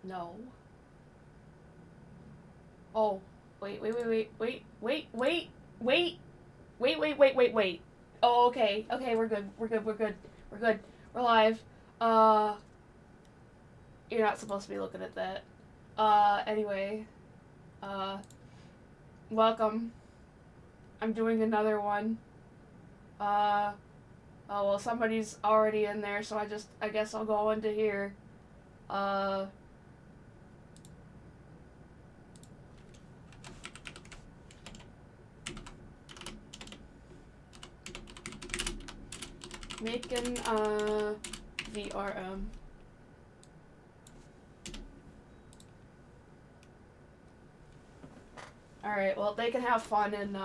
No. Oh, wait. Oh, okay. Okay, we're good. We're live. Uh, you're not supposed to be looking at that. Anyway. Uh, welcome. I'm doing another one. Oh, well, somebody's already in there, so I guess I'll go into here. Uh, Making, VRM. Alright, well, they can have fun in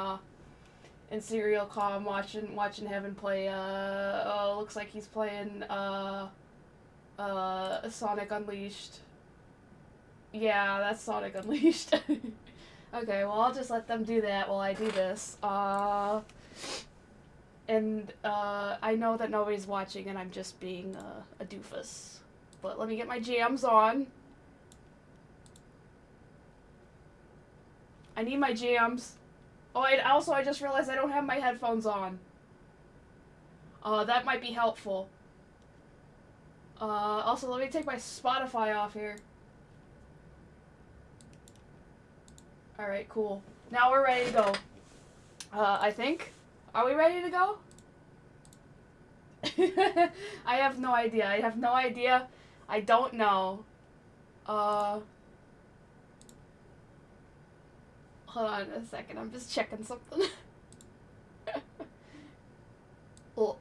Serial Calm watching Heaven play, oh, looks like he's playing, Sonic Unleashed. Yeah, that's Sonic Unleashed. Okay, well, I'll just let them do that while I do this. I know that nobody's watching and I'm just being a doofus. But let me get my jams on. I need my jams. Oh, I just realized I don't have my headphones on. That might be helpful. Also, let me take my Spotify off here. Alright, cool. Now we're ready to go. I think. Are we ready to go? I have no idea. I don't know. Hold on a second. I'm just checking something. Well,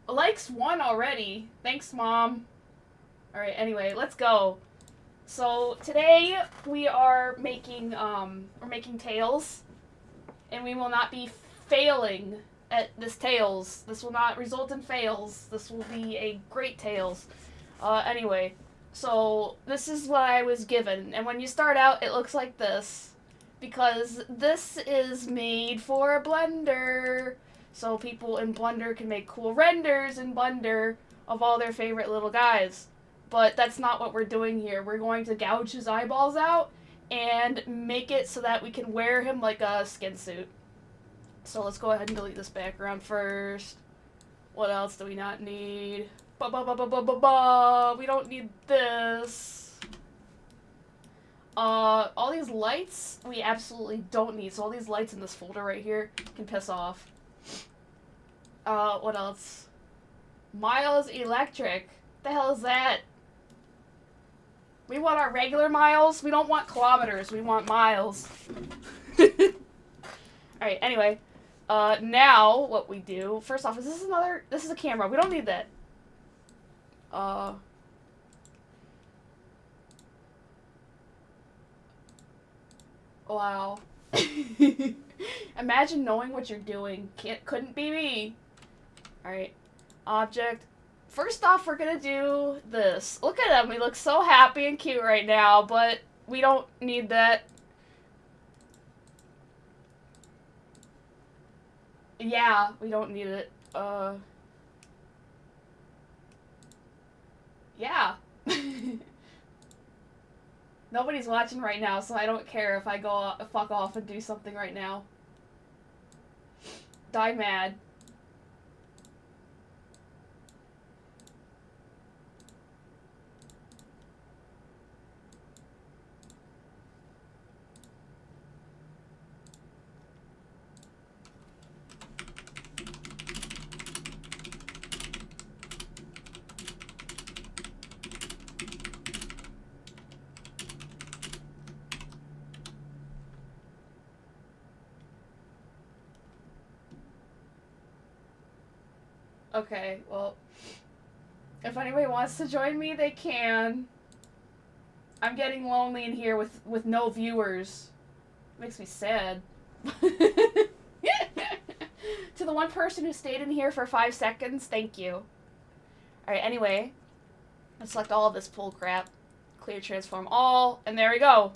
likes 1 already. Thanks, Mom. Alright, anyway, let's go. So, today we are making, we're making tails. And we will not be failing at this tails. This will not result in fails. This will be a great tails. Anyway, so this is what I was given. And when you start out, it looks like this. Because this is made for Blender. So people in Blender can make cool renders in Blender of all their favorite little guys. But that's not what we're doing here. We're going to gouge his eyeballs out and make it so that we can wear him like a skin suit. So let's go ahead and delete this background first. What else do we not need? We don't need this. All these lights we absolutely don't need. So all these lights in this folder right here can piss off. What else? Miles Electric. The hell is that? We want our regular miles. We don't want kilometers. We want miles. Alright, anyway. Now, what we do... First off, this is a camera. We don't need that. Wow. Imagine knowing what you're doing. Couldn't be me. Alright. Object. First off, we're gonna do this. Look at him. He looks so happy and cute right now, but we don't need that. Yeah, we don't need it. Yeah. Nobody's watching right now, so I don't care if I go fuck off and do something right now. Die mad. Okay, well, if anybody wants to join me, they can. I'm getting lonely in here with no viewers. Makes me sad. To the one person who stayed in here for 5 seconds, thank you. Alright, anyway. Let's select all of this pull crap. Clear, transform all, and there we go.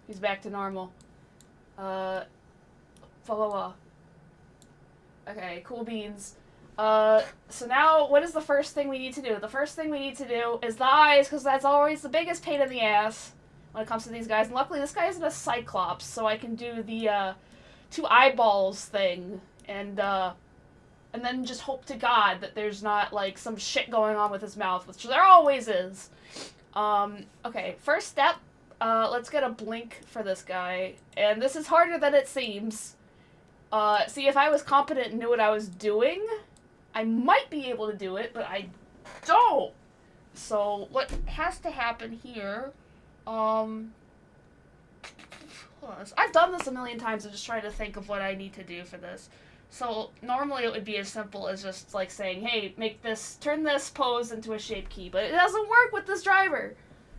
He's back to normal. Blah, blah, blah. Okay, cool beans. So now, what is the first thing we need to do? The first thing we need to do is the eyes, because that's always the biggest pain in the ass when it comes to these guys. And luckily, this guy isn't a Cyclops, so I can do the, 2 eyeballs thing, and then just hope to God that there's not, like, some shit going on with his mouth, which there always is. Okay, first step, let's get a blink for this guy, and this is harder than it seems. See, if I was competent and knew what I was doing, I might be able to do it, but I don't. So, what has to happen here, I've done this a million times. I'm just trying to think of what I need to do for this. So, normally it would be as simple as just, like, saying, hey, turn this pose into a shape key, but it doesn't work with this driver.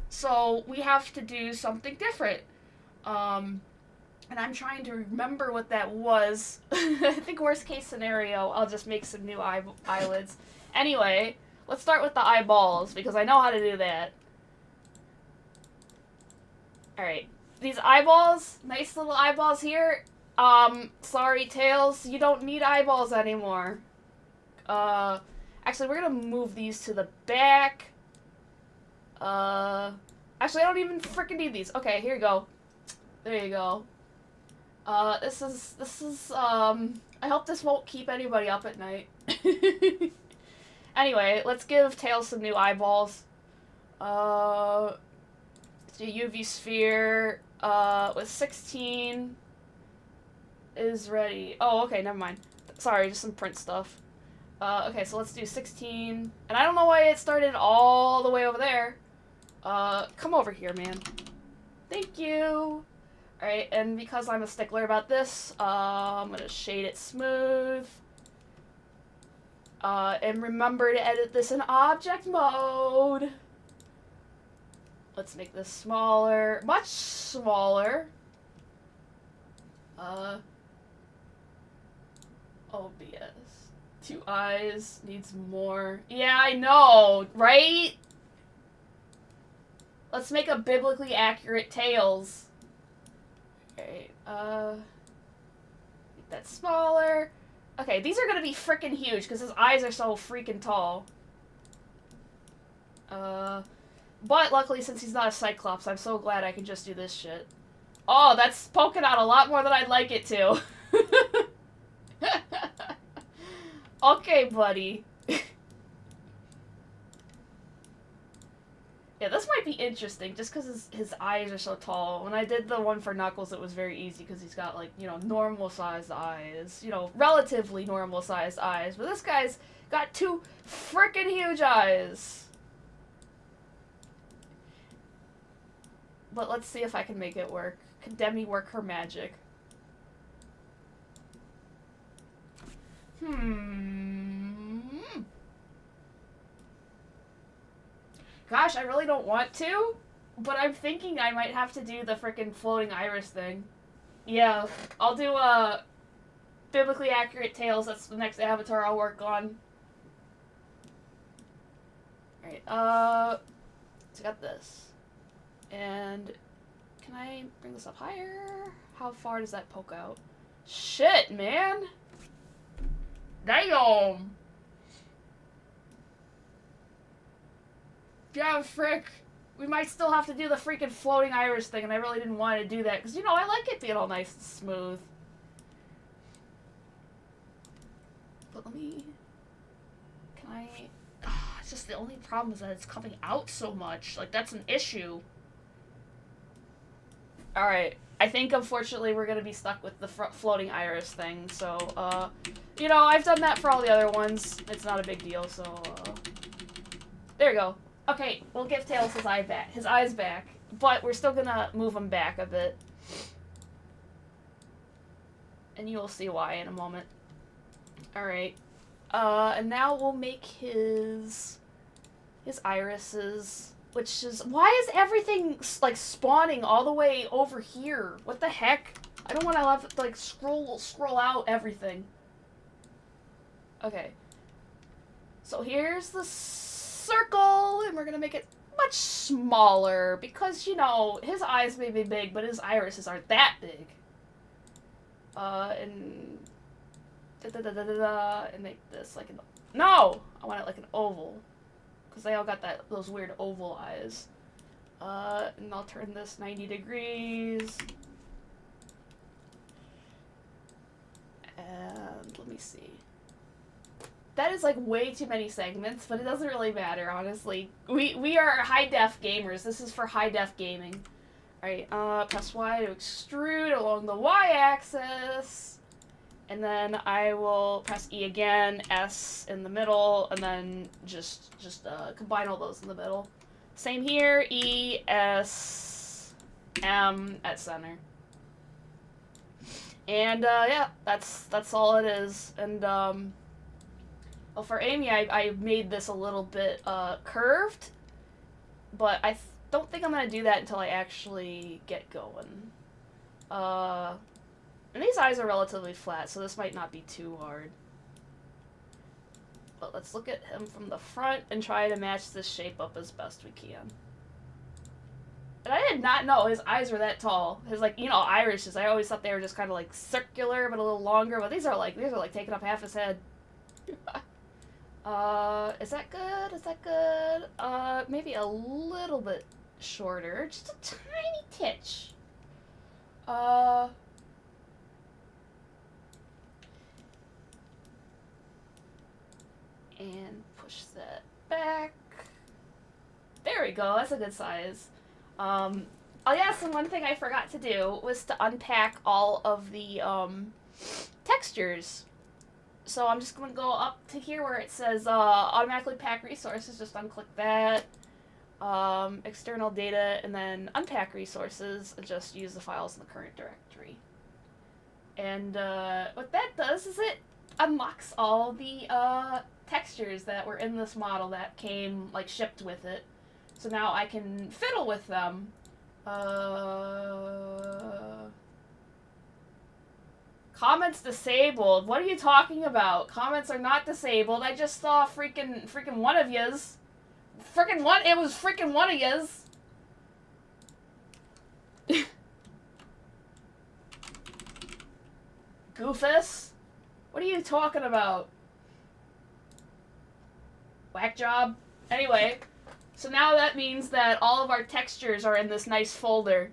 So, we have to do something different. And I'm trying to remember what that was. I think worst case scenario, I'll just make some new eyelids. Anyway, let's start with the eyeballs, because I know how to do that. Alright. These eyeballs, nice little eyeballs here. Sorry, Tails, you don't need eyeballs anymore. Actually, we're gonna move these to the back. Actually, I don't even freaking need these. Okay, here you go. There you go. This is, I hope this won't keep anybody up at night. Anyway, let's give Tails some new eyeballs. Let's do UV sphere, with 16 is ready. Oh, okay, never mind. Sorry, just some print stuff. Okay, so let's do 16. And I don't know why it started all the way over there. Come over here, man. Thank you. Alright, and because I'm a stickler about this, I'm gonna shade it smooth. And remember to edit this in object mode. Let's make this smaller, much smaller. OBS. 2 eyes, needs more. Yeah, I know, right? Let's make a biblically accurate Tails. Okay, make that smaller. Okay, these are gonna be freaking huge, because his eyes are so freaking tall. But luckily, since he's not a Cyclops, I'm so glad I can just do this shit. Oh, that's poking out a lot more than I'd like it to. Okay, buddy. Yeah, this might be interesting, just because his eyes are so tall. When I did the one for Knuckles, it was very easy, because he's got, like, you know, normal-sized eyes. You know, relatively normal-sized eyes. But this guy's got 2 frickin' huge eyes. But let's see if I can make it work. Can Demi work her magic? Gosh, I really don't want to, but I'm thinking I might have to do the frickin' floating iris thing. Yeah, I'll do a biblically accurate Tails. That's the next avatar I'll work on. Alright, so I got this. And can I bring this up higher? How far does that poke out? Shit, man! Damn! Yeah, frick. We might still have to do the freaking floating iris thing, and I really didn't want to do that, because, you know, I like it being all nice and smooth. But let me... Can I... it's just the only problem is that it's coming out so much. Like, that's an issue. Alright. I think, unfortunately, we're gonna be stuck with the floating iris thing, so, you know, I've done that for all the other ones. It's not a big deal, so, there we go. Okay, we'll give Tails his eyes back, but we're still gonna move him back a bit. And you'll see why in a moment. Alright. And now we'll make his irises, which is... Why is everything, like, spawning all the way over here? What the heck? I don't want to have to, like, scroll out everything. Okay. So here's the circle, and we're gonna make it much smaller, because, you know, his eyes may be big, but his irises aren't that big. And and make this like an... No! I want it like an oval. Because they all got those weird oval eyes. And I'll turn this 90 degrees. And let me see. That is like way too many segments, but it doesn't really matter, honestly. We are high-def gamers. This is for high-def gaming. Alright, press Y to extrude along the Y-axis. And then I will press E again, S in the middle, and then just combine all those in the middle. Same here, E, S, M at center. And, yeah, that's all it is. And, well, for Amy, I made this a little bit, curved, but I don't think I'm gonna do that until I actually get going. And these eyes are relatively flat, so this might not be too hard. But let's look at him from the front and try to match this shape up as best we can. And I did not know his eyes were that tall. His, like, you know, irises, I always thought they were just kind of, like, circular, but a little longer. But these are, like, taking up half his head. Is that good? Is that good? Maybe a little bit shorter. Just a tiny titch. And push that back. There we go, that's a good size. Oh yes, and one thing I forgot to do was to unpack all of the, textures. So I'm just gonna go up to here where it says, automatically pack resources, just unclick that. External data, and then unpack resources, and just use the files in the current directory. And, what that does is it unlocks all the, textures that were in this model that came, like, shipped with it. So now I can fiddle with them. Comments disabled. What are you talking about? Comments are not disabled. I just saw freaking one of yous. It was freaking one of yous. Goofus? What are you talking about? Whack job. Anyway, so now that means that all of our textures are in this nice folder.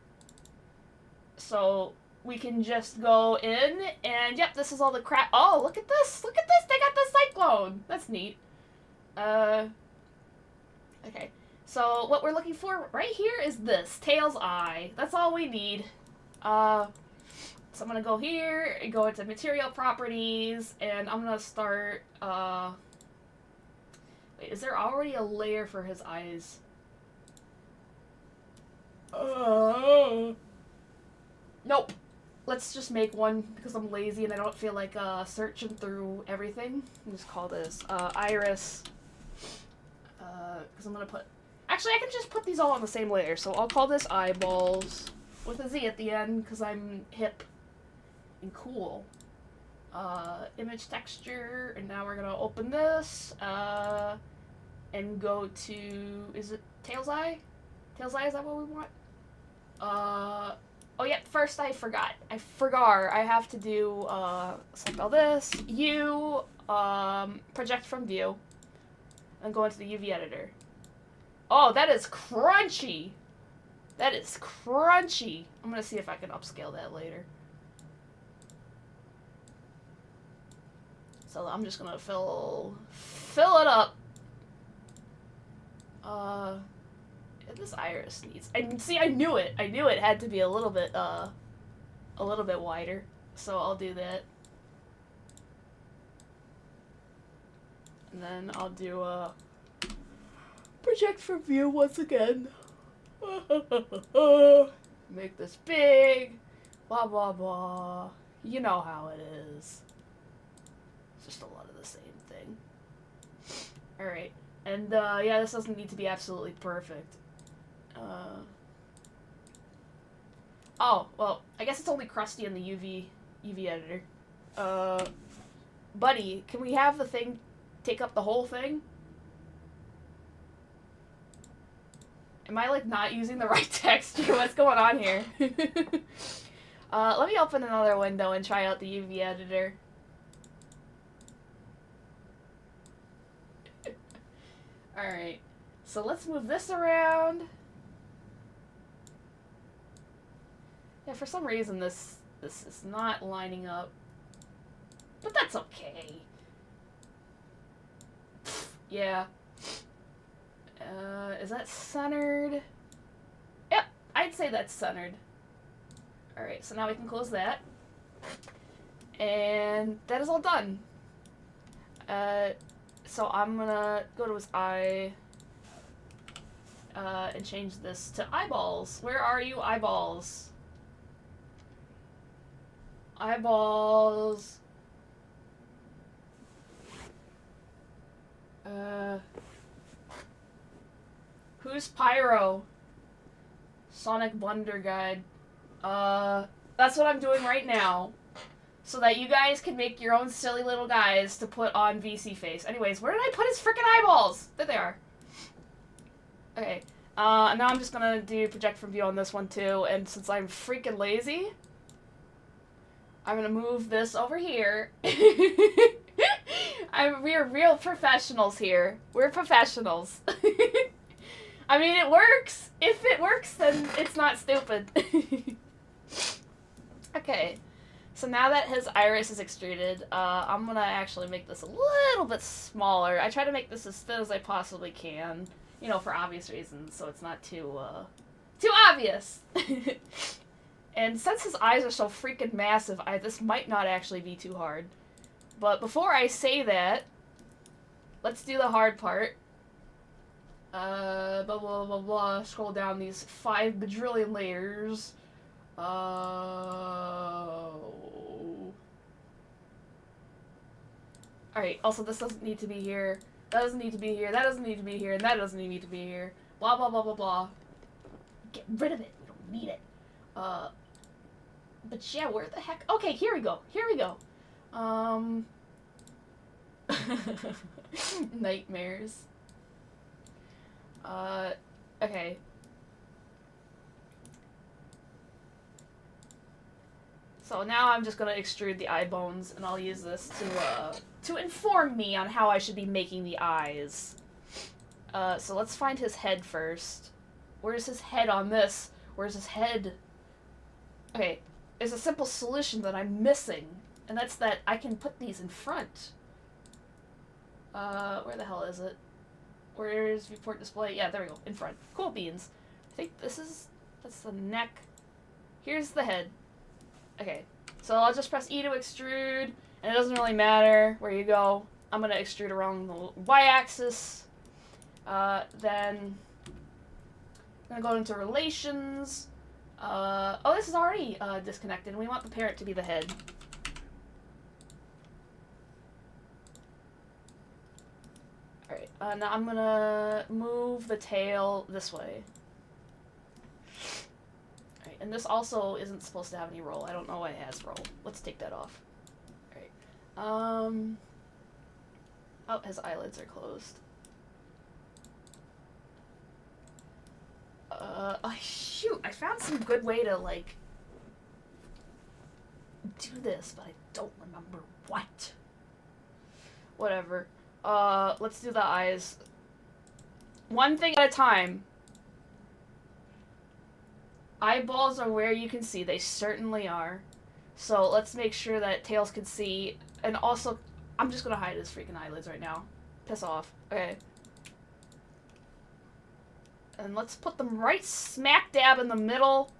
So we can just go in and, yep, this is all the crap. Oh, look at this. Look at this. They got the cyclone. That's neat. Okay. So what we're looking for right here is this. Tail's eye. That's all we need. So I'm going to go here and go into material properties, and I'm going to start, wait, is there already a layer for his eyes? Nope. Let's just make one because I'm lazy and I don't feel like searching through everything. I'll just call this iris. Because I'm going to put... Actually, I can just put these all on the same layer. So I'll call this eyeballs with a Z at the end because I'm hip and cool. Image texture, and now we're going to open this and go to... Is it Tail's Eye? Tail's Eye, is that what we want? Oh, yeah, first I forgot. I have to do, select all this, project from view, and go into the UV editor. Oh, that is crunchy! That is crunchy! I'm gonna see if I can upscale that later. So I'm just gonna fill it up. This iris needs... I knew it! I knew it had to be a little bit wider. So I'll do that. And then I'll do project from view once again. Make this big. Blah, blah, blah. You know how it is. It's just a lot of the same thing. Alright. And, yeah, this doesn't need to be absolutely perfect. Oh, well, I guess it's only crusty in the UV editor. Buddy, can we have the thing take up the whole thing? Am I, like, not using the right texture? What's going on here? Let me open another window and try out the UV editor. Alright. So let's move this around. Yeah, for some reason this is not lining up. But that's okay. Yeah. Is that centered? Yep, I'd say that's centered. Alright, so now we can close that. And that is all done. So I'm gonna go to his eye and change this to eyeballs. Where are you, eyeballs? Eyeballs. Who's Pyro? Sonic Blunder Guide. That's what I'm doing right now. So that you guys can make your own silly little guys to put on VC face. Anyways, where did I put his frickin' eyeballs? There they are. Okay. Now I'm just gonna do project from view on this one too, and since I'm freaking lazy, I'm gonna move this over here. We're real professionals here. We're professionals. I mean, it works. If it works, then it's not stupid. Okay. So now that his iris is extruded, I'm gonna actually make this a little bit smaller. I try to make this as thin as I possibly can, you know, for obvious reasons, so it's not too obvious. And since his eyes are so freaking massive, this might not actually be too hard. But before I say that, let's do the hard part. Blah, blah, blah, blah. Scroll down these 5 bajillion layers. Alright, also this doesn't need to be here. That doesn't need to be here. That doesn't need to be here. And that doesn't need to be here. Blah, blah, blah, blah, blah. Get rid of it. We don't need it. But yeah, where the heck? Okay, here we go. Here we go. Nightmares. Okay. So now I'm just gonna extrude the eye bones, and I'll use this to inform me on how I should be making the eyes. So let's find his head first. Where's his head on this? Where's his head? Okay, there's a simple solution that I'm missing, and that's that I can put these in front. Where the hell is it? Where's viewport display? Yeah, there we go, in front. Cool beans. I think that's the neck. Here's the head. Okay, so I'll just press E to extrude, and it doesn't really matter where you go. I'm gonna extrude around the y-axis. Then I'm gonna go into relations. Oh, this is already disconnected, and we want the parent to be the head. Alright, now I'm gonna move the tail this way. Alright, and this also isn't supposed to have any roll. I don't know why it has roll. Let's take that off. Alright. Oh, his eyelids are closed. Oh, shoot, I found some good way to, like, do this, but I don't remember what. Whatever. Let's do the eyes. One thing at a time. Eyeballs are where you can see. They certainly are. So let's make sure that Tails can see. And also, I'm just gonna hide his freaking eyelids right now. Piss off. Okay. And let's put them right smack dab in the middle.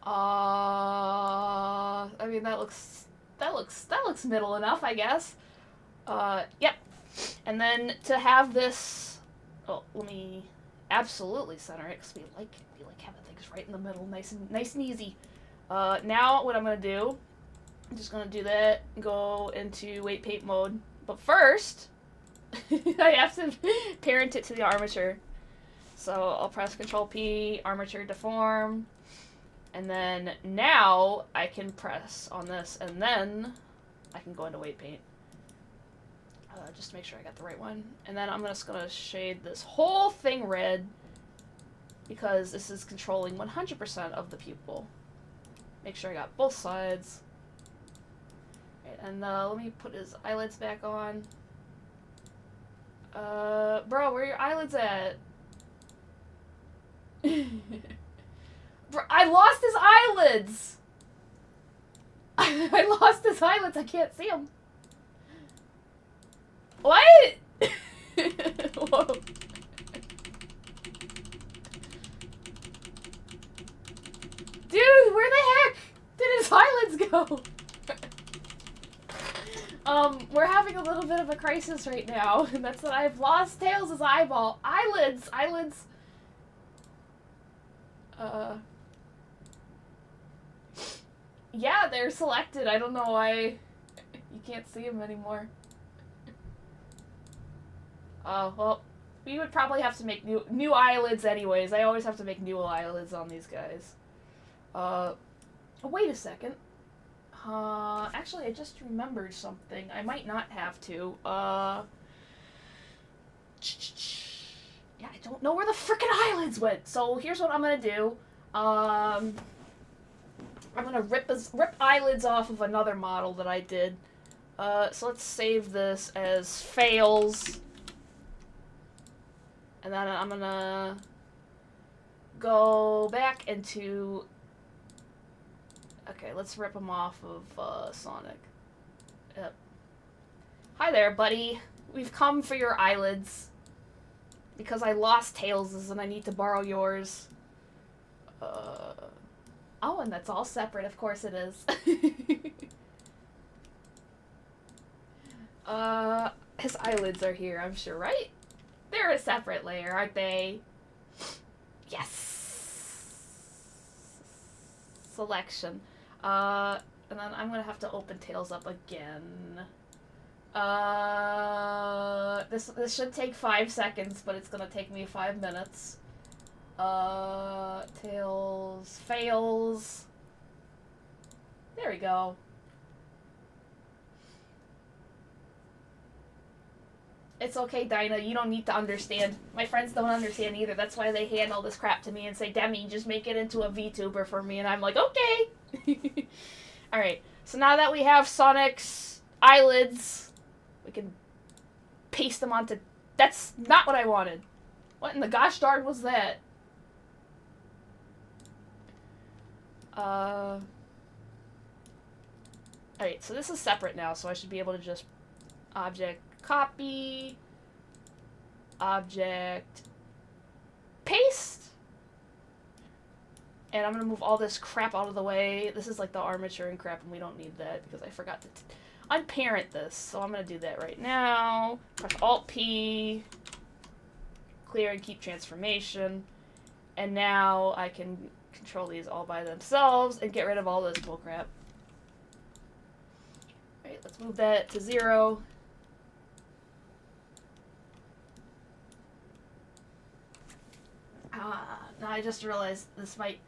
I mean, that looks middle enough, I guess. Yep. And then to have this, oh, let me absolutely center it, because we like having things right in the middle, nice and easy. Now what I'm gonna do, I'm just gonna do that, go into weight paint mode. But first, I have to parent it to the armature. So I'll press Control P, armature deform, and then now I can press on this, and then I can go into weight paint. Just to make sure I got the right one. And then I'm just gonna shade this whole thing red, because this is controlling 100% of the pupil. Make sure I got both sides. Right, and let me put his eyelids back on. Bro, where are your eyelids at? Bro, I lost his eyelids! I lost his eyelids, I can't see them. What? Whoa. Dude, where the heck did his eyelids go? We're having a little bit of a crisis right now, and that's that I've lost Tails' eyeball. Eyelids! Eyelids! Yeah, they're selected. I don't know why you can't see them anymore. Well, we would probably have to make new eyelids anyways. I always have to make new eyelids on these guys. Wait a second. Actually, I just remembered something. I might not have to. Yeah, I don't know where the frickin' eyelids went. So here's what I'm gonna do. I'm gonna rip eyelids off of another model that I did. So let's save this as fails. And then I'm gonna go back into... Okay, let's rip them off of Sonic. Yep. Hi there, buddy. We've come for your eyelids. Because I lost Tails' and I need to borrow yours. Oh, and that's all separate. Of course it is. His eyelids are here, I'm sure, right? They're a separate layer, aren't they? Yes! Selection. And then I'm gonna have to open Tails up again. This should take 5 seconds, but it's gonna take me 5 minutes. Tails fails. There we go. It's okay, Dinah. You don't need to understand. My friends don't understand either. That's why they hand all this crap to me and say, Demi, just make it into a VTuber for me. And I'm like, okay. Alright. So now that we have Sonic's eyelids, we can paste them onto... That's not what I wanted. What in the gosh darn was that? Alright, so this is separate now, so I should be able to just object copy, object paste, and I'm gonna move all this crap out of the way. This is like the armature and crap, and we don't need that because I forgot to unparent this, so I'm gonna do that right now. Press Alt-P, clear and keep transformation, and now I can control these all by themselves and get rid of all this bullcrap. Alright, let's move that to 0. Now I just realized this might...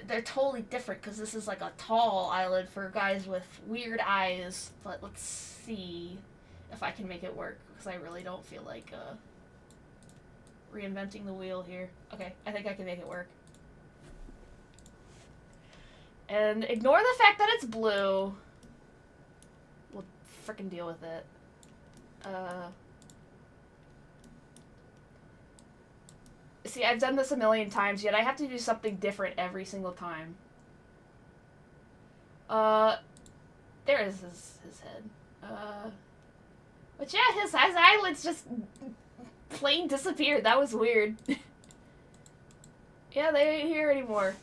They're totally different because this is like a tall eyelid for guys with weird eyes. But let's see if I can make it work because I really don't feel like reinventing the wheel here. Okay, I think I can make it work. And ignore the fact that it's blue. We'll frickin' deal with it. See, I've done this a million times, yet I have to do something different every single time. There is his head. But yeah, his eyelids just plain disappeared. That was weird. Yeah, they ain't here anymore.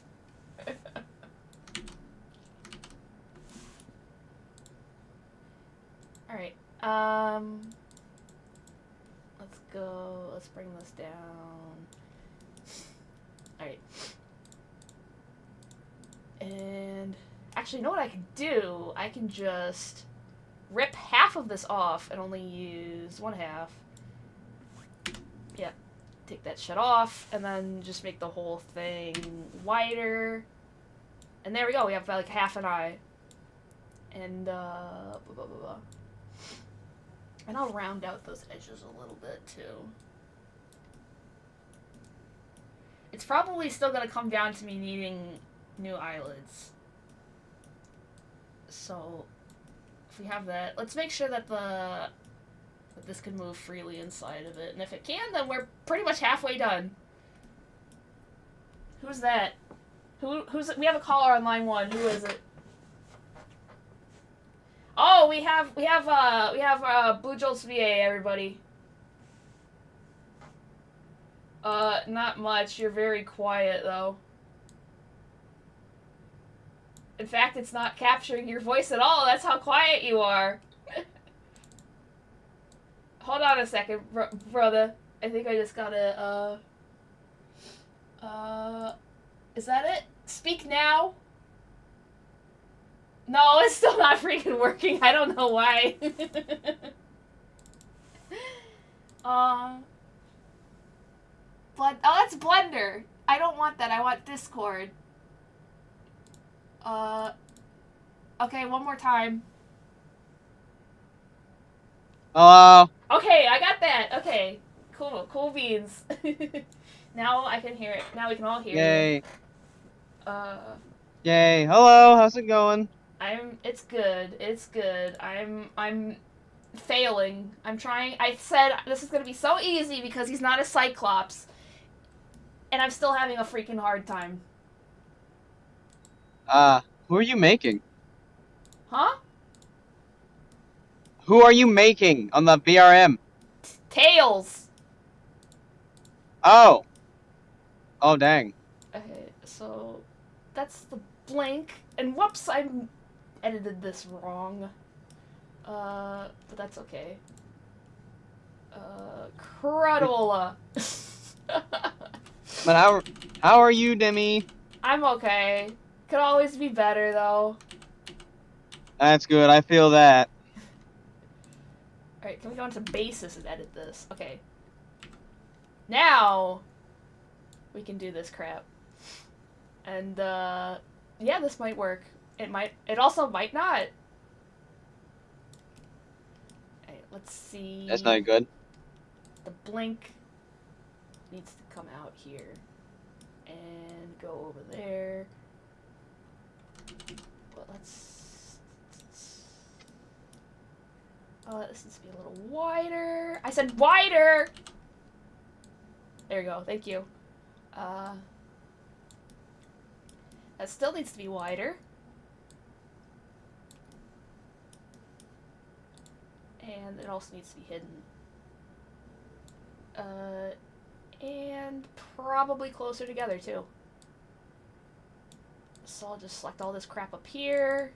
Alright, let's go, let's bring this down. Alright. And actually, you know what I can do? I can just rip half of this off and only use 1/2. Yeah, take that shit off, and then just make the whole thing wider. And there we go, we have like half an eye. And, blah, blah, blah, blah. And I'll round out those edges a little bit, too. It's probably still going to come down to me needing new eyelids. So, if we have that, let's make sure that the that this can move freely inside of it. And if it can, then we're pretty much halfway done. Who's that? Who's it? We have a caller on line 1. Who is it? Oh, we have Blue Jolts VA, everybody. Not much. You're very quiet, though. In fact, it's not capturing your voice at all. That's how quiet you are. Hold on a second, brother. I think I just gotta, is that it? Speak now? No, it's still not freaking working. I don't know why. Oh, that's Blender. I don't want that. I want Discord. Okay, one more time. Hello? Okay, I got that. Okay. Cool beans. Now I can hear it. Now we can all hear Yay. it. Yay. Hello, how's it going? It's good. I'm failing. I'm trying. I said this is gonna be so easy because he's not a Cyclops. And I'm still having a freaking hard time. Who are you making? Huh? Who are you making on the VRM? Tails! Oh. Oh, dang. Okay, so that's the blink. And whoops, I edited this wrong. But that's okay. Crudola. But how are you, Demi? I'm okay. Could always be better, though. That's good, I feel that. Alright, can we go into basis and edit this? Okay. Now, we can do this crap. And, yeah, this might work. It also might not. Alright, let's see. That's not good. The blink needs to come out here. And go over there. Well, this needs to be a little wider. I said wider! There you go, thank you. That still needs to be wider. And it also needs to be hidden. And probably closer together, too. So I'll just select all this crap up here.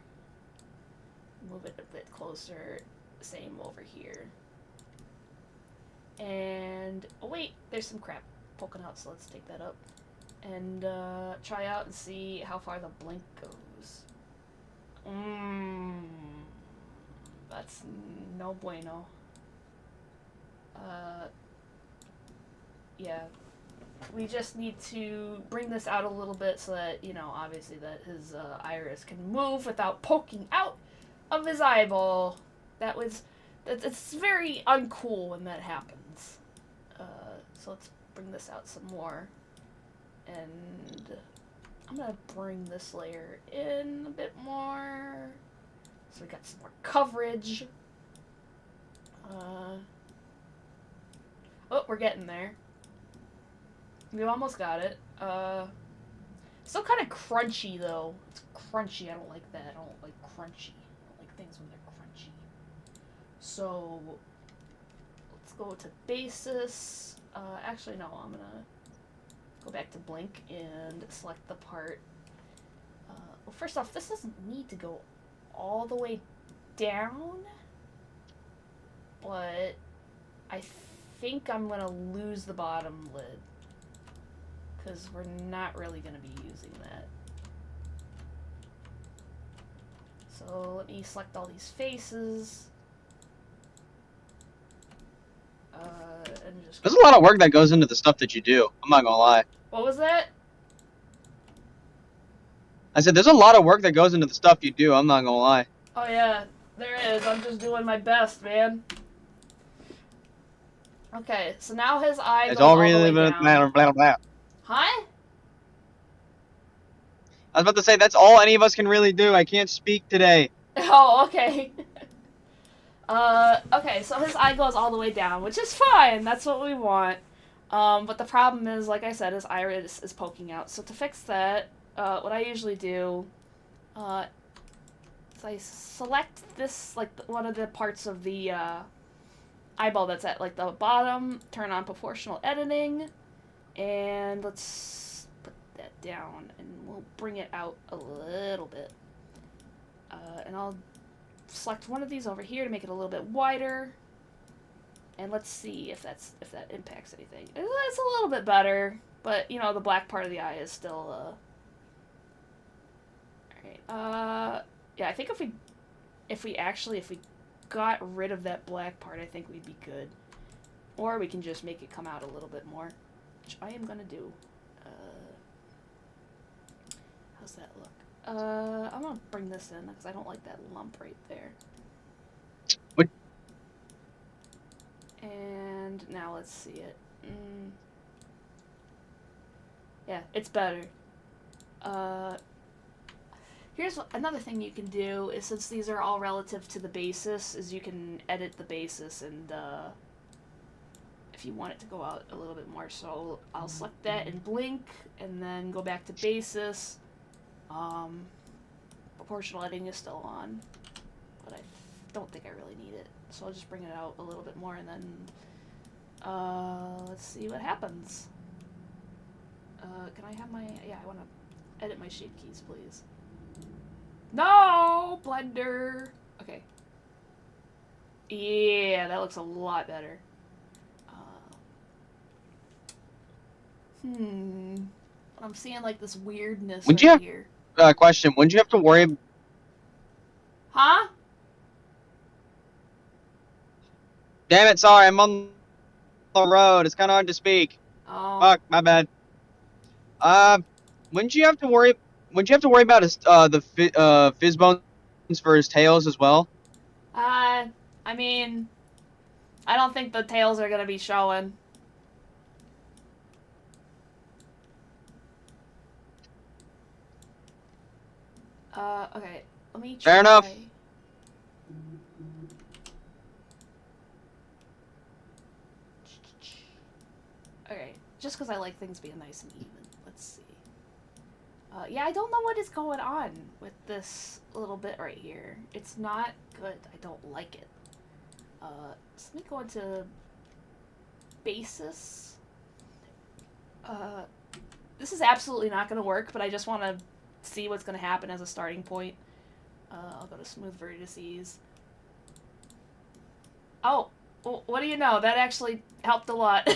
Move it a bit closer. Same over here. And, oh wait, there's some crap poking out, so let's take that up. And, try out and see how far the blink goes. That's no bueno. Yeah. We just need to bring this out a little bit so that, you know, obviously that his, iris can move without poking out of his eyeball. It's very uncool when that happens. So let's bring this out some more. And I'm gonna bring this layer in a bit more. So we got some more coverage. Oh, we're getting there. We almost got it. Still kind of crunchy, though. It's crunchy. I don't like that. I don't like crunchy. I don't like things when they're crunchy. So, let's go to basis. Actually, no. I'm going to go back to blink and select the part. Well, first off, this doesn't need to go all the way down. But I think I'm going to lose the bottom lid. Because we're not really going to be using that. So let me select all these faces. And just... There's a lot of work that goes into the stuff that you do. I'm not gonna lie. What was that? I said there's a lot of work that goes into the stuff you do. I'm not gonna lie. Oh yeah, there is. I'm just doing my best, man. Okay, so now his eye goes all the way down. Blah, blah, blah. Huh? I was about to say, that's all any of us can really do. I can't speak today. Oh, okay. Okay, so his eye goes all the way down, which is fine. That's what we want. But the problem is, like I said, his iris is poking out. So to fix that, what I usually do, is I select this, like, one of the parts of the, eyeball that's at, like, the bottom, turn on proportional editing, and let's put that down, and we'll bring it out a little bit. And I'll select one of these over here to make it a little bit wider. And let's see if that impacts anything. It's a little bit better, but you know the black part of the eye is still. Alright. Yeah, I think if we got rid of that black part, I think we'd be good. Or we can just make it come out a little bit more, which I am gonna do. How's that look? I'm gonna bring this in because I don't like that lump right there. What? And now let's see it. Yeah, it's better. Here's another thing you can do is, since these are all relative to the basis, is you can edit the basis and if you want it to go out a little bit more. So I'll select that and blink, and then go back to basis. Proportional editing is still on, but I don't think I really need it. So I'll just bring it out a little bit more, and then let's see what happens. Can I have my... Yeah, I want to edit my shape keys, please. No! Blender! Okay. Yeah, that looks a lot better. I'm seeing, like, this weirdness right here. Question. Wouldn't you have to worry... Huh? Damn it, sorry, I'm on the road. It's kind of hard to speak. Oh. Fuck, my bad. Wouldn't you have to worry about his, the fizz bones for his tails as well? I mean, I don't think the tails are gonna be showing. Okay, let me try. Fair enough. Okay, just because I like things being nice and even. Let's see. Yeah, I don't know what is going on with this little bit right here. It's not good. I don't like it. So let me go into basis. This is absolutely not going to work, but I just want to see what's going to happen as a starting point. I'll go to smooth vertices. Oh, well, what do you know? That actually helped a lot.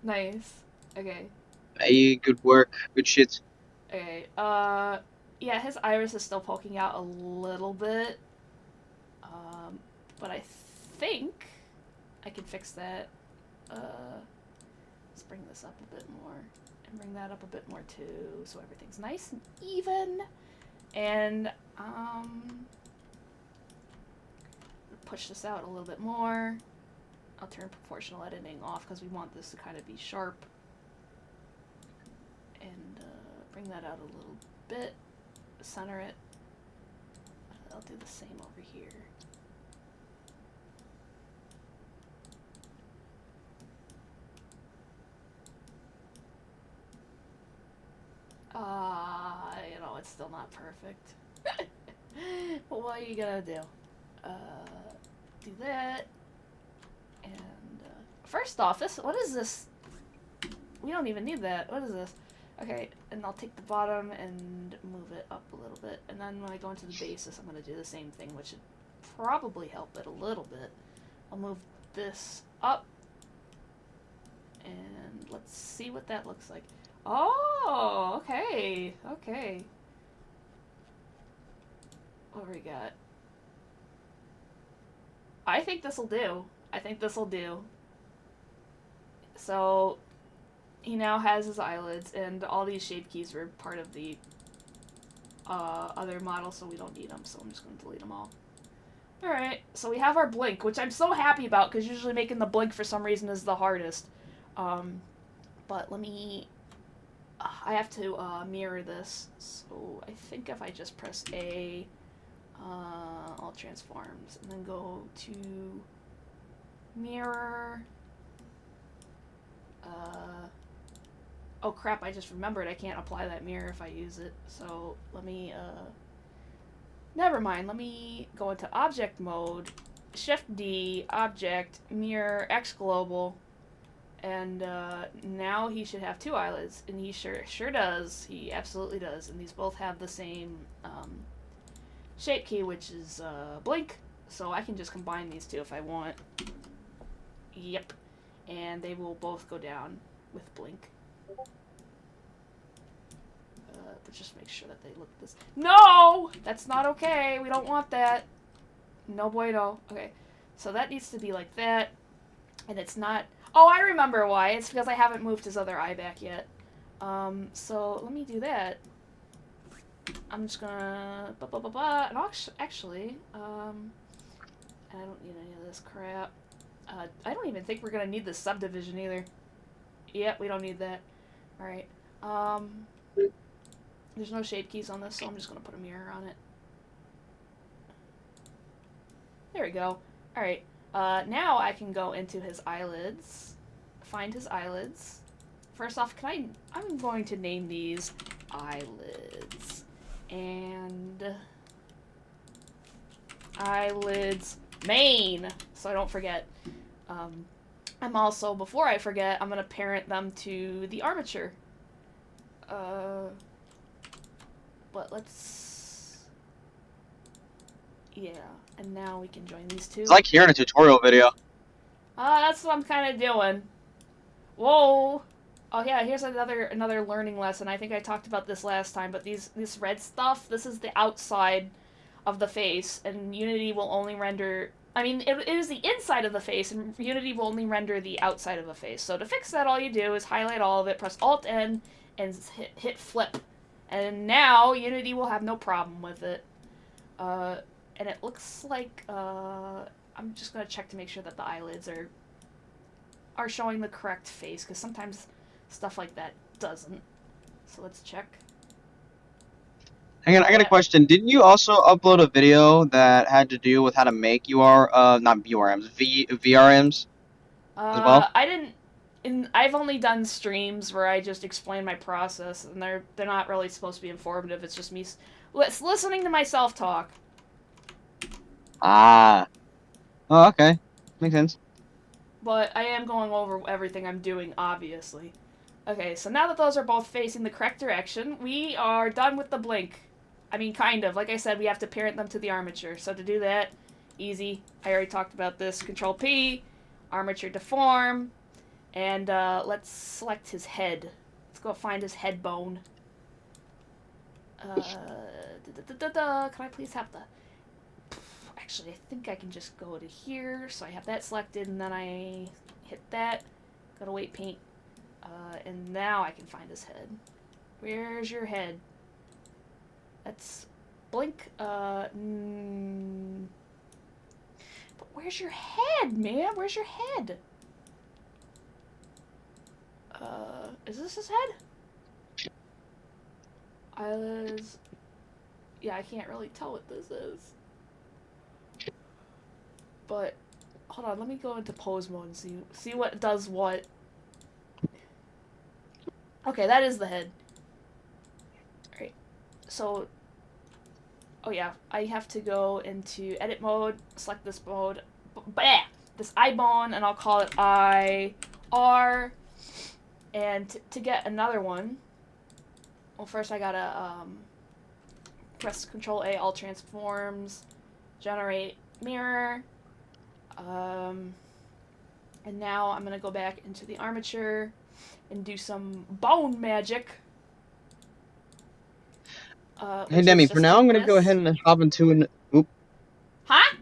Nice. Okay. Hey, good work. Good shit. Okay. Yeah, his iris is still poking out a little bit. But I think I can fix that. Let's bring this up a bit more. And bring that up a bit more too, so everything's nice and even. And, push this out a little bit more. I'll turn proportional editing off because we want this to kind of be sharp. And bring that out a little bit. Center it. I'll do the same over here. You know, it's still not perfect. But what are you gonna do? Do that. And, first off, what is this? We don't even need that. What is this? Okay, and I'll take the bottom and move it up a little bit. And then when I go into the basis, I'm gonna do the same thing, which should probably help it a little bit. I'll move this up. And let's see what that looks like. Oh, okay, okay. What do we got? I think this'll do. I think this'll do. So, he now has his eyelids, and all these shape keys were part of the other model, so we don't need them, so I'm just going to delete them all. Alright, so we have our blink, which I'm so happy about, because usually making the blink for some reason is the hardest. But let me... I have to mirror this, so I think if I just press A, All transforms, and then go to mirror. Oh crap, I just remembered I can't apply that mirror if I use it. So let me, never mind. Let me go into object mode, Shift D, object, mirror, X global, and now he should have 2 eyelids, and he sure does. He absolutely does, and these both have the same shape key, which is blink. So I can just combine these two if I want. Yep, and they will both go down with blink. But just make sure that they look this. No! That's not okay. We don't want that. No bueno. Okay. So that needs to be like that. And it's not... Oh, I remember why. It's because I haven't moved his other eye back yet. So let me do that. I'm just gonna... And actually, I don't need any of this crap. I don't even think we're gonna need this subdivision either. Yep, we don't need that. Alright. There's no shape keys on this, so I'm just going to put a mirror on it. There we go. Alright, now I can go into his eyelids, find his eyelids. First off, I'm going to name these eyelids. And eyelids main, so I don't forget. I'm also, before I forget, I'm going to parent them to the armature. But let's... Yeah, and now we can join these two. It's like hearing a tutorial video. That's what I'm kind of doing. Whoa! Oh yeah, here's another learning lesson. I think I talked about this last time, but this red stuff, this is the outside of the face, and Unity will only render... I mean, it is the inside of the face, and Unity will only render the outside of the face. So to fix that, all you do is highlight all of it, press Alt-N, and hit flip. And now Unity will have no problem with it. And it looks like, I'm just going to check to make sure that the eyelids are showing the correct face, because sometimes stuff like that doesn't. So let's check. Hang on, I got a question. Didn't you also upload a video that had to do with how to make not URMs, VRMs as well? I didn't. I've only done streams where I just explain my process, and they're not really supposed to be informative. It's just me listening to myself talk. Ah. Oh, okay. Makes sense. But I am going over everything I'm doing, obviously. Okay, so now that those are both facing the correct direction, we are done with the blink. I mean, kind of. Like I said, we have to parent them to the armature. So to do that, easy. I already talked about this. Control-P, armature deform, and let's select his head. Let's go find his head bone. Can I please have the... Actually, I think I can just go to here. So I have that selected, and then I hit that. Gotta wait paint. And now I can find his head. Where's your head? That's blink. But where's your head, man? Where's your head? Is this his head? Eyelids. Yeah, I can't really tell what this is. But hold on, let me go into pose mode and see what does what. Okay, that is the head. Alright. So oh yeah, I have to go into edit mode, select this mode, this eye bone, and I'll call it IR. And to get another one, well, first I gotta press Control A, all transforms, generate mirror, and now I'm gonna go back into the armature and do some bone magic. Hey Demi, for now I'm gonna go ahead and hop into an... Oop. Huh?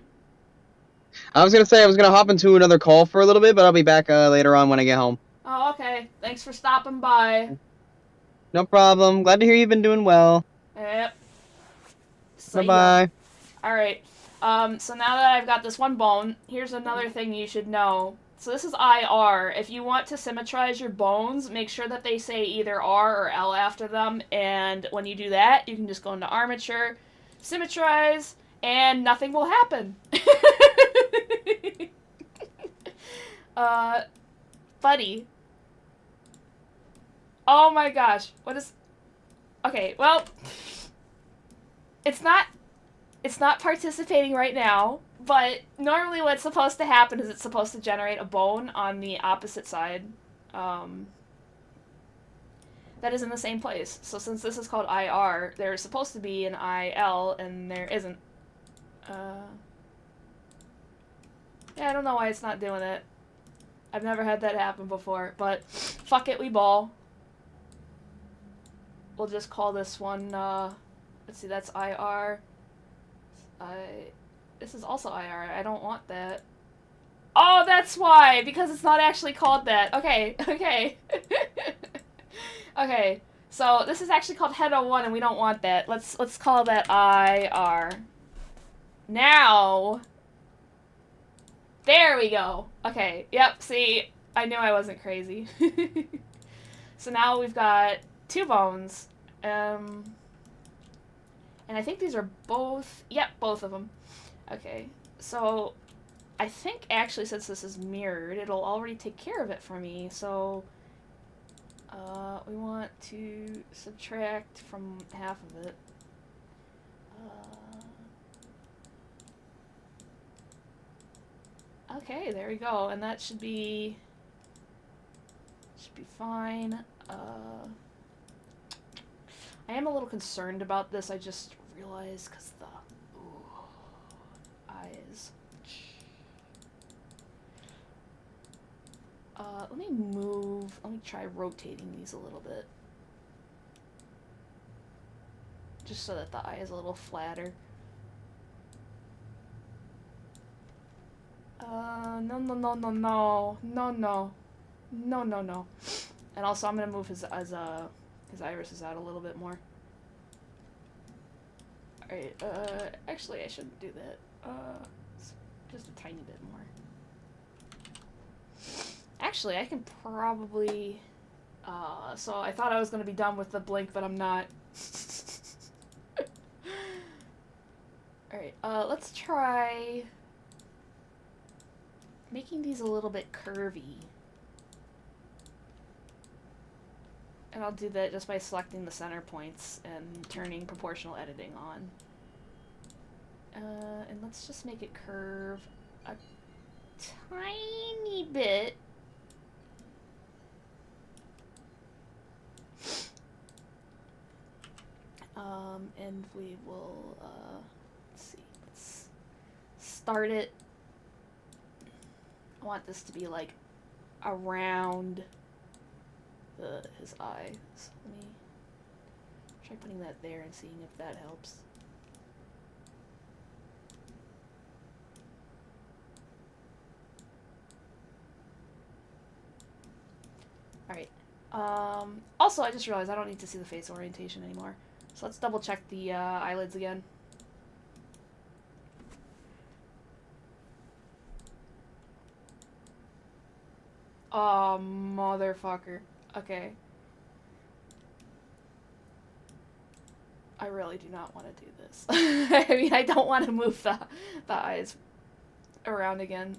I was gonna say I was gonna hop into another call for a little bit, but I'll be back later on when I get home. Oh, okay. Thanks for stopping by. No problem. Glad to hear you've been doing well. Yep. Bye-bye. Alright. So now that I've got this one bone, here's another thing you should know. So this is IR. If you want to symmetrize your bones, make sure that they say either R or L after them, and when you do that, you can just go into Armature, Symmetrize, and nothing will happen. Buddy. Oh my gosh. What is... Okay, well... It's not participating right now, but normally what's supposed to happen is it's supposed to generate a bone on the opposite side. That is in the same place. So since this is called IR, there's supposed to be an IL, and there isn't. Yeah, I don't know why it's not doing it. I've never had that happen before, but fuck it, we ball. We'll just call this one, let's see, that's IR. This is also IR. I don't want that. Oh, that's why! Because it's not actually called that. Okay, okay. Okay, so this is actually called Head 01, and we don't want that. Let's call that IR. Now... There we go! Okay, yep, see, I knew I wasn't crazy. So now we've got 2 bones. And I think these are both... Yep, both of them. Okay, so I think actually since this is mirrored, it'll already take care of it for me, so we want to subtract from half of it. Okay, there we go, and that should be fine. I am a little concerned about this, I just realized, because the eyes. Let me try rotating these a little bit. Just so that the eye is a little flatter. No. And also I'm gonna move his irises out a little bit more. Alright, actually I shouldn't do that. Just a tiny bit more. Actually, I can probably... so I thought I was gonna be done with the blink, but I'm not. Alright, let's try... making these a little bit curvy. And I'll do that just by selecting the center points and turning proportional editing on. And let's just make it curve a tiny bit. And we will, let's see, let's start it. I want this to be like around his eyes. Let me try putting that there and seeing if that helps. Alright. Also, I just realized I don't need to see the face orientation anymore. So let's double check the eyelids again. Oh, motherfucker. Okay. I really do not want to do this. I mean, I don't want to move the eyes around again.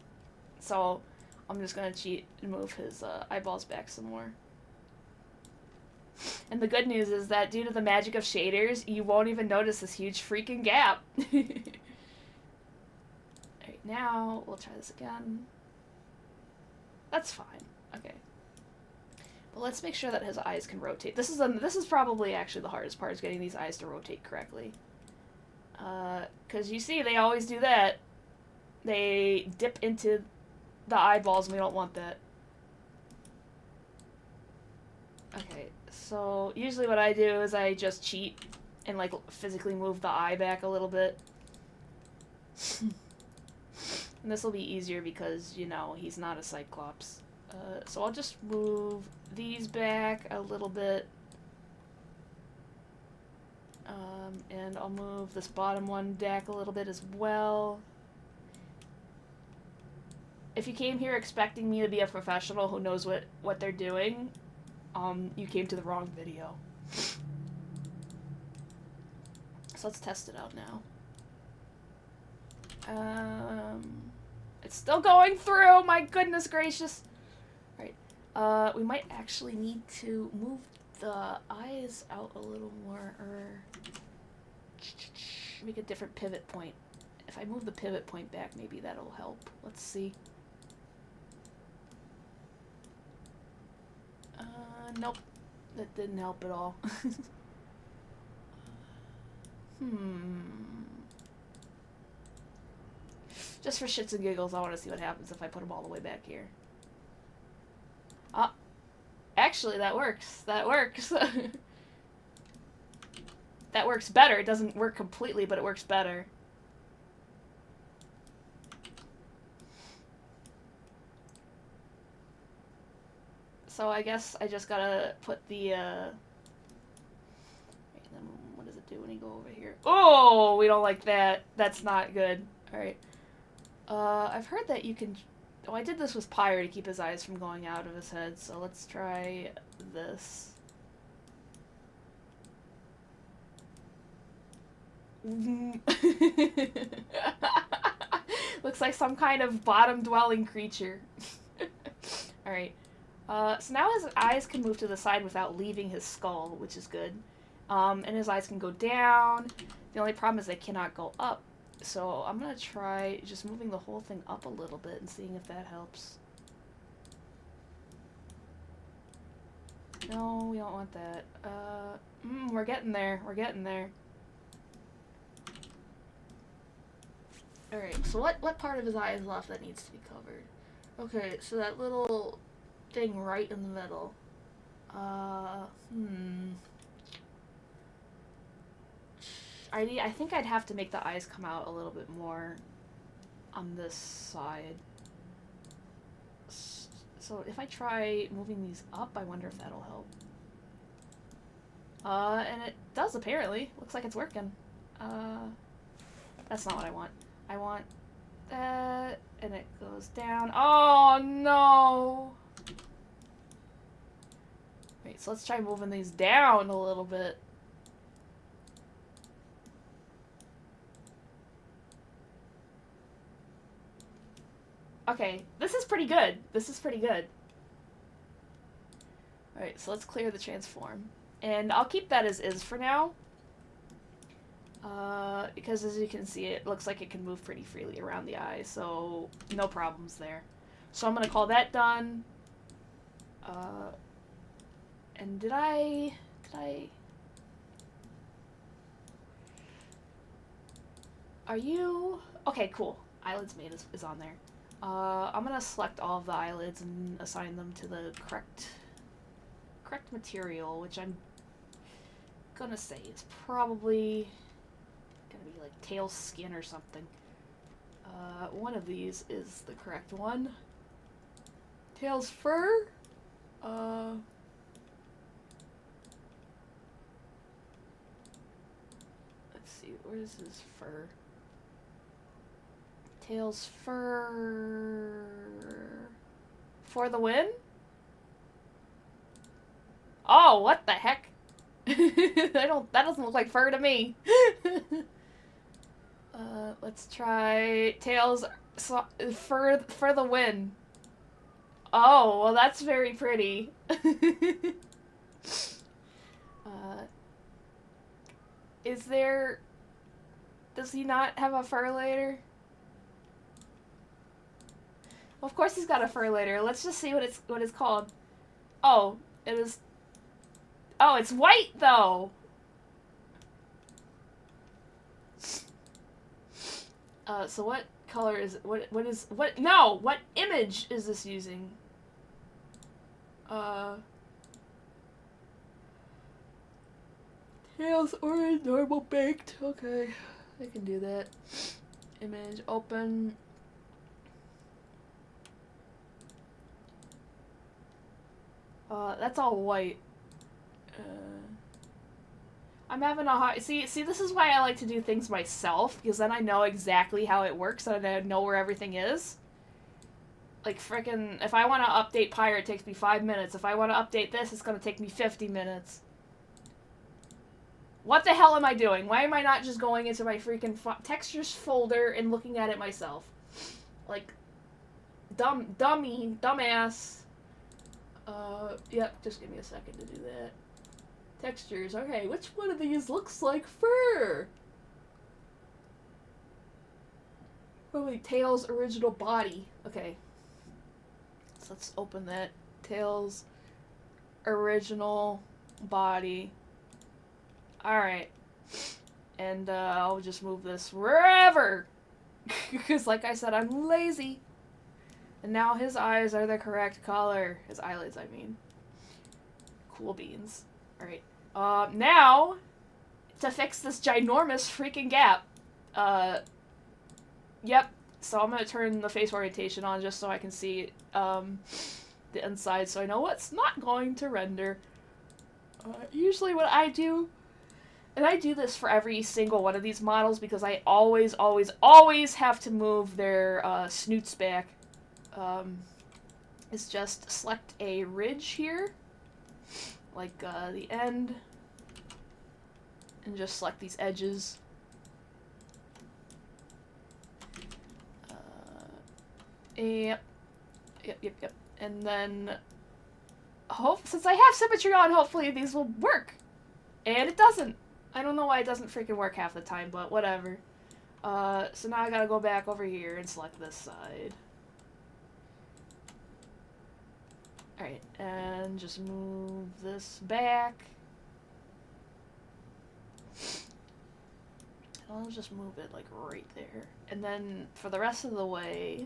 So, I'm just gonna cheat and move his eyeballs back some more. And the good news is that due to the magic of shaders, you won't even notice this huge freaking gap. Alright, now we'll try this again. That's fine. Okay. But let's make sure that his eyes can rotate. This is probably actually the hardest part, is getting these eyes to rotate correctly. 'Cause you see, they always do that. They dip into the eyeballs, and we don't want that. Okay, so usually what I do is I just cheat and like physically move the eye back a little bit. And this will be easier because, you know, he's not a Cyclops. So I'll just move these back a little bit. And I'll move this bottom one back a little bit as well. If you came here expecting me to be a professional who knows what they're doing, you came to the wrong video. So let's test it out now. It's still going through. My goodness gracious. Alright. We might actually need to move the eyes out a little more, or make a different pivot point. If I move the pivot point back, maybe that'll help. Let's see. Nope. That didn't help at all. Just for shits and giggles, I want to see what happens if I put them all the way back here. Actually, that works. That works. That works better. It doesn't work completely, but it works better. So I guess I just gotta put the, then what does it do when you go over here? Oh, we don't like that. That's not good. Alright. I've heard that you can... Oh, I did this with Pyre to keep his eyes from going out of his head, so let's try this. Looks like some kind of bottom-dwelling creature. Alright. So now his eyes can move to the side without leaving his skull, which is good. And his eyes can go down. The only problem is they cannot go up. So I'm gonna try just moving the whole thing up a little bit and seeing if that helps. No, we don't want that. We're getting there. We're getting there. Alright, so what part of his eye is left that needs to be covered? Okay, so that little thing right in the middle. I think I'd have to make the eyes come out a little bit more on this side. So if I try moving these up, I wonder if that'll help. And it does apparently. Looks like it's working. That's not what I want. I want that, and it goes down. Oh no! Wait, so let's try moving these down a little bit. Okay, this is pretty good. This is pretty good. Alright, so let's clear the transform. And I'll keep that as is for now. Because as you can see, it looks like it can move pretty freely around the eye, so no problems there. So I'm gonna call that done. And did I... Are you... Okay, cool. Eyelids made is on there. I'm gonna select all of the eyelids and assign them to the correct material, which I'm gonna say is probably gonna be like tail skin or something. One of these is the correct one. Tail's fur? Let's see, where's his fur? Tail's fur... For the win? Oh, what the heck? That doesn't look like fur to me. Let's try tails fur for the win. Oh, well that's very pretty. Is there... Does he not have a fur later? Well, of course he's got a fur later. Let's just see what it's called. Oh, it is... Oh, it's white, though! So what color is it? No! What image is this using? Tails orange, normal baked. Okay, I can do that. Image, open. That's all white. I'm having a hard... See, this is why I like to do things myself, because then I know exactly how it works, and I know where everything is. Like, frickin', if I want to update Pyre, it takes me 5 minutes. If I want to update this, it's gonna take me 50 minutes. What the hell am I doing? Why am I not just going into my freaking textures folder and looking at it myself? Like, dumbass. Yep, just give me a second to do that. Textures, okay, which one of these looks like fur? Probably Tails' original body. Okay. So let's open that. Tails' original body. Alright. And I'll just move this wherever! Because like I said, I'm lazy. And now his eyes are the correct color. His eyelids, I mean. Cool beans. Alright. Now, to fix this ginormous freaking gap. Yep. So I'm gonna turn the face orientation on just so I can see the inside, so I know what's not going to render. Usually what I do, and I do this for every single one of these models because I always have to move their snoots back, is just select a ridge here, like the end, and just select these edges. Yep. And then, since I have symmetry on, hopefully these will work. And it doesn't. I don't know why it doesn't freaking work half the time, but whatever. So now I gotta go back over here and select this side. Alright, and just move this back. I'll just move it, like, right there. And then, for the rest of the way,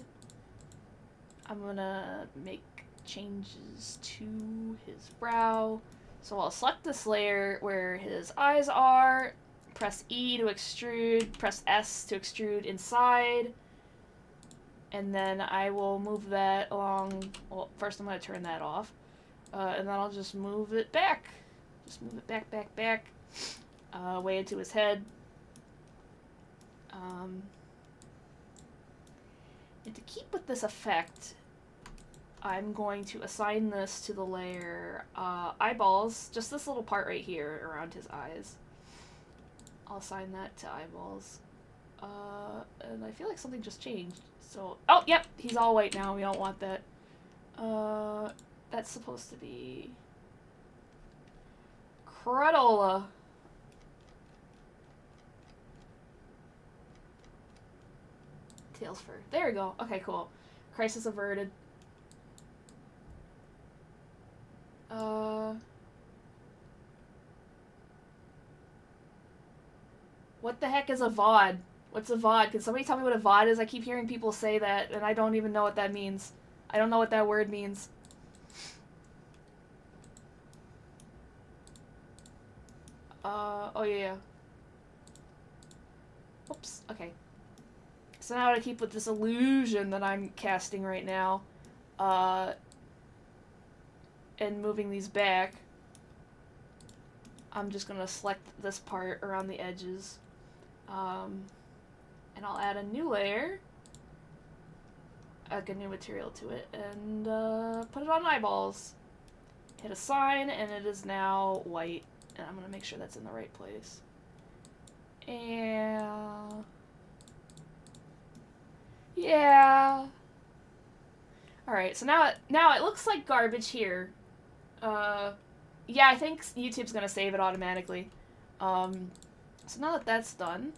I'm gonna make changes to his brow. So I'll select this layer where his eyes are, press E to extrude, press S to extrude inside, and then I will move that along. Well, first I'm gonna turn that off, and then I'll just move it back. Just move it back, way into his head. And to keep with this effect, I'm going to assign this to the layer eyeballs, just this little part right here around his eyes. I'll assign that to eyeballs. And I feel like something just changed. So, oh, yep, he's all white now. We don't want that. That's supposed to be Crudola. Tails fur. There we go. Okay, cool. Crisis averted. What the heck is a VOD? What's a VOD? Can somebody tell me what a VOD is? I keep hearing people say that, and I don't even know what that means. I don't know what that word means. Oh yeah. Oops, okay. So now to keep with this illusion that I'm casting right now, and moving these back, I'm just gonna select this part around the edges, and I'll add a new layer, like a new material to it, and put it on eyeballs. Hit assign, and it is now white, and I'm gonna make sure that's in the right place. And yeah. Alright, so now it looks like garbage here. Yeah, I think YouTube's gonna save it automatically. So now that that's done,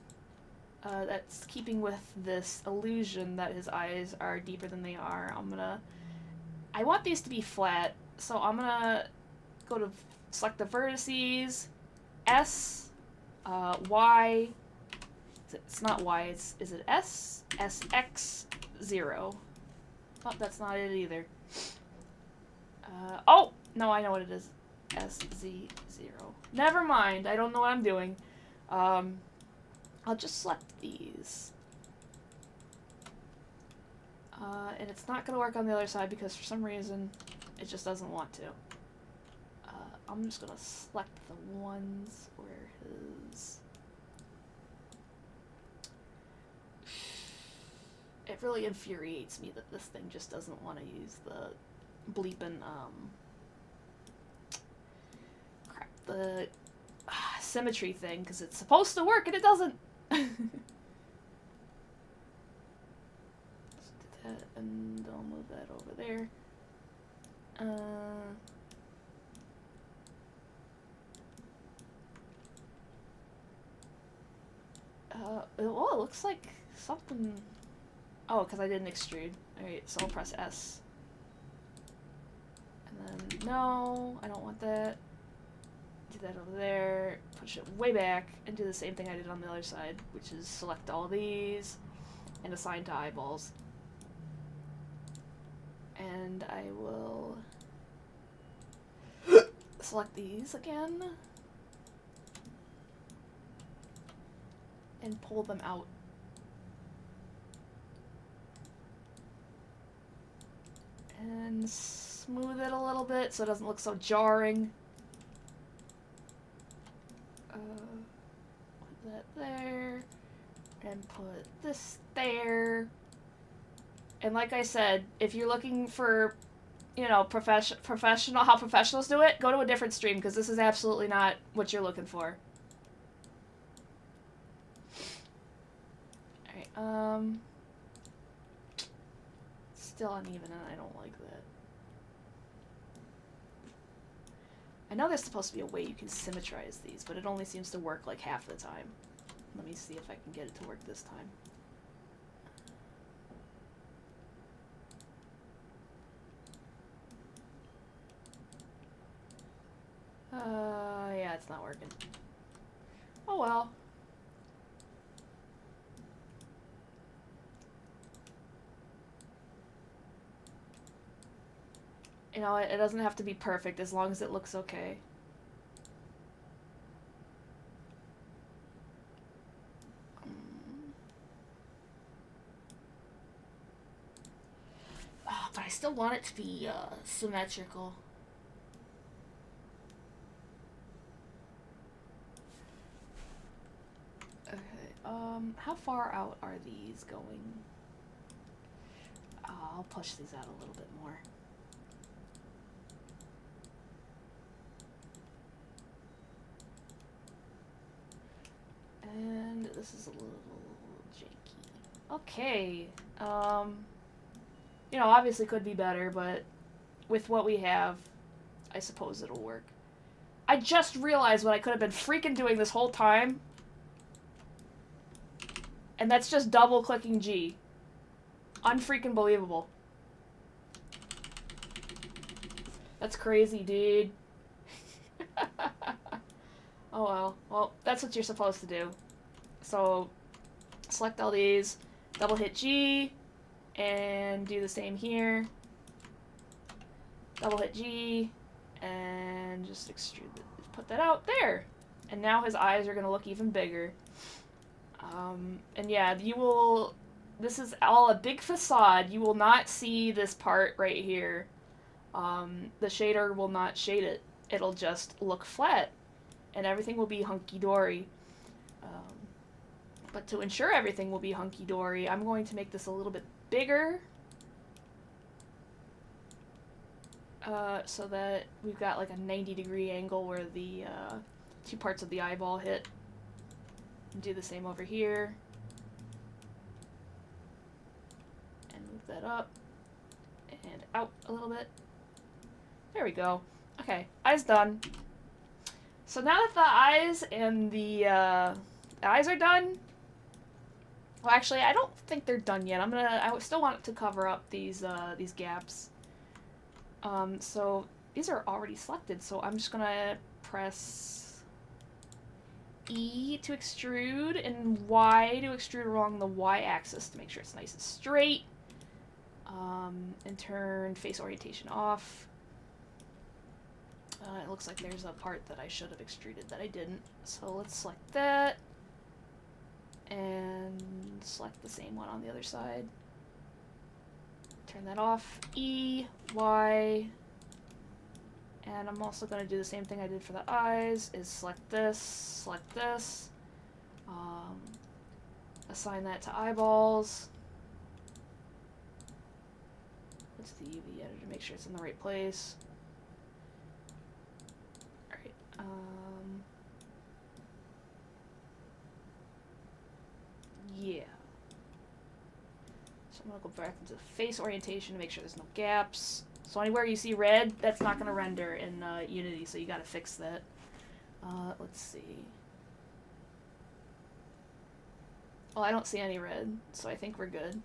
that's keeping with this illusion that his eyes are deeper than they are. I want these to be flat, so I'm gonna go to select the vertices, S, Y, it's not Y, is it S? SX, 0. Oh, that's not it either. Oh! No, I know what it is. SZ0. Never mind, I don't know what I'm doing. I'll just select these. And it's not gonna work on the other side because for some reason it just doesn't want to. I'm just gonna select the ones where his... It really infuriates me that this thing just doesn't want to use the bleepin', crap, the symmetry thing, because it's supposed to work and it doesn't. That, and I'll move that over there. Well, it looks like something... Oh, because I didn't extrude. Alright, so I'll press S. And then, no, I don't want that. Do that over there, push it way back, and do the same thing I did on the other side, which is select all these, and assign to eyeballs. And I will select these again, and pull them out. And smooth it a little bit so it doesn't look so jarring. Put that there, and put this there. And like I said, if you're looking for, you know, professional, how professionals do it, go to a different stream, because this is absolutely not what you're looking for. Alright, still uneven, and I don't like that. I know there's supposed to be a way you can symmetrize these, but it only seems to work like half the time. Let me see if I can get it to work this time. Yeah, it's not working. Oh well. You know, it doesn't have to be perfect as long as it looks okay. Oh, but I still want it to be symmetrical. Okay, how far out are these going? I'll push these out a little bit more. And this is a little janky. Okay. You know, obviously could be better, but with what we have, I suppose it'll work. I just realized what I could have been freaking doing this whole time. And that's just double-clicking G. Unfreaking believable. That's crazy, dude. Oh well. Well, that's what you're supposed to do. So, select all these, double hit G, and do the same here. Double hit G, and just extrude it. Put that out there. And now his eyes are going to look even bigger. And yeah, you will... This is all a big facade. You will not see this part right here. The shader will not shade it. It'll just look flat. And everything will be hunky-dory. But to ensure everything will be hunky-dory, I'm going to make this a little bit bigger. So that we've got like a 90-degree angle where the two parts of the eyeball hit. And do the same over here. And move that up. And out a little bit. There we go. Okay, eyes done. So now that the eyes and the eyes are done, well, actually, I don't think they're done yet. I still want to cover up these gaps. So these are already selected, so I'm just gonna press E to extrude and Y to extrude along the Y-axis to make sure it's nice and straight. And turn face orientation off. It looks like there's a part that I should have extruded that I didn't. So let's select that. And select the same one on the other side. Turn that off. E, Y. And I'm also going to do the same thing I did for the eyes, is select this, assign that to eyeballs. What's the UV editor to make sure it's in the right place? Alright, So I'm gonna go back into face orientation to make sure there's no gaps. So anywhere you see red, that's not gonna render in Unity, so you gotta fix that. Let's see. Oh, I don't see any red, so I think we're good.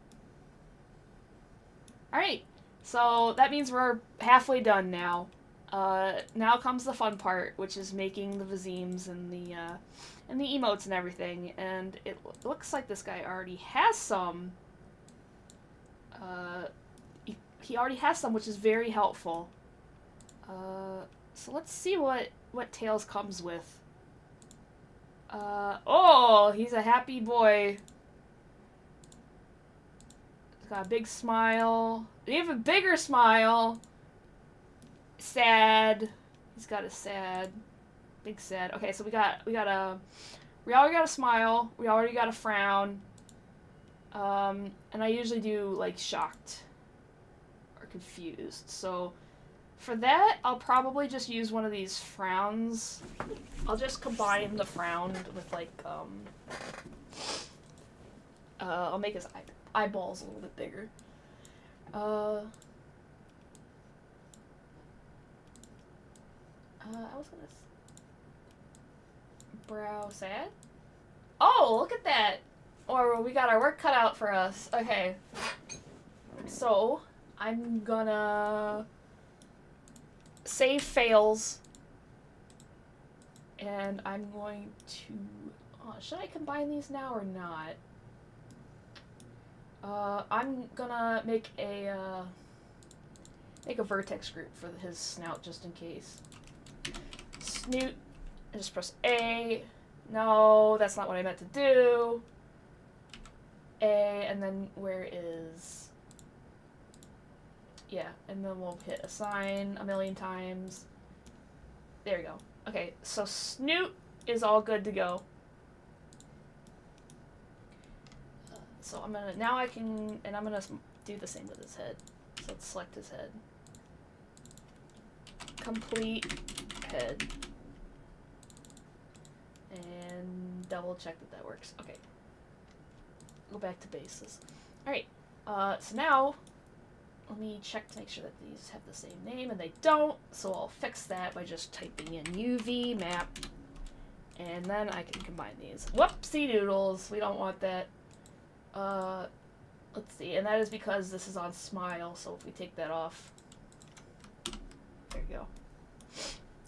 Alright, so that means we're halfway done now. Now comes the fun part, which is making the vizims and the emotes and everything. And it looks like this guy already has some. He already has some, which is very helpful. So let's see what Tails comes with. Oh, he's a happy boy. He's got a big smile. An even bigger smile. Sad. He's got a sad. Big sad. Okay, so we already got a smile. We already got a frown. And I usually do, like, shocked. Or confused. So, for that, I'll probably just use one of these frowns. I'll just combine the frown with, like, I'll make his eyeballs a little bit bigger. I was gonna... Brow sad? Oh, look at that! Or we got our work cut out for us. Okay. So, I'm gonna... save fails. And I'm going to... Oh, should I combine these now or not? I'm gonna make a vertex group for his snout just in case. Snoot. I just press A. No, that's not what I meant to do. A, and then where is... Yeah, and then we'll hit assign a million times. There we go. Okay, so Snoot is all good to go. So I'm gonna, now I can, and I'm gonna do the same with his head. So let's select his head. Complete head. And double check that works. Okay. Go back to bases. Alright, so now, let me check to make sure that these have the same name, and they don't, so I'll fix that by just typing in UV map, and then I can combine these. Whoopsie doodles, we don't want that. Let's see, and that is because this is on smile, so if we take that off, there you go.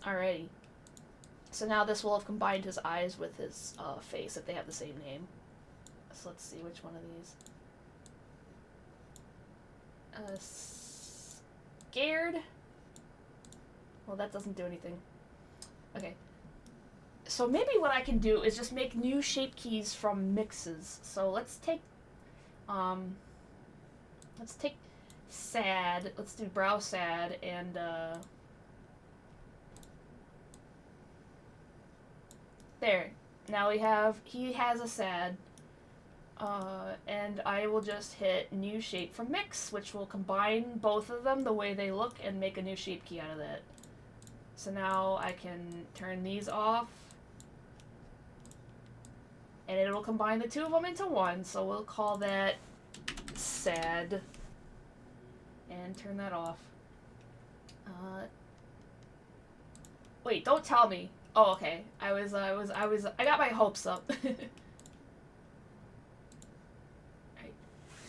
Alrighty. So now this will have combined his eyes with his face if they have the same name. So let's see which one of these. Scared? Well, that doesn't do anything. Okay. So maybe what I can do is just make new shape keys from mixes. So let's take sad. Let's do brow sad and there. Now he has a sad. And I will just hit new shape from mix, which will combine both of them the way they look and make a new shape key out of that. So now I can turn these off. And it'll combine the two of them into one, so we'll call that sad. And turn that off. Wait, don't tell me. Oh, okay. I got my hopes up.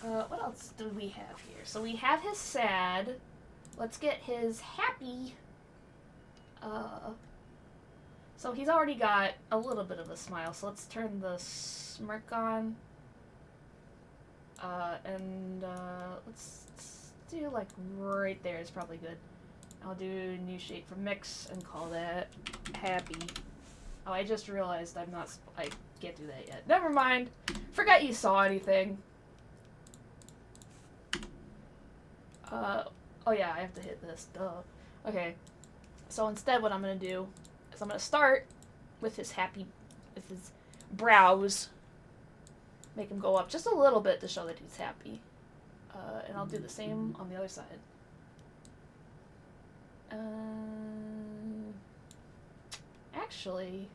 What else do we have here? So we have his sad. Let's get his happy. So he's already got a little bit of a smile, so let's turn the smirk on. Let's do like right there is probably good. I'll do new shape from mix and call that happy. Oh, I just realized I can't do that yet. Never mind. Forgot you saw anything. Oh yeah, I have to hit this, duh. Okay, so instead what I'm gonna do is I'm gonna start with his brows. Make him go up just a little bit to show that he's happy. And I'll do the same on the other side. Actually...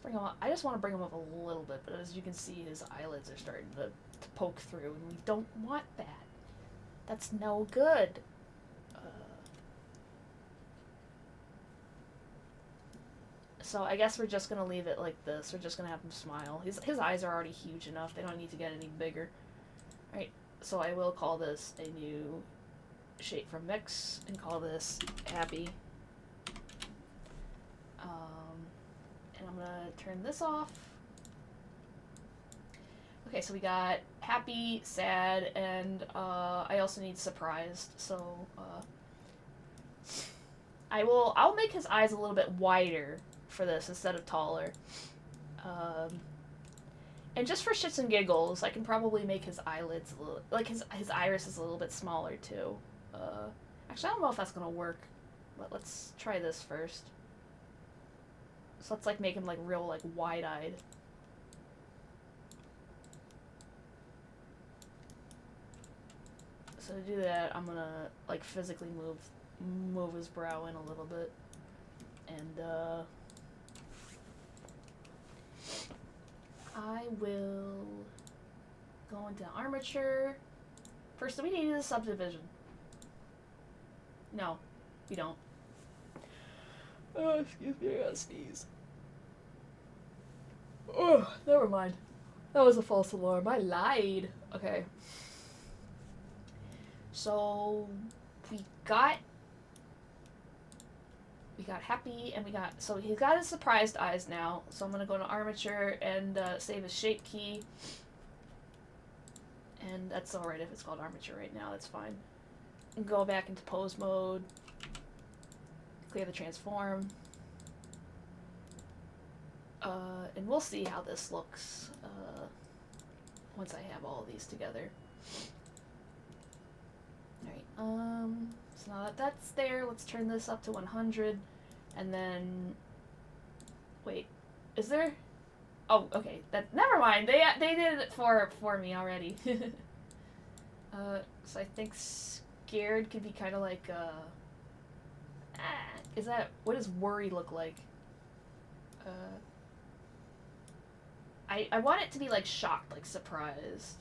bring him up. I just want to bring him up a little bit, but as you can see, his eyelids are starting to poke through, and we don't want that. That's no good. So I guess we're just gonna leave it like this. We're just gonna have him smile. His eyes are already huge enough. They don't need to get any bigger. Alright, so I will call this a new shape from Mix and call this Happy. And I'm gonna turn this off. Okay, so we got happy, sad, and I also need surprised. So I'll make his eyes a little bit wider for this instead of taller. And just for shits and giggles, I can probably make his eyelids a little, like his iris is a little bit smaller too. Actually, I don't know if that's gonna work, but let's try this first. So let's like make him like real like wide-eyed. So to do that, I'm gonna like physically move his brow in a little bit, and I will go into armature. First, do we need a subdivision? No, we don't. Oh, excuse me, I gotta sneeze. Oh, never mind. That was a false alarm. I lied. Okay. So we got happy, and so he's got his surprised eyes now. So I'm gonna go to armature and save his shape key. And that's alright if it's called armature right now. That's fine. And go back into pose mode. Clear the transform. And we'll see how this looks once I have all of these together. Alright, so now that that's there, let's turn this up to 100, and then, wait, is there, oh, okay, never mind, they did it for me already. So I think scared could be kind of like, what does worry look like? I want it to be like shocked, like surprised.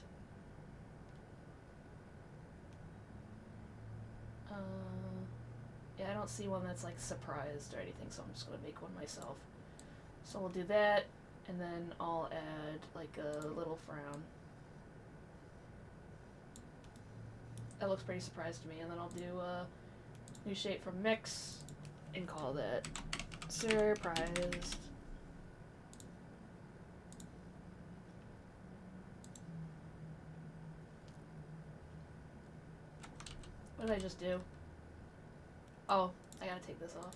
Yeah, I don't see one that's like surprised or anything, so I'm just gonna make one myself. So we'll do that, and then I'll add like a little frown. That looks pretty surprised to me, and then I'll do a new shape from Mix and call that surprised. What did I just do? Oh, I gotta take this off.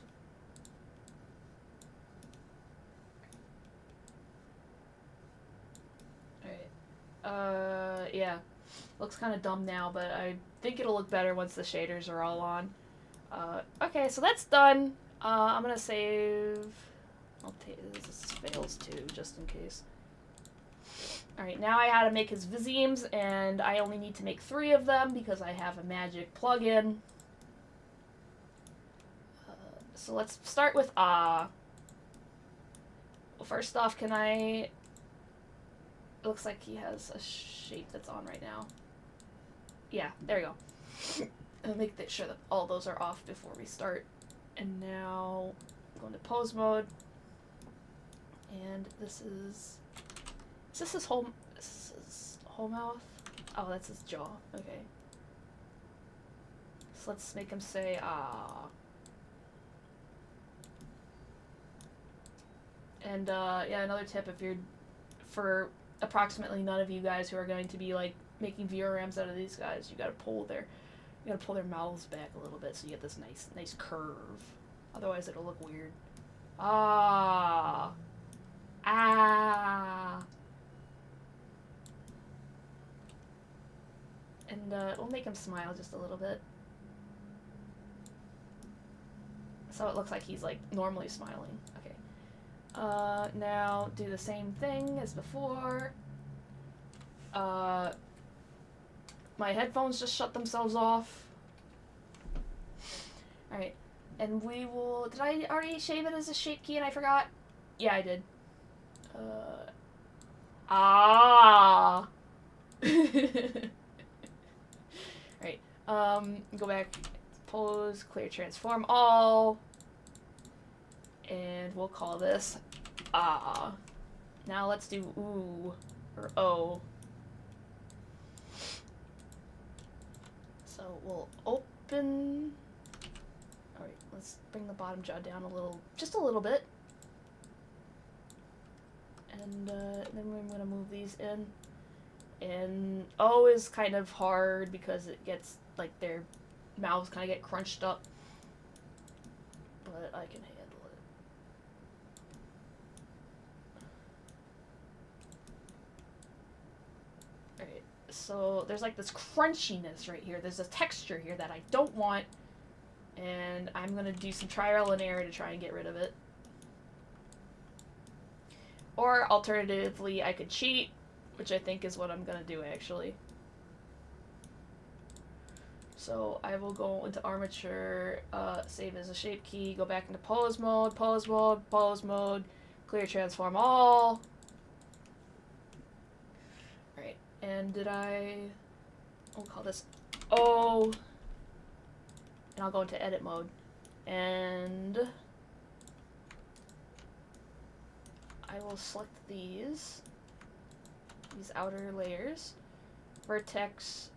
Alright. Yeah. Looks kind of dumb now, but I think it'll look better once the shaders are all on. Okay, so that's done. I'm gonna save... I'll take this fails too, just in case. Alright, now I had to make his visemes, and I only need to make 3 of them because I have a magic plugin. So let's start with Well, first off, can I... It looks like he has a shape that's on right now. Yeah, there we go. I'll make sure that all those are off before we start. And now, go into pose mode. And this is... Is this his whole mouth? Oh, that's his jaw. Okay. So let's make him say, ah. And, yeah, another tip, if you're, for approximately none of you guys who are going to be, like, making VRMs out of these guys, you gotta pull their mouths back a little bit so you get this nice curve. Otherwise it'll look weird. Ah. Ah. And, we'll make him smile just a little bit. So it looks like he's, like, normally smiling. Okay. Now do the same thing as before. My headphones just shut themselves off. Alright. And we will... Did I already shave it as a shape key and I forgot? Yeah, I did. Ah. Right. Go back. Pose. Clear. Transform all. And we'll call this ah. Now let's do ooh or oh. So we'll open. Alright, let's bring the bottom jaw down a little, just a little bit. And then we're going to move these in. And O is kind of hard because it gets, like, their mouths kind of get crunched up. But I can handle it. Alright, so there's like this crunchiness right here. There's a texture here that I don't want. And I'm going to do some trial and error to try and get rid of it. Or alternatively, I could cheat, which I think is what I'm going to do actually. So I will go into armature, save as a shape key, go back into pose mode, pose mode, pose mode, clear transform all. Alright, and we'll call this O. And I'll go into edit mode. And I will select these outer layers. Vertex,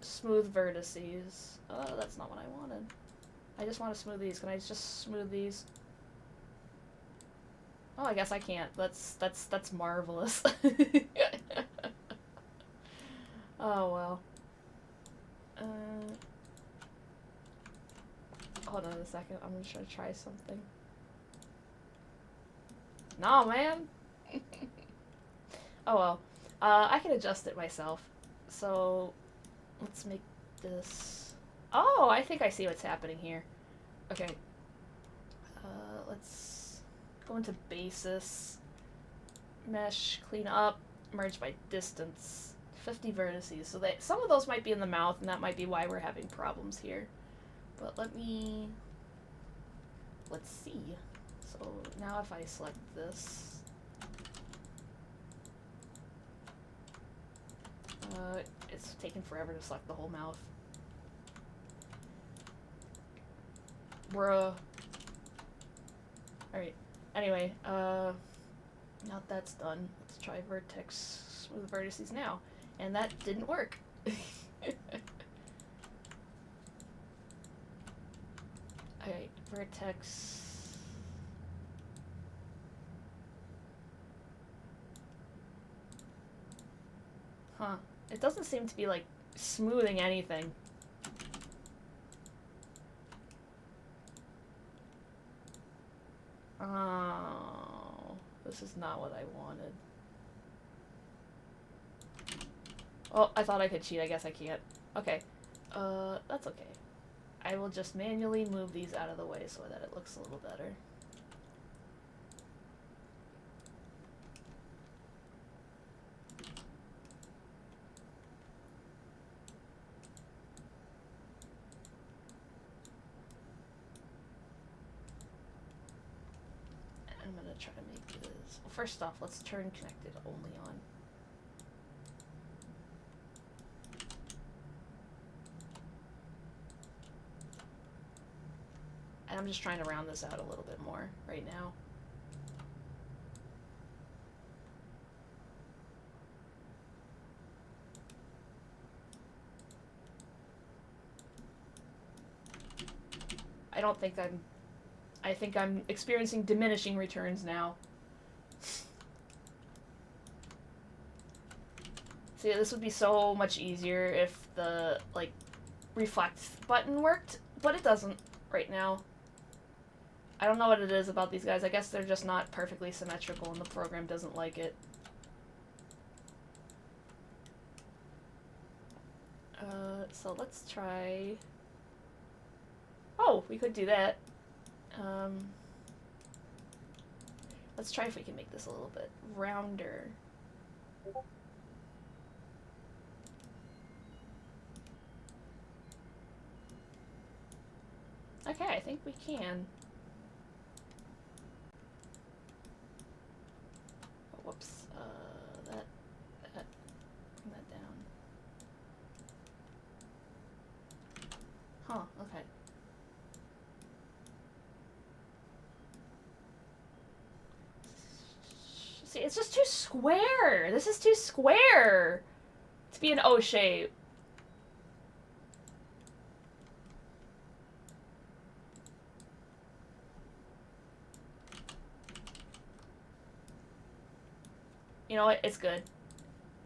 smooth vertices. Oh, that's not what I wanted. I just want to smooth these. Can I just smooth these? Oh, I guess I can't. That's marvelous. Oh, well. Hold on a second. I'm just trying to try something. No, man. Oh, well. I can adjust it myself. So, let's make this... Oh, I think I see what's happening here. Okay. Let's go into basis. Mesh, clean up, merge by distance. 50 vertices. So some of those might be in the mouth, and that might be why we're having problems here. But let's see. So now if I select this, it's taking forever to select the whole mouth. Bruh. Alright, anyway, now that's done, let's try vertex smooth vertices now. And that didn't work. Alright, vertex. Huh. It doesn't seem to be, like, smoothing anything. Oh, this is not what I wanted. Oh, I thought I could cheat. I guess I can't. Okay. That's okay. I will just manually move these out of the way so that it looks a little better. I'm gonna try to make this... Well, first off, let's turn connected only on. And I'm just trying to round this out a little bit more right now. I think I'm experiencing diminishing returns now. See, this would be so much easier if the, like, reflect button worked, but it doesn't right now. I don't know what it is about these guys. I guess they're just not perfectly symmetrical and the program doesn't like it. So let's try... Oh, we could do that. Let's try if we can make this a little bit rounder. Okay, I think we can. But It's just too square. This is too square to be an O shape. You know what? It's good.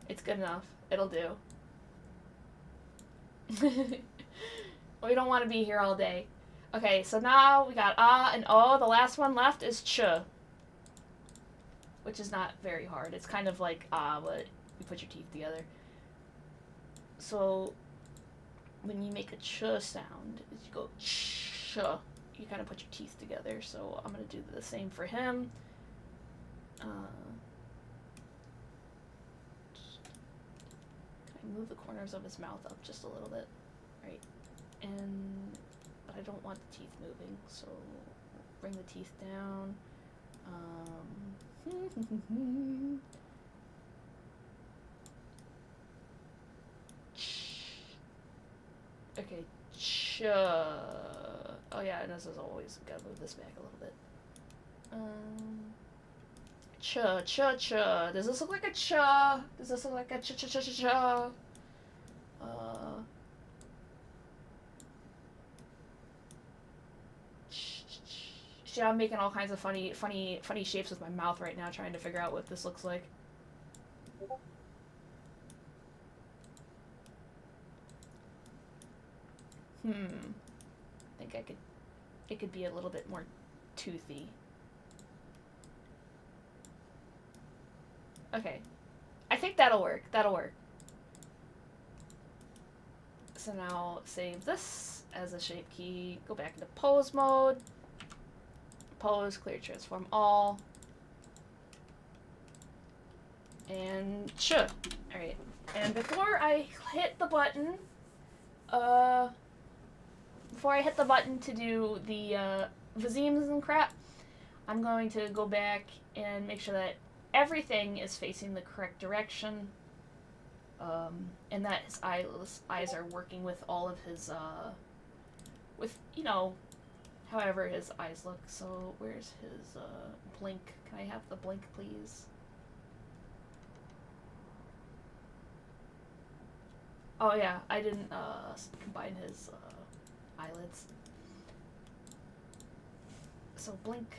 It's good enough. It'll do. We don't want to be here all day. Okay, so now we got and O. The last one left is ch, which is not very hard. It's kind of like but you put your teeth together. So when you make a ch sound, you go ch. You kind of put your teeth together. So I'm gonna do the same for him. Move the corners of his mouth up just a little bit, right? But I don't want the teeth moving, so bring the teeth down. Okay, oh yeah, and this is always gotta move this back a little bit. Cha. Does this look like a cha? Does this look like a cha? See, I'm making all kinds of funny shapes with my mouth right now, trying to figure out what this looks like. I think it could be a little bit more toothy. Okay. I think that'll work. So now save this as a shape key. Go back into pose mode. Pose, clear, transform all. And ch. Alright. And before I hit the button, to do the vazeems and crap, I'm going to go back and make sure that everything is facing the correct direction, and that his eyes are working with all of his, however his eyes look. So where's his blink? Can I have the blink, please? Oh yeah, I didn't combine his eyelids. So blink.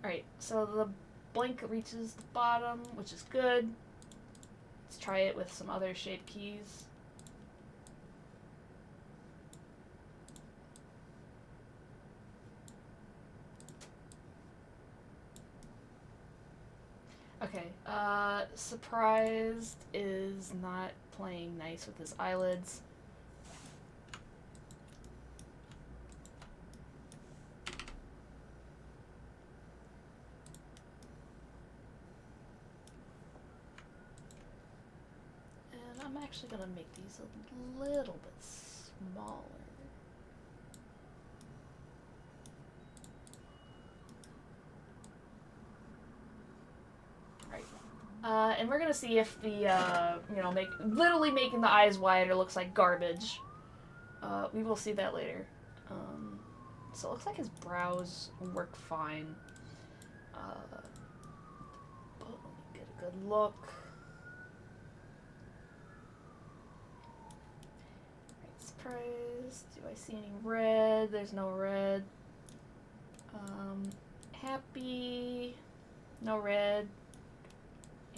Alright, so the blink reaches the bottom, which is good. Let's try it with some other shape keys. Okay, surprised is not playing nice with his eyelids. And I'm actually gonna make these a little bit smaller. And we're gonna see if the, literally making the eyes wider looks like garbage. We will see that later. So it looks like his brows work fine. But let me get a good look. Right, surprise. Do I see any red? There's no red. Happy. No red.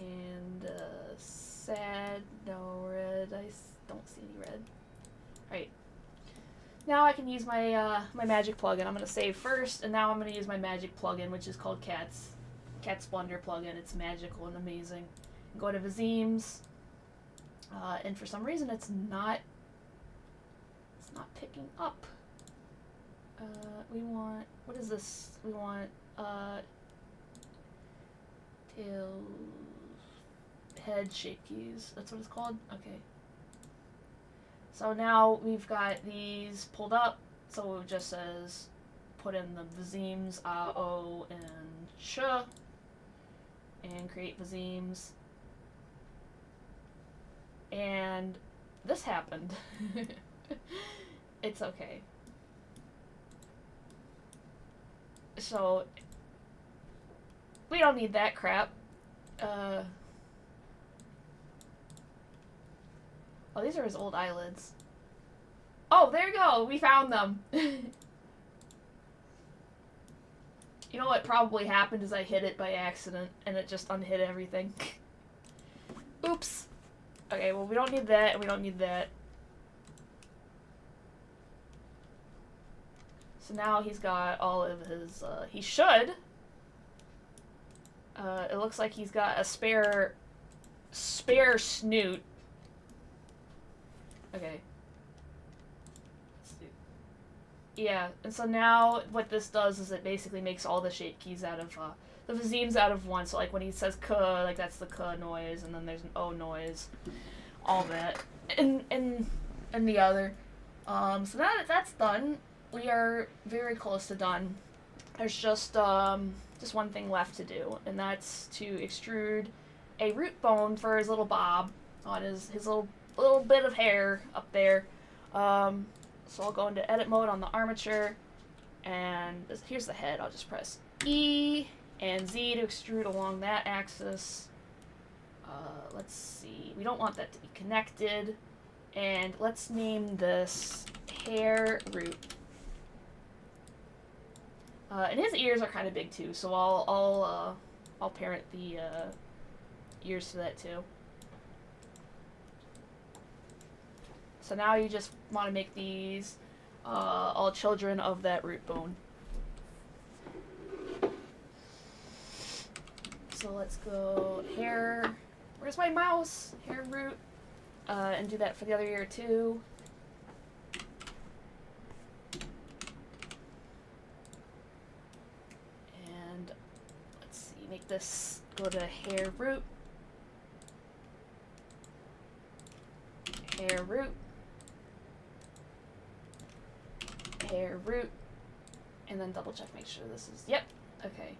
And sad, no red. I don't see any red. Alright. Now I can use my my magic plugin. I'm going to save first, and now I'm going to use my magic plugin, which is called Cat Splendor plugin. It's magical and amazing. Go to Vazeems, and for some reason it's not picking up. We want, what is this? We want tail, head shape keys. That's what it's called? Okay. So now we've got these pulled up, so it just says put in the vazeems, o, and ch, and create vazeems. And this happened. It's okay. So We don't need that crap. Oh, these are his old eyelids. Oh, there you go. We found them. You know what probably happened is I hit it by accident, and it just unhit everything. Oops. Okay, well, we don't need that, and we don't need that. So now he's got all of his, he should. It looks like he's got a spare snoot. Okay. Yeah, and so now what this does is it basically makes all the shape keys out of, the vazimes out of one. So, like, when he says k, like, that's the k noise, and then there's an o noise. All that. And the other. So now that that's done, we are very close to done. There's just one thing left to do, and that's to extrude a root bone for his little bob on his little bit of hair up there. So I'll go into edit mode on the armature, and here's the head. I'll just press E and Z to extrude along that axis. Let's see. We don't want that to be connected, and let's name this hair root. And his ears are kind of big too, so I'll parent the ears to that too. So now you just want to make these all children of that root bone. So let's go hair. Where's my mouse? Hair root. And do that for the other ear too. And let's see, make this go to hair root. Hair root. Hair root, and then double check, make sure this is, yep, okay.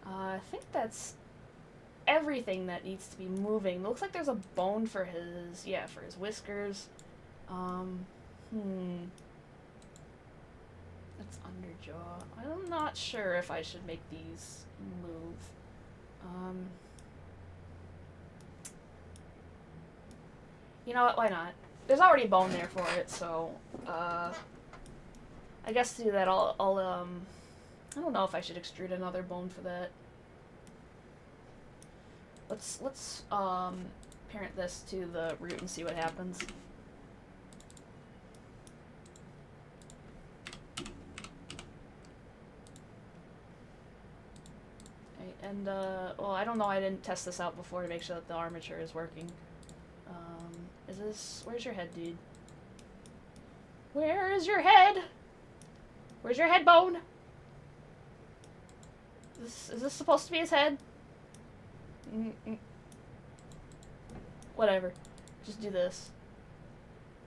I think that's everything that needs to be moving. It looks like there's a bone for his, yeah, for his whiskers. That's underjaw. I'm not sure if I should make these move. You know what, why not? There's already bone there for it, so, I guess to do that, I'll I don't know if I should extrude another bone for that. Let's parent this to the root and see what happens. Okay, and, well, I don't know, I didn't test this out before to make sure that the armature is working. Where's your head, dude? Where is your head? Where's your head bone? Is this supposed to be his head? Whatever. Just do this.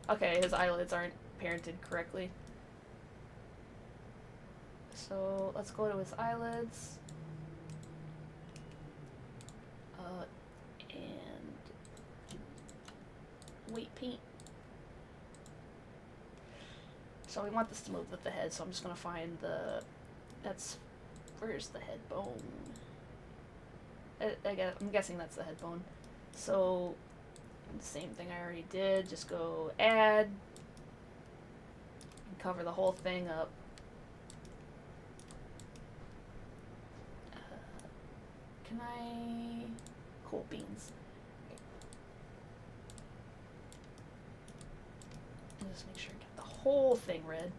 Okay, his eyelids aren't parented correctly. So, let's go to his eyelids. And weight paint. So we want this to move with the head, so I'm just gonna find where's the head bone? I'm guessing that's the head bone. So, the same thing I already did, just go add, and cover the whole thing up. Can I... Cool beans. And just make sure I get the whole thing red.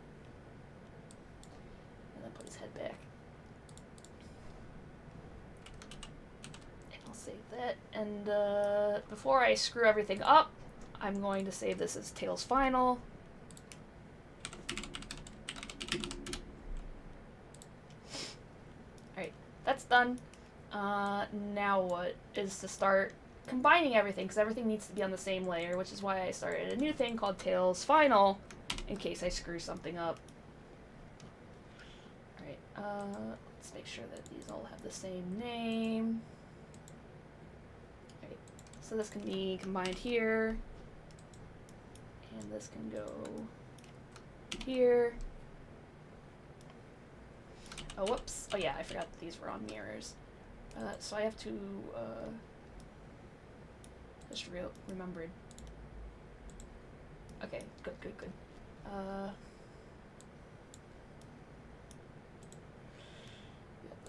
And then put his head back. And I'll save that. And before I screw everything up, I'm going to save this as Tails Final. Alright, that's done. Now what is to start combining everything, because everything needs to be on the same layer, which is why I started a new thing called Tails Final, in case I screw something up. Alright, let's make sure that these all have the same name. Alright, so this can be combined here, and this can go here. Oh, whoops. Oh yeah, I forgot that these were on mirrors. So I have to, just remembered. Okay, good.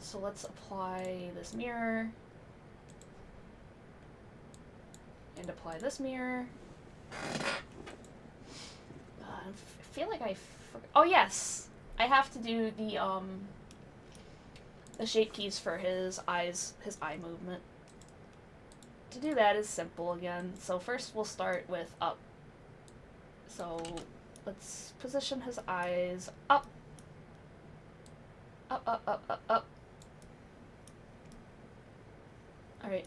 So let's apply this mirror. And apply this mirror. I feel like oh yes! I have to do the shape keys for his eyes, his eye movement. To do that is simple again. So first we'll start with up. So let's position his eyes up. Up. Alright.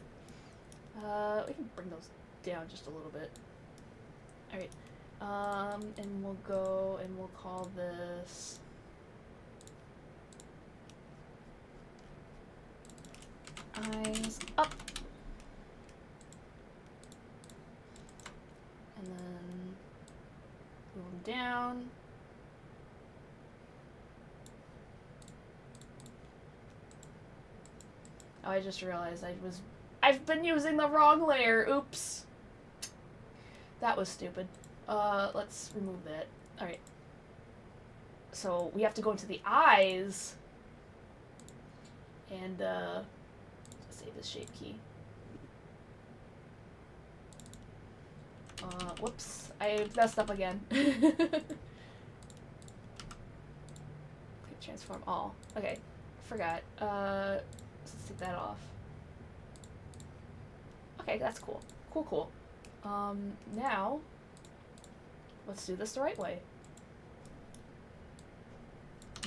We can bring those down just a little bit. Alright. And we'll go and we'll call this eyes up. And then move them down. Oh, I just realized I've been using the wrong layer. Oops. That was stupid. Let's remove that. Alright. So we have to go into the eyes and save this shape key. Whoops. I messed up again. Click transform all. Okay. Forgot. Let's take that off. Okay, that's cool. Cool. Now, let's do this the right way.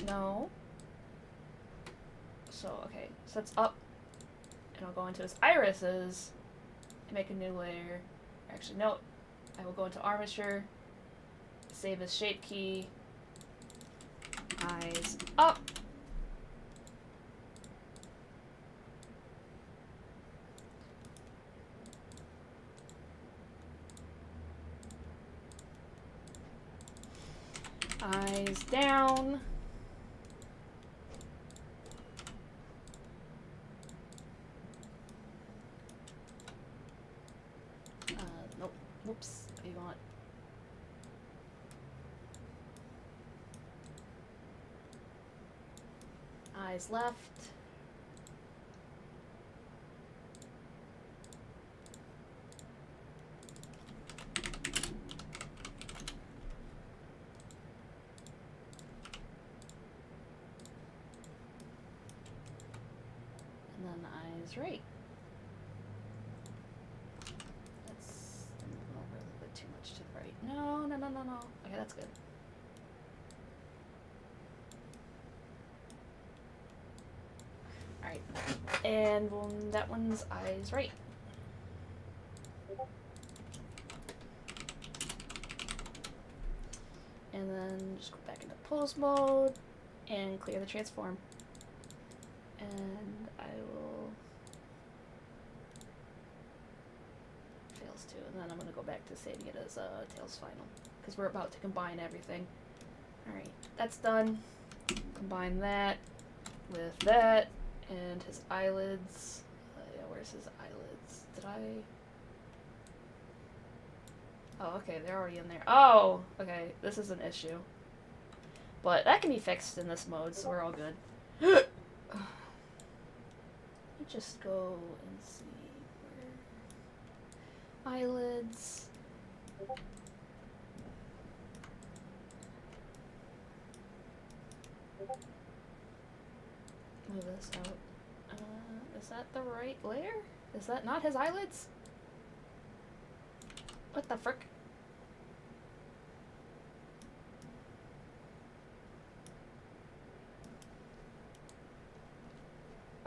No. So, okay. So that's up. And I'll go into his irises and make a new layer. Actually, no. I will go into armature, save as shape key, eyes up. Eyes down. Nope. Whoops. You want eyes left. And then eyes right. That's a little bit too much to the right. No. Okay, that's good. Alright. And that one's eyes right. And then just go back into pose mode and clear the transform. And I will fails too, and then I'm gonna go back to saving it as tails final because we're about to combine everything. Alright, that's done. Combine that with that and his eyelids. Yeah, where's his eyelids? Did I? Oh, okay, they're already in there. Oh, okay, this is an issue. But that can be fixed in this mode, so we're all good. Let me just go and see where... Eyelids. Move this out. Is that the right layer? Is that not his eyelids? What the frick?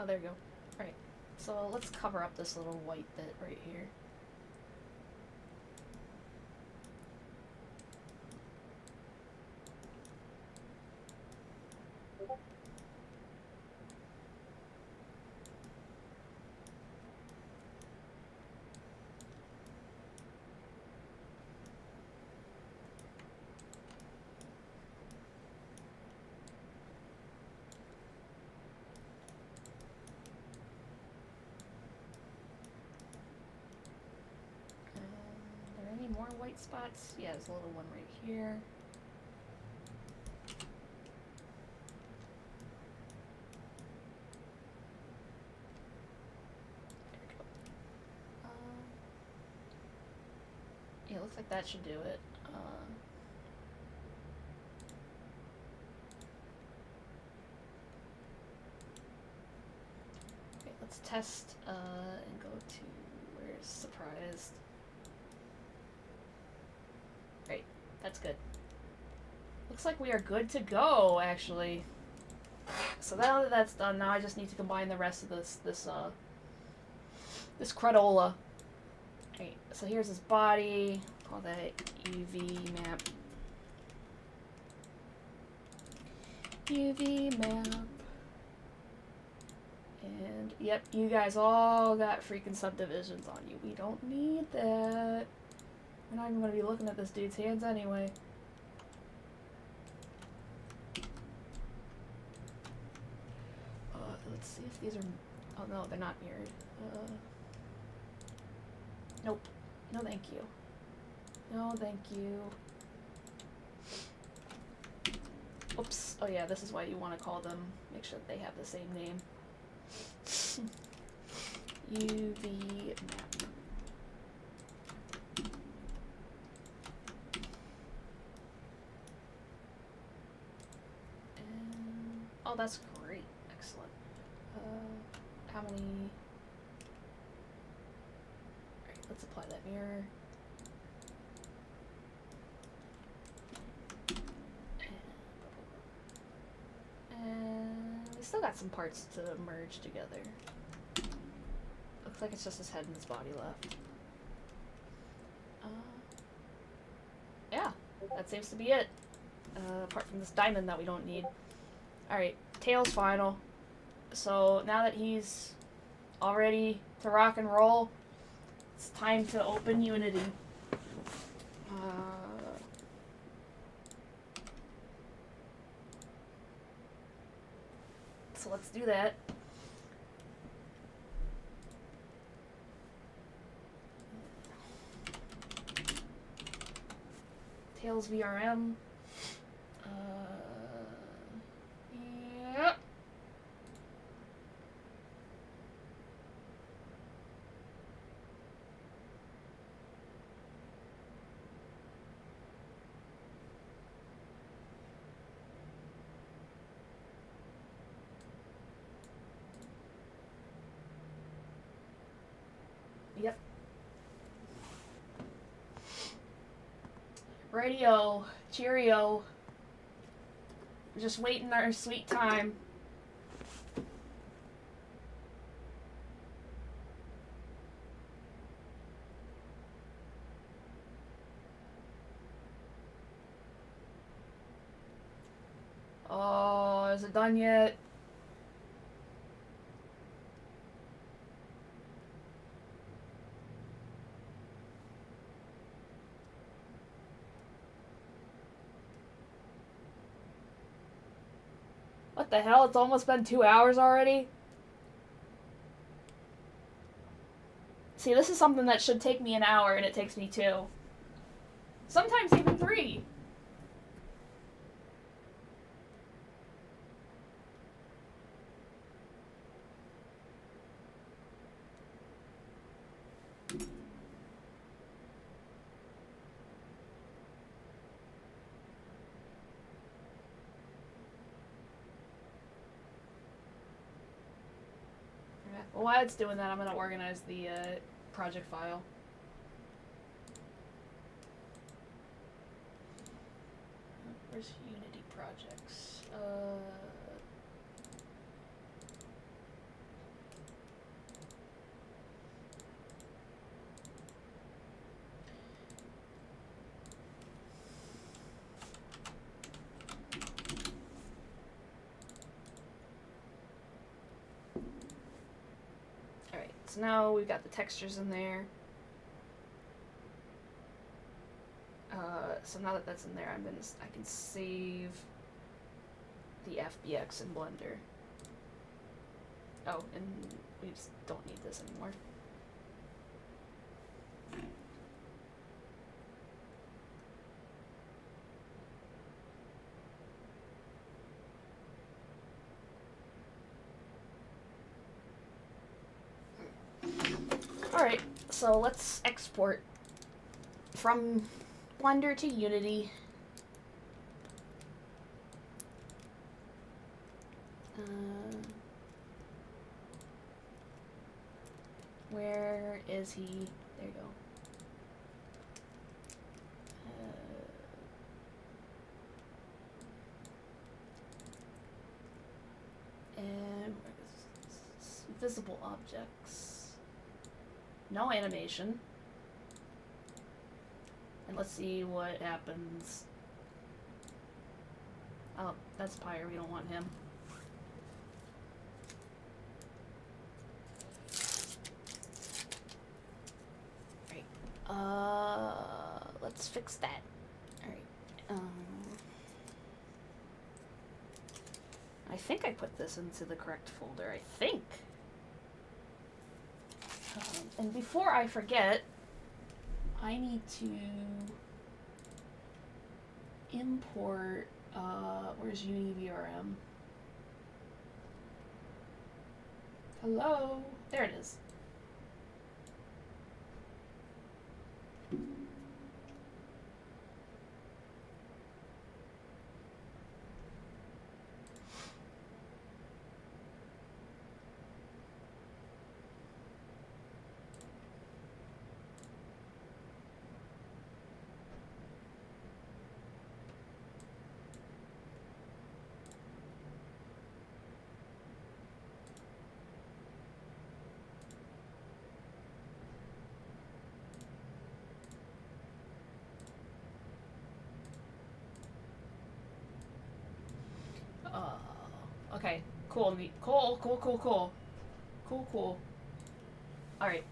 Oh, there you go. Alright, so let's cover up this little white bit right here. more white spots? Yeah, there's a little one right here. There we go. Yeah, it looks like that should do it. Okay, let's test and go to where's surprised. Great, that's good. Looks like we are good to go, actually. So now that that's done, now I just need to combine the rest of this crudola. Right, so here's his body. Call that UV map. UV map. And, yep, you guys all got freaking subdivisions on you. We don't need that. We're not even going to be looking at this dude's hands anyway. Let's see if these are... Oh, no, they're not mirrored. Nope. No, thank you. No, thank you. Oops. Oh, yeah, this is why you want to call them. Make sure that they have the same name. UV map. Oh, that's great. Excellent. How many... Alright, let's apply that mirror. And we still got some parts to merge together. Looks like it's just his head and his body left. Yeah, that seems to be it. Apart from this diamond that we don't need. Alright, tail's final. So now that he's all ready to rock and roll, it's time to open Unity. So let's do that. Tails VRM. Yep. Yep. Radio. Cheerio. We're just waiting our sweet time. Oh, is it done yet? What the hell? It's almost been 2 hours already? See, this is something that should take me an hour and it takes me 2. Sometimes even 3. Well, while it's doing that, I'm going to organize the project file. Where's Unity projects? Alright, so now we've got the textures in there. So now that that's in there, I can save the FBX in Blender. Oh, and we just don't need this anymore. Alright, so let's export from Blender to Unity. Where is he? There you go. And visible objects. No animation. And let's see what happens. Oh, that's Pyre. We don't want him. Let's fix that. Alright. I think I put this into the correct folder. I think. And before I forget, I need to import, where's Uni VRM? Hello? There it is. Okay, cool, cool. Alright.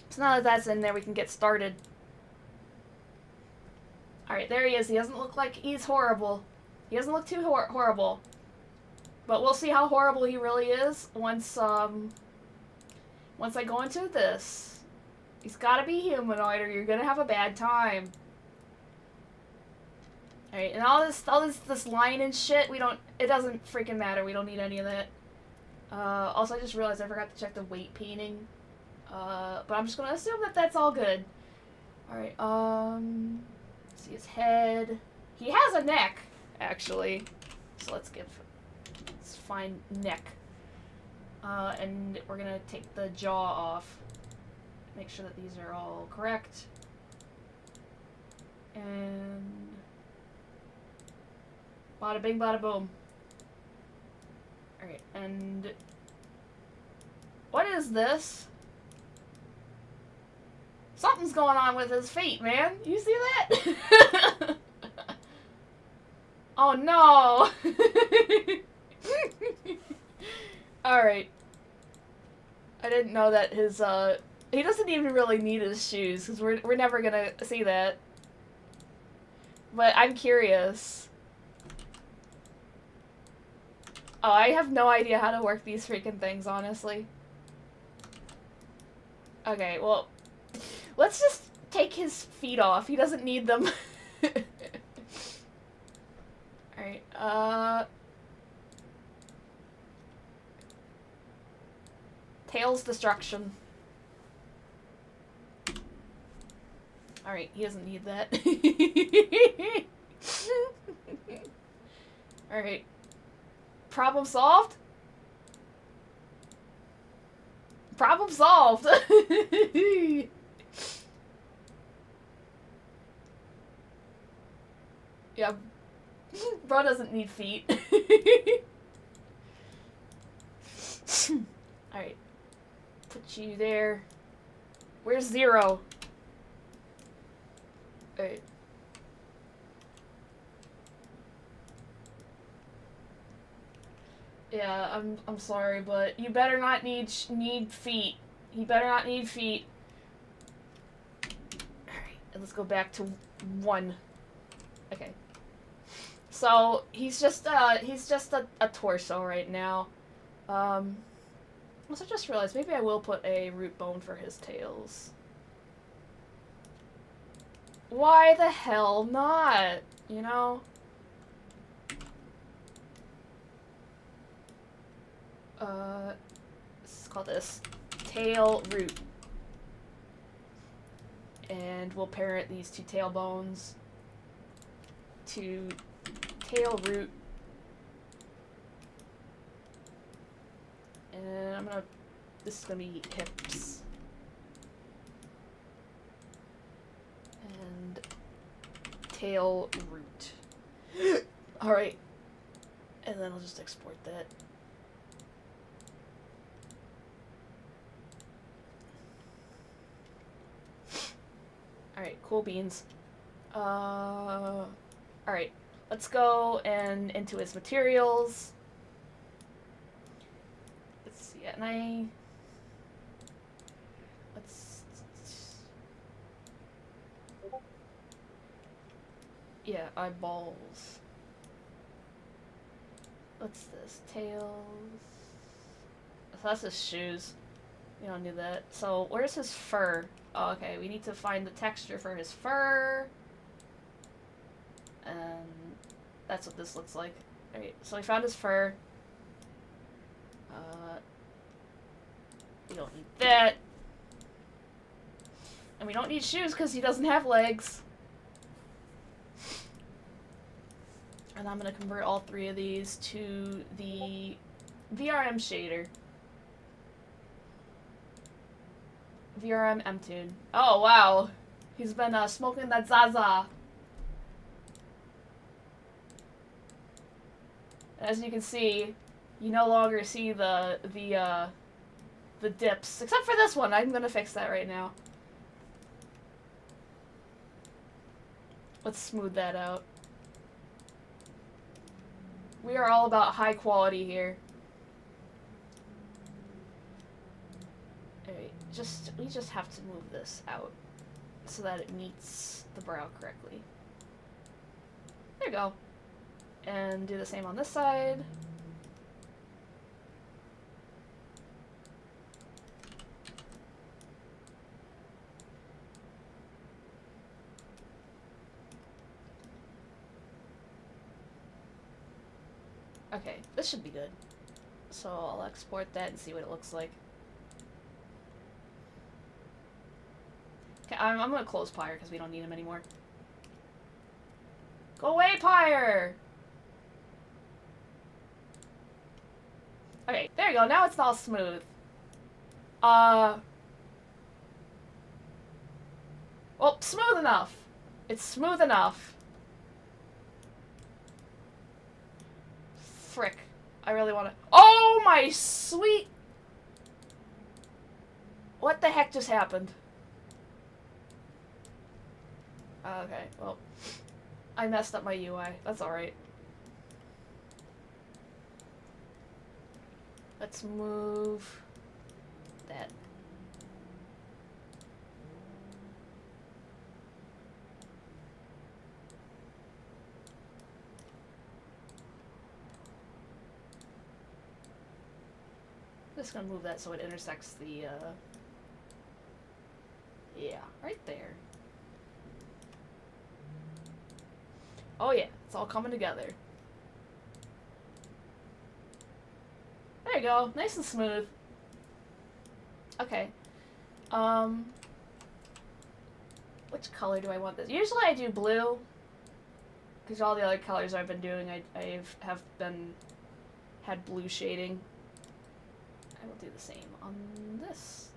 So now that that's in there, we can get started. Alright, there he is. He doesn't look like he's horrible. He doesn't look too horrible. But we'll see how horrible he really is once I go into this. He's gotta be humanoid or you're gonna have a bad time. Alright, and all this line and shit, it doesn't freaking matter. We don't need any of that. Also, I just realized I forgot to check the weight painting. But I'm just gonna assume that that's all good. Alright, see his head. He has a neck, actually. So let's find neck. And we're gonna take the jaw off. Make sure that these are all correct. And bada bing, bada boom. Alright, and what is this? Something's going on with his feet, man. You see that? Oh no! Alright. I didn't know that his, he doesn't even really need his shoes, because we're never gonna see that. But I'm curious. Oh, I have no idea how to work these freaking things, honestly. Okay, well, let's just take his feet off. He doesn't need them. Alright, Tails destruction. Alright, he doesn't need that. Alright. Problem solved? Problem solved! Yeah. Bro doesn't need feet. Alright. Put you there. Where's Zero? Alright. Yeah, I'm sorry, but you better not need feet. He better not need feet. Alright, and let's go back to 1. Okay. So, he's just a torso right now. Also just realized, maybe I will put a root bone for his tails. Why the hell not? You know? Let's call this tail root. And we'll parent these two tailbones to tail root. And this is gonna be hips. And tail root. Alright. And then I'll just export that. Alright, cool beans. Alright, let's go and into his materials. Let's see, yeah, eyeballs. What's this? Tails. So that's his shoes. We don't do that. So where's his fur? Oh, okay, we need to find the texture for his fur. And that's what this looks like. Alright, so we found his fur. We don't need that. And we don't need shoes because he doesn't have legs. And I'm going to convert all three of these to the VRM shader. VRM M-Tune. Oh, wow. He's been smoking that Zaza. As you can see, you no longer see the dips. Except for this one. I'm going to fix that right now. Let's smooth that out. We are all about high quality here. Alright, we just have to move this out so that it meets the brow correctly. There you go. And do the same on this side. Okay, this should be good. So I'll export that and see what it looks like. Okay, I'm gonna close Pyre because we don't need him anymore. Go away, Pyre! Okay, there you go. Now it's all smooth. Well, smooth enough. It's smooth enough. Frick. I really want to... Oh, my sweet... What the heck just happened? Okay, well... I messed up my UI. That's alright. Let's move... that. Just gonna move that so it intersects the, yeah, right there. Oh yeah, it's all coming together. There you go, nice and smooth. Okay. Which color do I want this? Usually I do blue, because all the other colors I've been doing, had blue shading. I will do the same on this.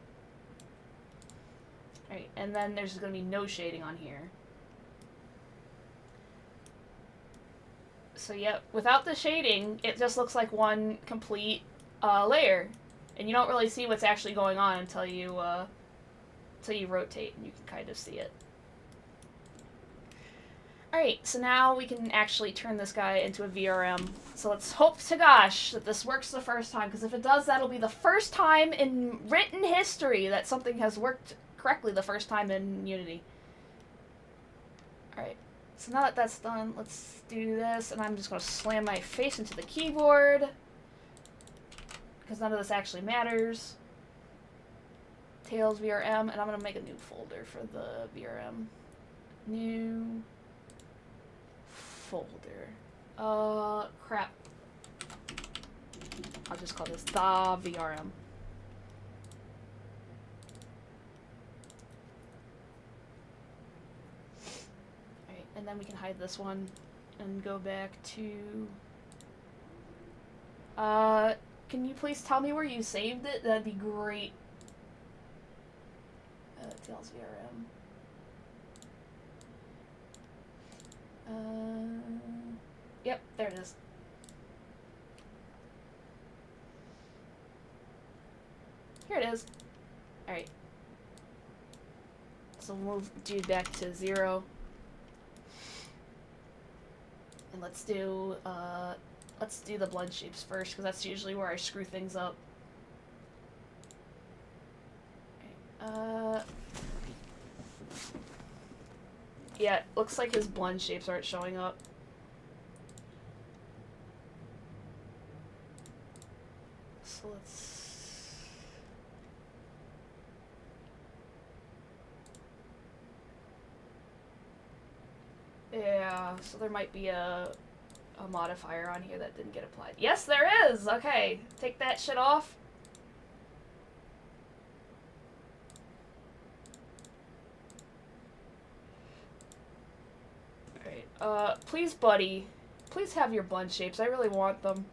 Alright, and then there's going to be no shading on here. So yeah, without the shading, it just looks like one complete layer. And you don't really see what's actually going on until you rotate, and you can kind of see it. Alright, so now we can actually turn this guy into a VRM. So let's hope to gosh that this works the first time, because if it does, that'll be the first time in written history that something has worked correctly the first time in Unity. Alright, so now that that's done, let's do this, and I'm just going to slam my face into the keyboard, because none of this actually matters. Tails VRM, and I'm going to make a new folder for the VRM. New... folder. Crap. I'll just call this the VRM. And then we can hide this one and go back to... can you please tell me where you saved it? That'd be great. Tails VRM. Yep, there it is. Here it is. Alright. So we'll move dude back to 0. And let's do the blood shapes first, because that's usually where I screw things up. Yeah, it looks like his blend shapes aren't showing up. So let's... Yeah, so there might be a modifier on here that didn't get applied. Yes, there is! Okay, take that shit off. Alright, please, buddy. Please have your blend shapes. I really want them.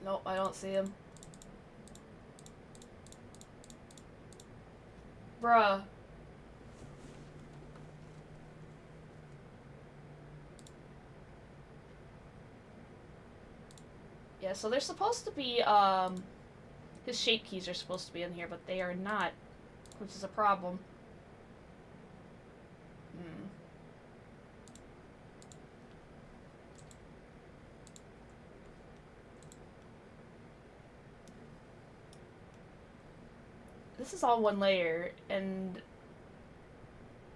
Nope, I don't see them. Bruh. Yeah, so they're supposed to be, his shape keys are supposed to be in here, but they are not, which is a problem. This is all one layer, and,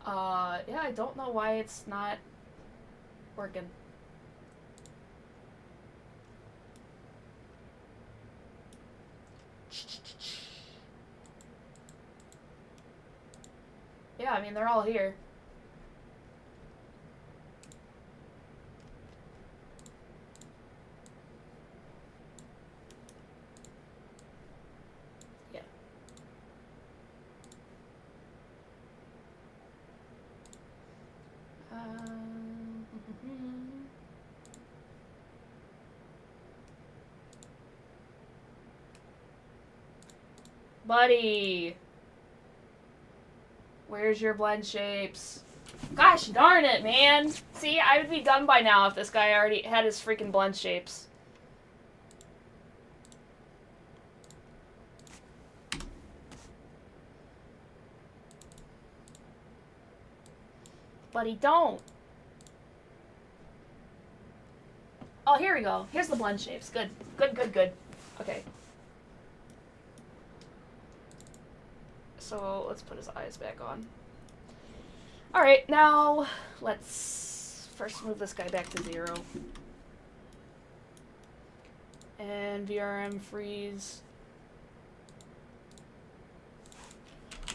yeah, I don't know why it's not working. Yeah, I mean, they're all here. Yeah. Buddy! Where's your blend shapes? Gosh darn it, man! See, I would be done by now if this guy already had his freaking blend shapes. Buddy, don't! Oh, here we go. Here's the blend shapes. Good. Good, good, good. Okay. So, let's put his eyes back on. Alright, now, let's first move this guy back to 0. And VRM freeze.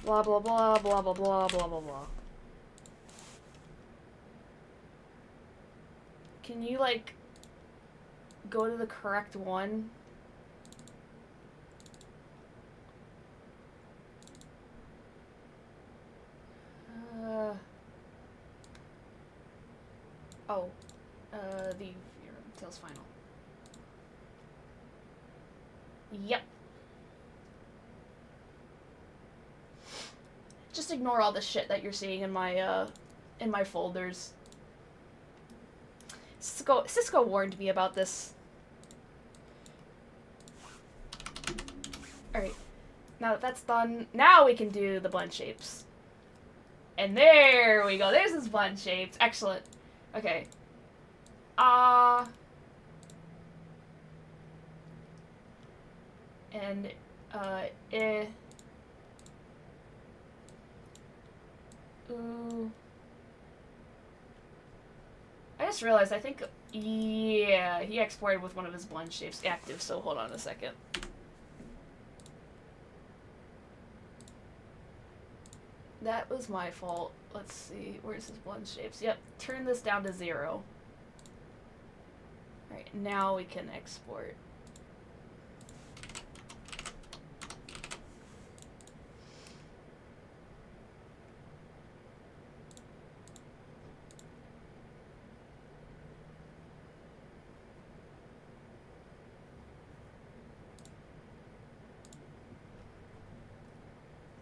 Blah, blah, blah, blah, blah, blah, blah, blah, blah. Can you, like, go to the correct one? The Tails final. Yep. Just ignore all the shit that you're seeing in my folders. Cisco warned me about this. Alright. Now that that's done, now we can do the blend shapes. And there we go. There's his blend shapes. Excellent. Okay. And, Ooh. I just realized, I think, yeah, he exported with one of his blend shapes active, so hold on a second. That was my fault. Let's see, where's his blend shapes? Yep, turn this down to 0. Alright, now we can export.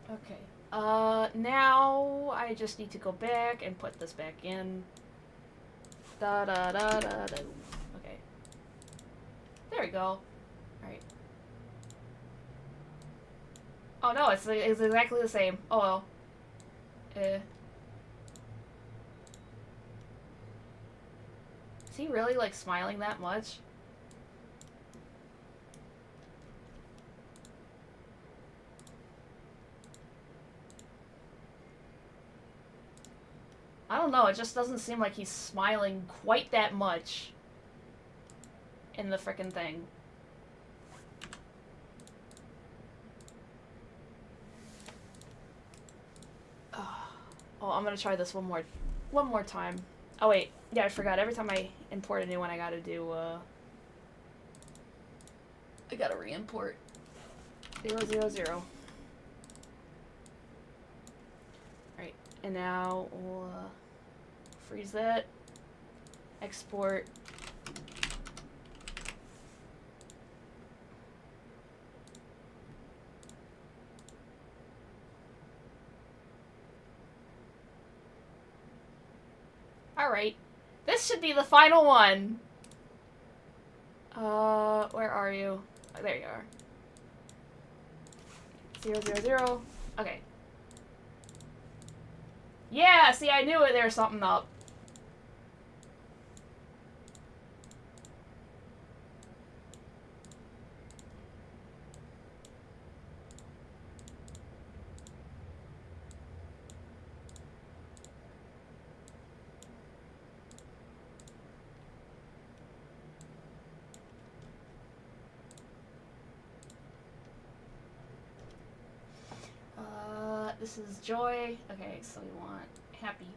Okay. Now I just need to go back and put this back in. Da da da da da. Okay. There we go. Alright. Oh no, it's exactly the same. Oh well. Eh. Is he really, like, smiling that much? I don't know, it just doesn't seem like he's smiling quite that much in the frickin' thing. Oh, I'm gonna try this one more time. Oh wait, yeah, I forgot. Every time I import a new one, I gotta do, I gotta re-import. 000. Alright, and now we'll, freeze that. Export. Alright. This should be the final one. Where are you? Oh, there you are. 000. Okay. Yeah, see, I knew it. There was something up. This is joy. Okay, so we want happy.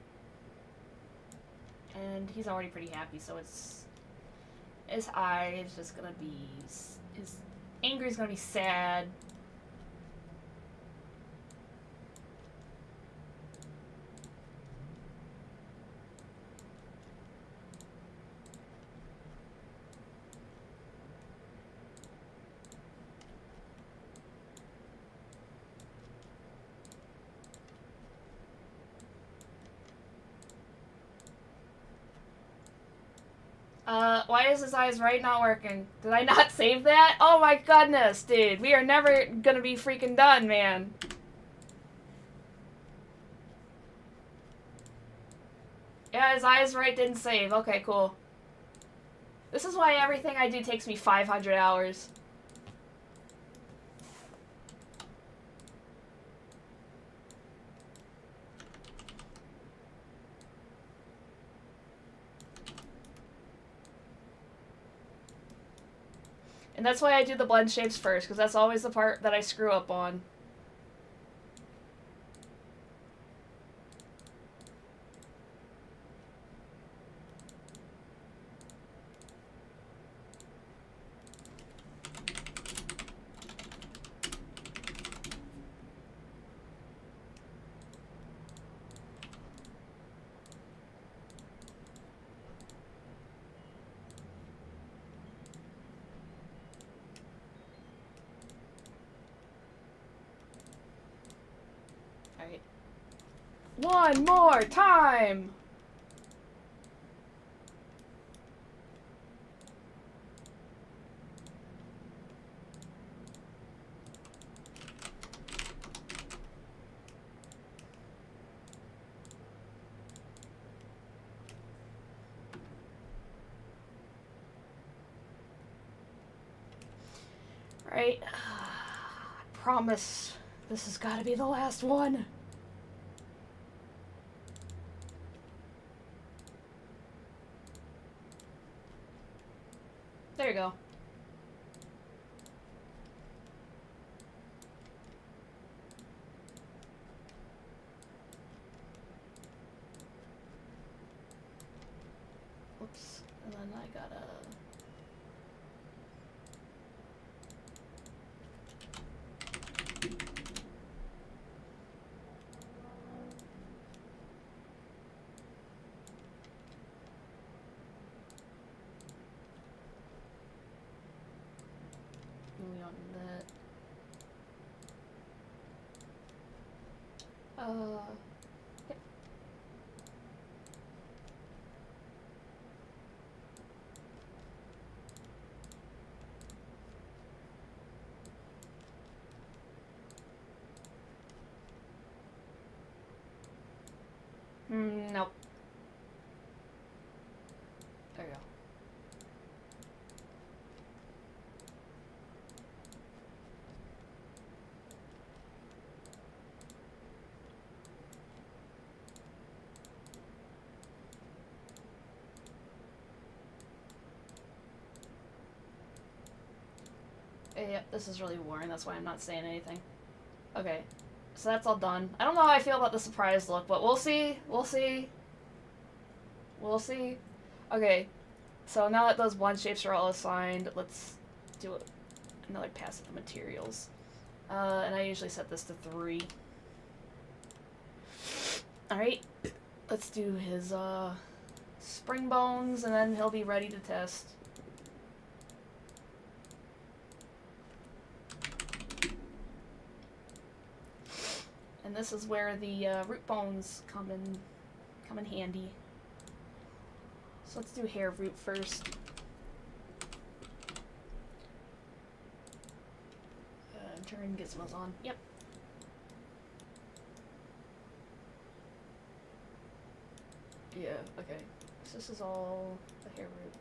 And he's already pretty happy, so his eye is just gonna be, his anger is gonna be sad. Why is his eyes right not working? Did I not save that? Oh my goodness, dude. We are never gonna be freaking done, man. Yeah, his eyes right didn't save. Okay, cool. This is why everything I do takes me 500 hours. And that's why I do the blend shapes first, because that's always the part that I screw up on. Alright. One more time! Right. I promise this has got to be the last one. There you go. Whoops. And then I gotta... We don't need that. Yep. Nope. There you go. Yep, this is really boring, that's why I'm not saying anything. Okay, so that's all done. I don't know how I feel about the surprise look, but we'll see. We'll see. We'll see. Okay, so now that those blend shapes are all assigned, let's do another pass of the materials. And I usually set this to 3. Alright, let's do his spring bones, and then he'll be ready to test. And this is where the root bones come in handy. So let's do hair root first. Turn gizmos on. Yep. Yeah, okay. So this is all the hair root.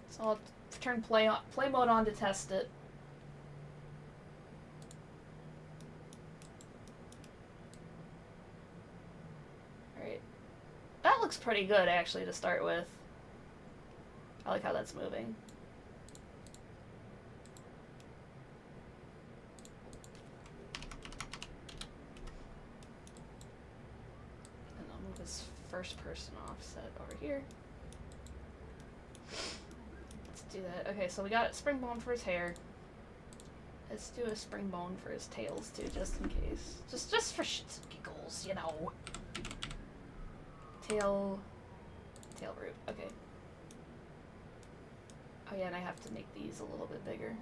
So I'll turn play mode on to test it. Alright. That looks pretty good, actually, to start with. I like how that's moving. And I'll move his first person offset over here. Let's do that. Okay, so we got a spring bone for his hair. Let's do a spring bone for his tails, too, just in case. Just for shits and giggles, you know. Tail root, okay. Oh yeah, and I have to make these a little bit bigger.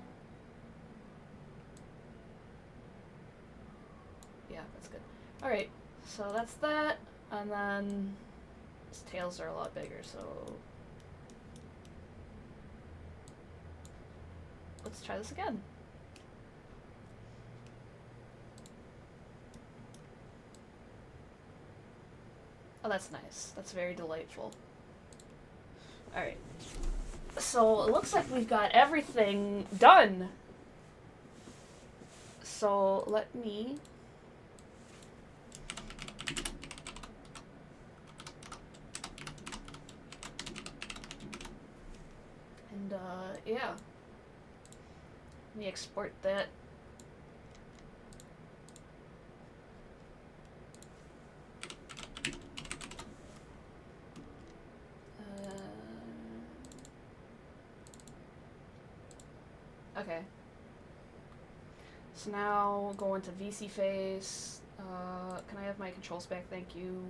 Yeah, that's good. Alright, so that's that, and then his tails are a lot bigger, so let's try this again. Oh, that's nice. That's very delightful. Alright. So, it looks like we've got everything done. So, let me... And, yeah. Let me export that. Okay. So now go into VC face. Can I have my controls back? Thank you.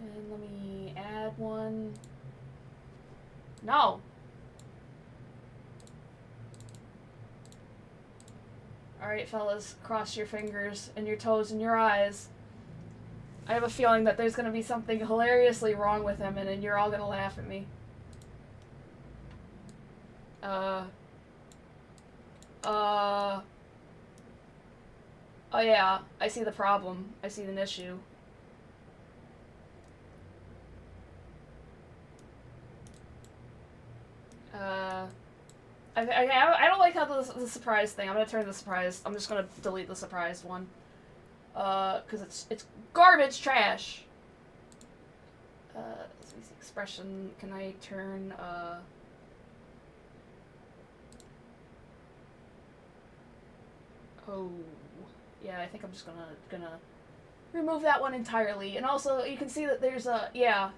And let me add one. No. Alright, fellas, cross your fingers and your toes and your eyes. I have a feeling that there's gonna be something hilariously wrong with him, and then you're all gonna laugh at me. Oh yeah, I see the problem. I see an issue. I don't like how the surprise thing. I'm gonna turn the surprise. I'm just gonna delete the surprised one. Cause it's garbage trash. Let me see, expression. Can I turn, oh, yeah, I think I'm just gonna remove that one entirely. And also, you can see that there's a, yep,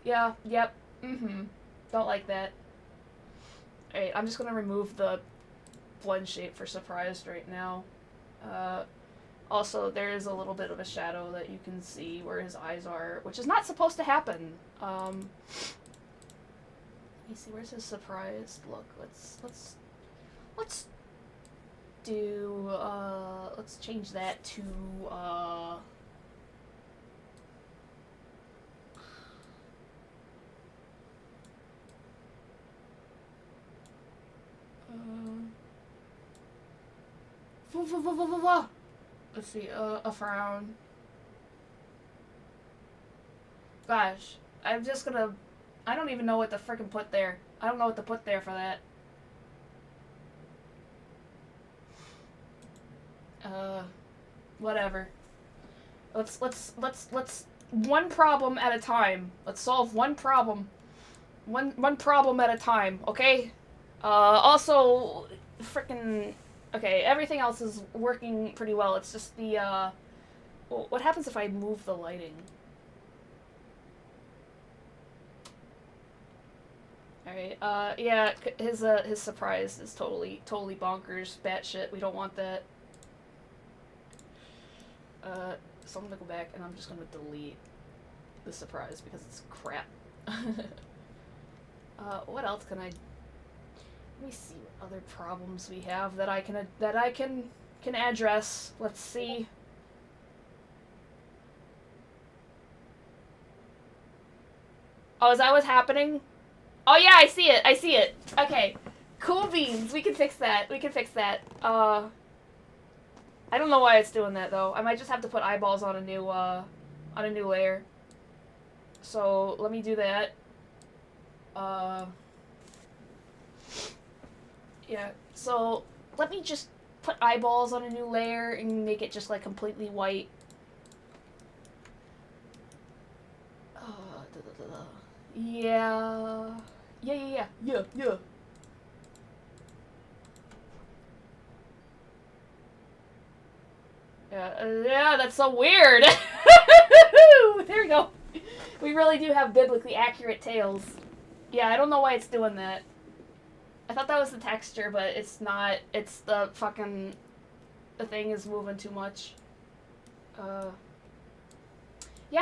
don't like that. Alright, I'm just gonna remove the blend shape for surprised right now. Also, there is a little bit of a shadow that you can see where his eyes are, which is not supposed to happen. Let me see, where's his surprised look? Let's Let's do, let's change that to, let's see, a frown. Gosh, I'm just gonna, I don't even know what to frickin' put there. I don't know what to put there for that. Whatever. Let's one problem at a time. Let's solve one problem. One problem at a time, okay? Also, frickin', okay, everything else is working pretty well. It's just the, what happens if I move the lighting? Alright, yeah, his surprise is totally bonkers, batshit. We don't want that. So I'm gonna go back and I'm just gonna delete the surprise because it's crap. What else can I... Let me see what other problems we have that I can address. Let's see. Oh, is that what's happening? Oh yeah, I see it. Okay. Cool beans. We can fix that. I don't know why it's doing that though. I might just have to put eyeballs on a new layer. So let me do that. Yeah. So let me just put eyeballs on a new layer and make it just like completely white. Yeah. Yeah. Yeah, that's so weird. There we go. We really do have biblically accurate tails. Yeah, I don't know why it's doing that. I thought that was the texture, but it's not. It's the fucking... The thing is moving too much. Yeah,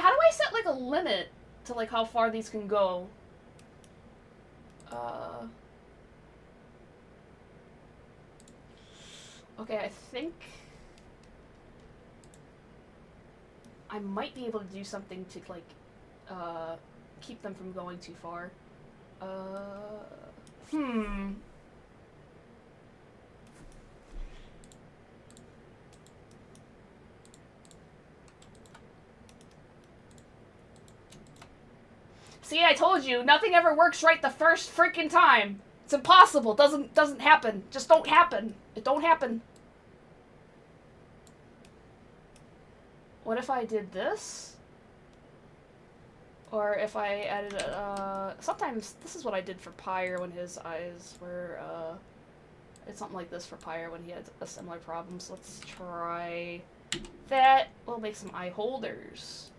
how do I set, like, a limit to, like, how far these can go? Okay, I think... I might be able to do something to, like, keep them from going too far. See, I told you, nothing ever works right the first freaking time. It's impossible. Doesn't happen. Just don't happen. It don't happen. What if I did this? Or if I added, sometimes this is what I did for Pyre when his eyes were, it's something like this for Pyre when he had a similar problem. So let's try that. We'll make some eye holders.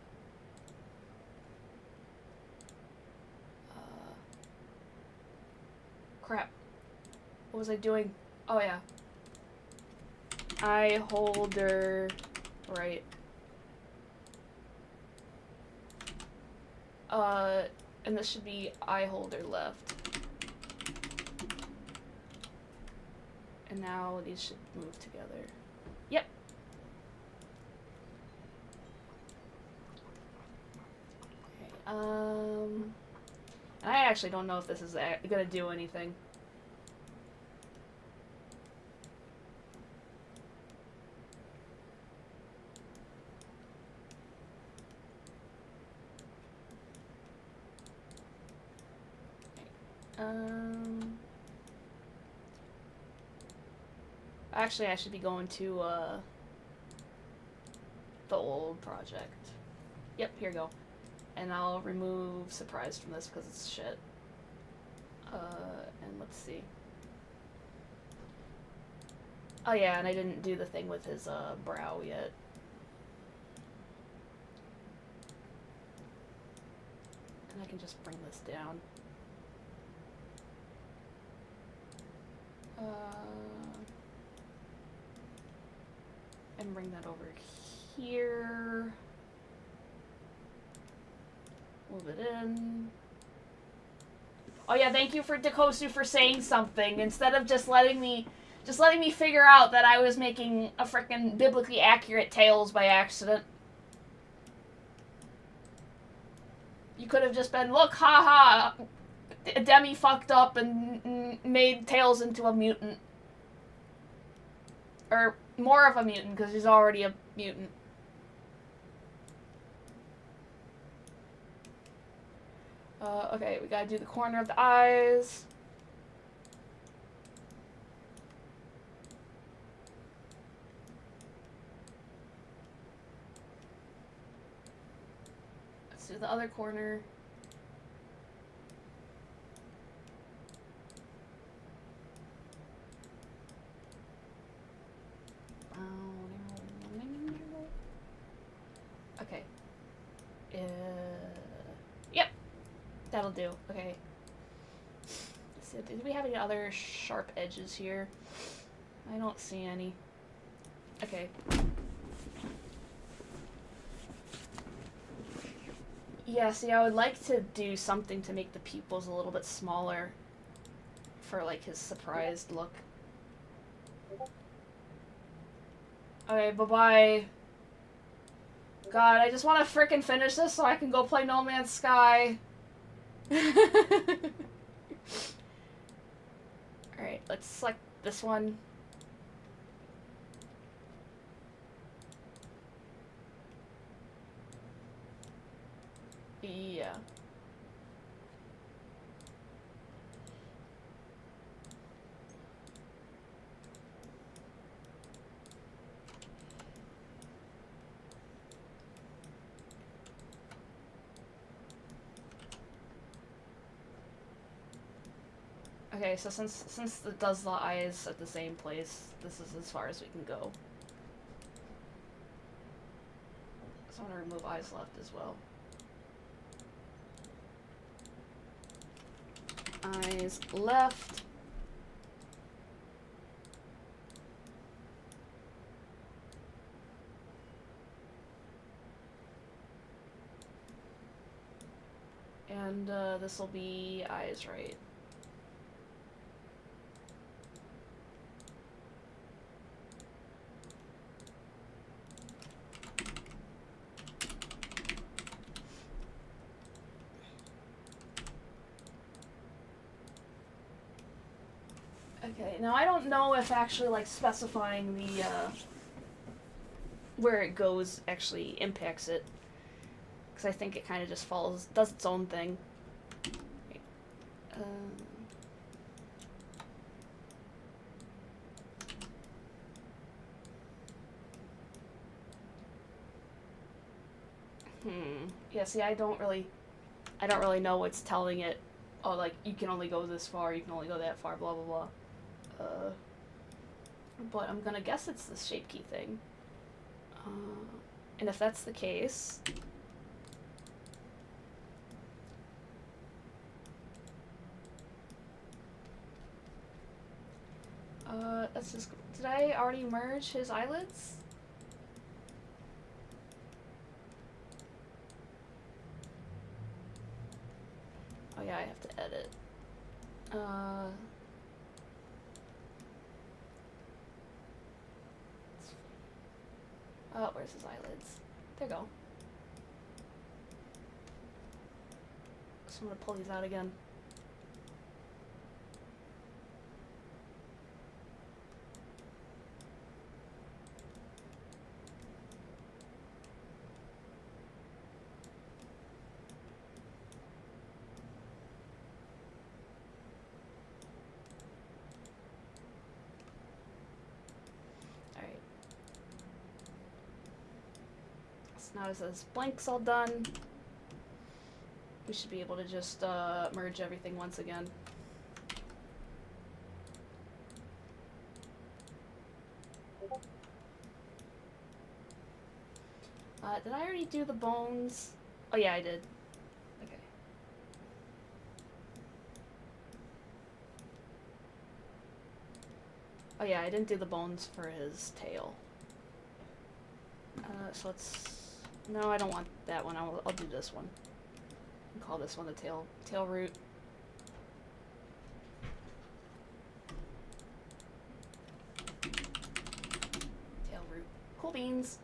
Crap. What was I doing? Oh, yeah. Eye holder. Right. And this should be eye holder left. And now these should move together. Yep. Okay, I actually don't know if this is gonna do anything. Actually, I should be going to, the old project. Yep, here we go. And I'll remove surprise from this because it's shit. And let's see. Oh yeah, and I didn't do the thing with his, brow yet. And I can just bring this down. And bring that over here. Move it in. Oh yeah, thank you for Dekosu for saying something. Instead of just letting me Just letting me figure out that I was making a frickin' biblically accurate Tails by accident. You could have just been, look, haha, Demi fucked up and made Tails into a mutant. Or more of a mutant, because he's already a mutant. Okay, we gotta do the corner of the eyes. Let's do the other corner. Okay. Yep. That'll do. Okay. So, did we have any other sharp edges here? I don't see any. Okay. Yeah, see, I would like to do something to make the pupils a little bit smaller for, like, his surprised look. Okay, bye-bye. God, I just want to frickin' finish this so I can go play No Man's Sky. Alright, let's select this one. Yeah. Okay, so since it does the eyes at the same place, this is as far as we can go. So I'm gonna remove eyes left as well. Eyes left. And this will be eyes right. Okay, now I don't know if actually, like, specifying the, where it goes actually impacts it. Because I think it kind of just does its own thing. Yeah, see, I don't really know what's telling it, oh, like, you can only go this far, you can only go that far, blah, blah, blah. But I'm gonna guess it's the shape key thing. And if that's the case... let's just... Did I already merge his eyelids? Oh yeah, I have to edit. Oh, where's his eyelids? There you go. So I'm gonna pull these out again. Now it says blank's all done. We should be able to just merge everything once again. Did I already do the bones? Oh yeah, I did. Okay. Oh yeah, I didn't do the bones for his tail. So let's... No, I don't want that one. I'll do this one. I'll call this one the tail root. beans.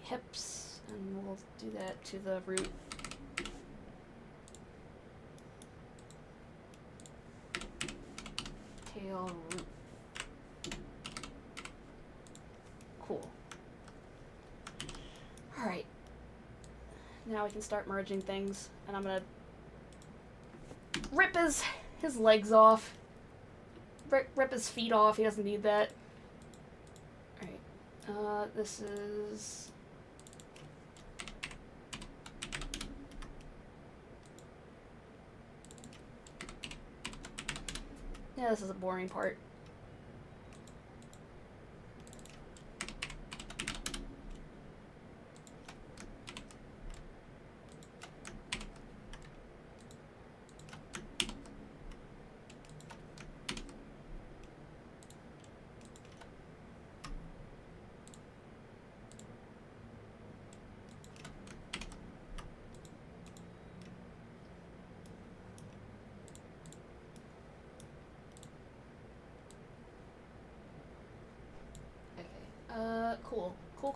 Hips, and we'll do that to the root. Tail, root. Cool. Alright. Now we can start merging things, and I'm gonna rip his legs off. Rip his feet off, he doesn't need that. Alright. This is... Yeah, this is a boring part.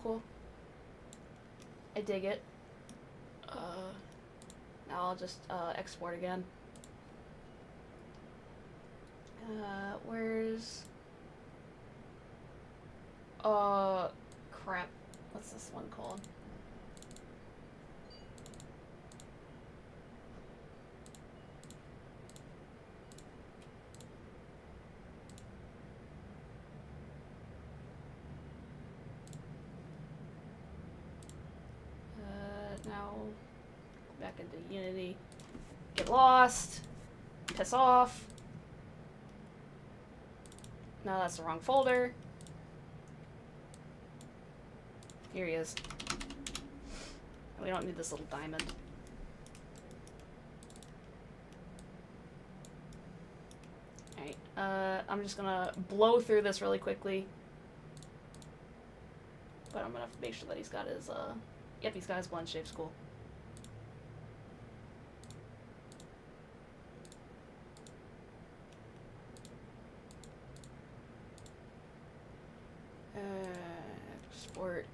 Cool. I dig it. Now I'll just, export again. Where's... crap. What's this one called? Now, back into Unity. Get lost. Piss off. No, that's the wrong folder. Here he is. We don't need this little diamond. Alright, I'm just gonna blow through this really quickly. But I'm gonna make sure that he's got his, yep, he's got his blend shapes, cool. Export.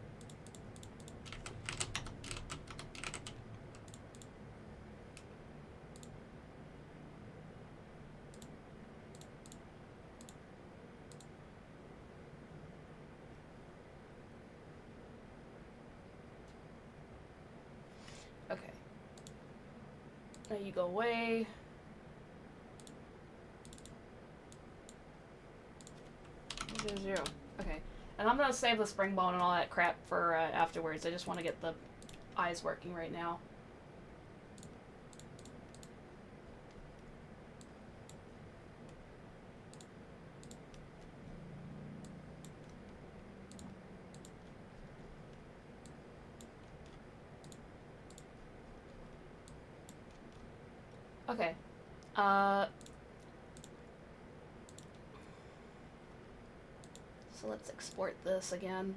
Okay. Now you go away. 0. Okay. And I'm gonna save the spring bone and all that crap for afterwards. I just want to get the eyes working right now. Okay. So let's export this again.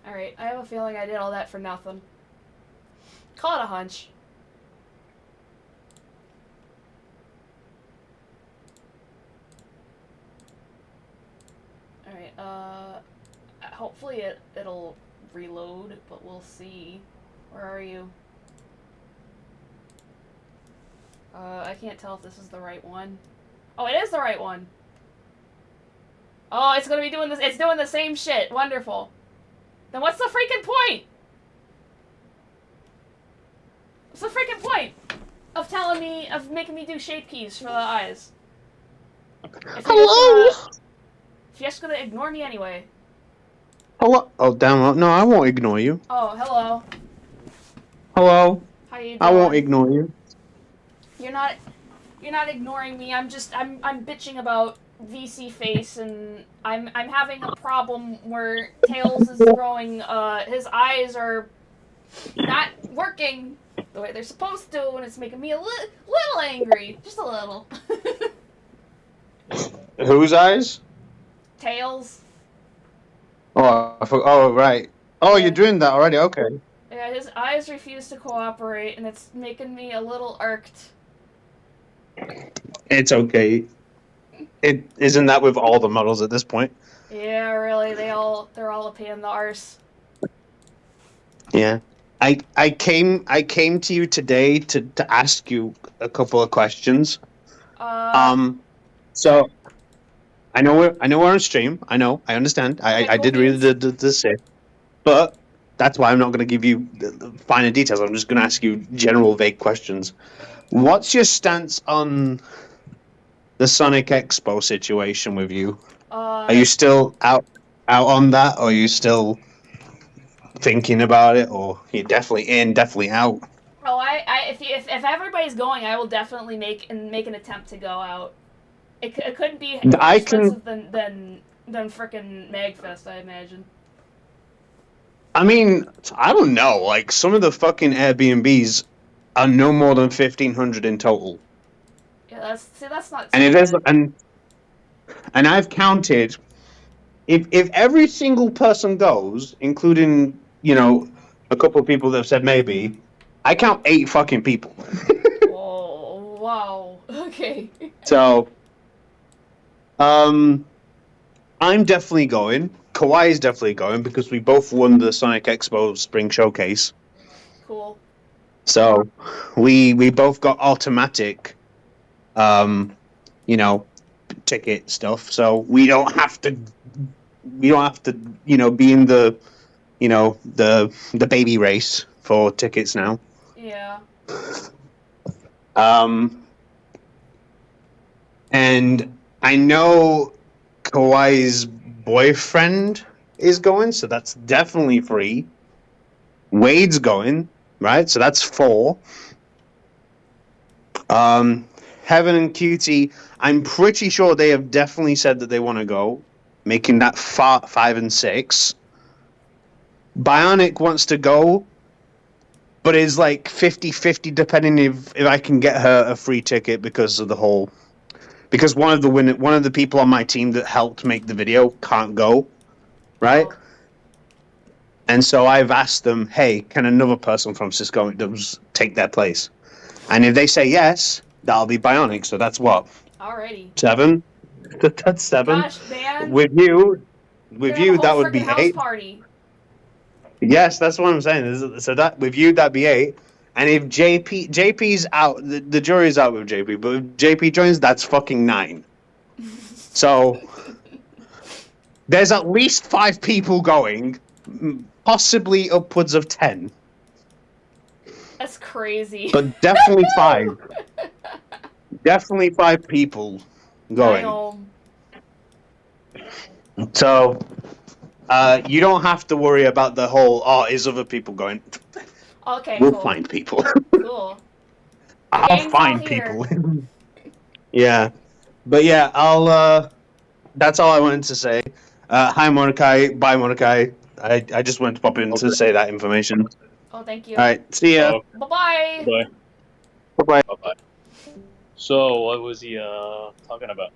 Alright, I have a feeling I did all that for nothing. Call it a hunch. Alright, hopefully it'll reload, but we'll see. Where are you? I can't tell if this is the right one. Oh, it is the right one! Oh, it's gonna be doing this. It's doing the same shit. Wonderful. Then what's the freaking point? What's the freaking point of telling me, of making me do shape keys for the eyes? Hello? If you're just gonna ignore me anyway. Hello? Oh, damn. No, I won't ignore you. Oh, hello. Hello? How you doing? I won't ignore you. You're not ignoring me. I'm bitching about VC face, and I'm having a problem where Tails is growing, his eyes are not working the way they're supposed to, and it's making me a little angry. Just a little. Whose eyes? Tails. Oh, right. Oh, Yeah. you're doing that already. Okay. Yeah, his eyes refuse to cooperate, and it's making me a little irked. It's okay. It isn't that with all the models at this point. Yeah, really, they're all a pain in the arse. Yeah. I came to you today to ask you a couple of questions. So sure. I know we're on stream. I understand. Okay, I cool did read beans. the sip, but that's why I'm not going to give you the finer details. I'm just going to ask you general vague questions. What's your stance on the Sonic Expo situation with you? Are you still out on that, or are you still thinking about it, or you're definitely in, definitely out? Oh, if everybody's going, I will definitely make an attempt to go out. It couldn't be more I can. expensive than frickin' Magfest, I imagine. I mean, I don't know. Like some of the fucking Airbnbs are no more than 1,500 in total. Yeah, that's not And too it is, bad. and I've counted. If every single person goes, including a couple of people that have said maybe, I count 8 fucking people. Oh wow. Okay. So, I'm definitely going. Kawhi's definitely going because we both won the Sonic Expo Spring Showcase. Cool. So, we both got automatic, um, ticket stuff. So we don't have to be in the baby race for tickets now. Yeah. And I know Kawhi's boyfriend is going, so that's definitely free. Wade's going, right? So that's 4. Heaven and Cutie, I'm pretty sure they have definitely said that they want to go, making that 5 and 6. Bionic wants to go, but is like 50-50 depending if I can get her a free ticket because of the whole. Because one of the people on my team that helped make the video can't go, right? Oh. And so I've asked them, hey, can another person from Cisco take their place? And if they say yes, that'll be Bionic. So that's what? Alrighty. 7? That's 7. Gosh, man. With you, We're gonna have a whole that would frickin' be house 8. party. Yes, that's what I'm saying. So that with you, that'd be 8. And if JP's out, the jury's out with JP. But if JP joins, that's fucking 9. So there's at least 5 people going, possibly upwards of 10. That's crazy. But definitely 5. Definitely 5 people going. Damn. So you don't have to worry about the whole, is other people going? Okay, We'll cool. find people. Cool. The I'll gang's all find here. people. Yeah. But yeah, that's all I wanted to say. Hi, Mordecai. Bye, Mordecai. I just wanted to pop in to say that information. Oh, thank you. All right. See ya. Bye-bye. Bye. Bye-bye. Bye. So, what was he talking about?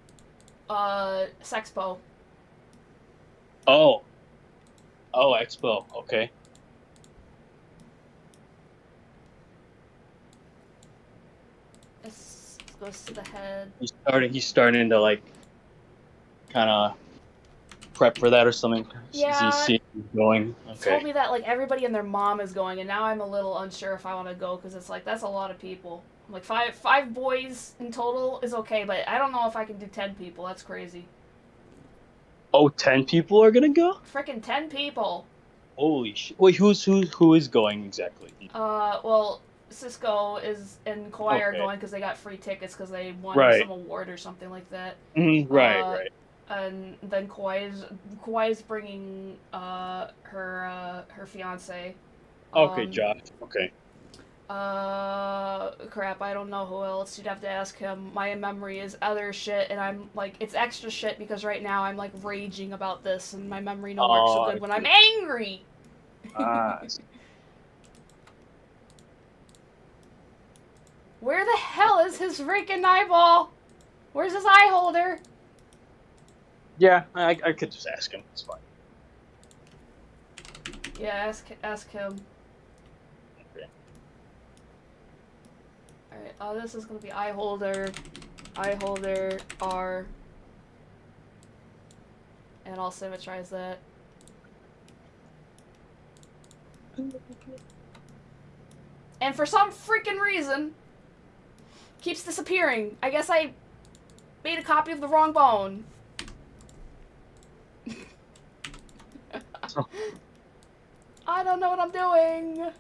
Sexpo. Oh, Expo. Okay. This goes to the head. He's starting to like, kind of prep for that or something. Yeah. Is he seeing going? He Okay. told me that like everybody and their mom is going, and now I'm a little unsure if I want to go because it's like that's a lot of people. Like five boys in total is okay, but I don't know if I can do 10 people. That's crazy. Oh, 10 people are gonna go? Frickin' 10 people. Holy shit! Wait, who is going exactly? Well, Cisco and Kawhi are Okay. going because they got free tickets because they won Right. some award or something like that. Right. And then Kawhi's bringing her fiance. Okay, Josh. Okay. Crap, I don't know who else. You'd have to ask him. My memory is other shit, and I'm like, it's extra shit because right now I'm like raging about this, and my memory don't work so good when I'm angry. Ah. Where the hell is his freaking eyeball? Where's his eye holder? Yeah, I could just ask him. It's fine. Yeah, ask him. Okay. Alright, this is gonna be eye holder, R. And I'll symmetrize that. And for some freaking reason, keeps disappearing. I guess I made a copy of the wrong bone. I don't know what I'm doing.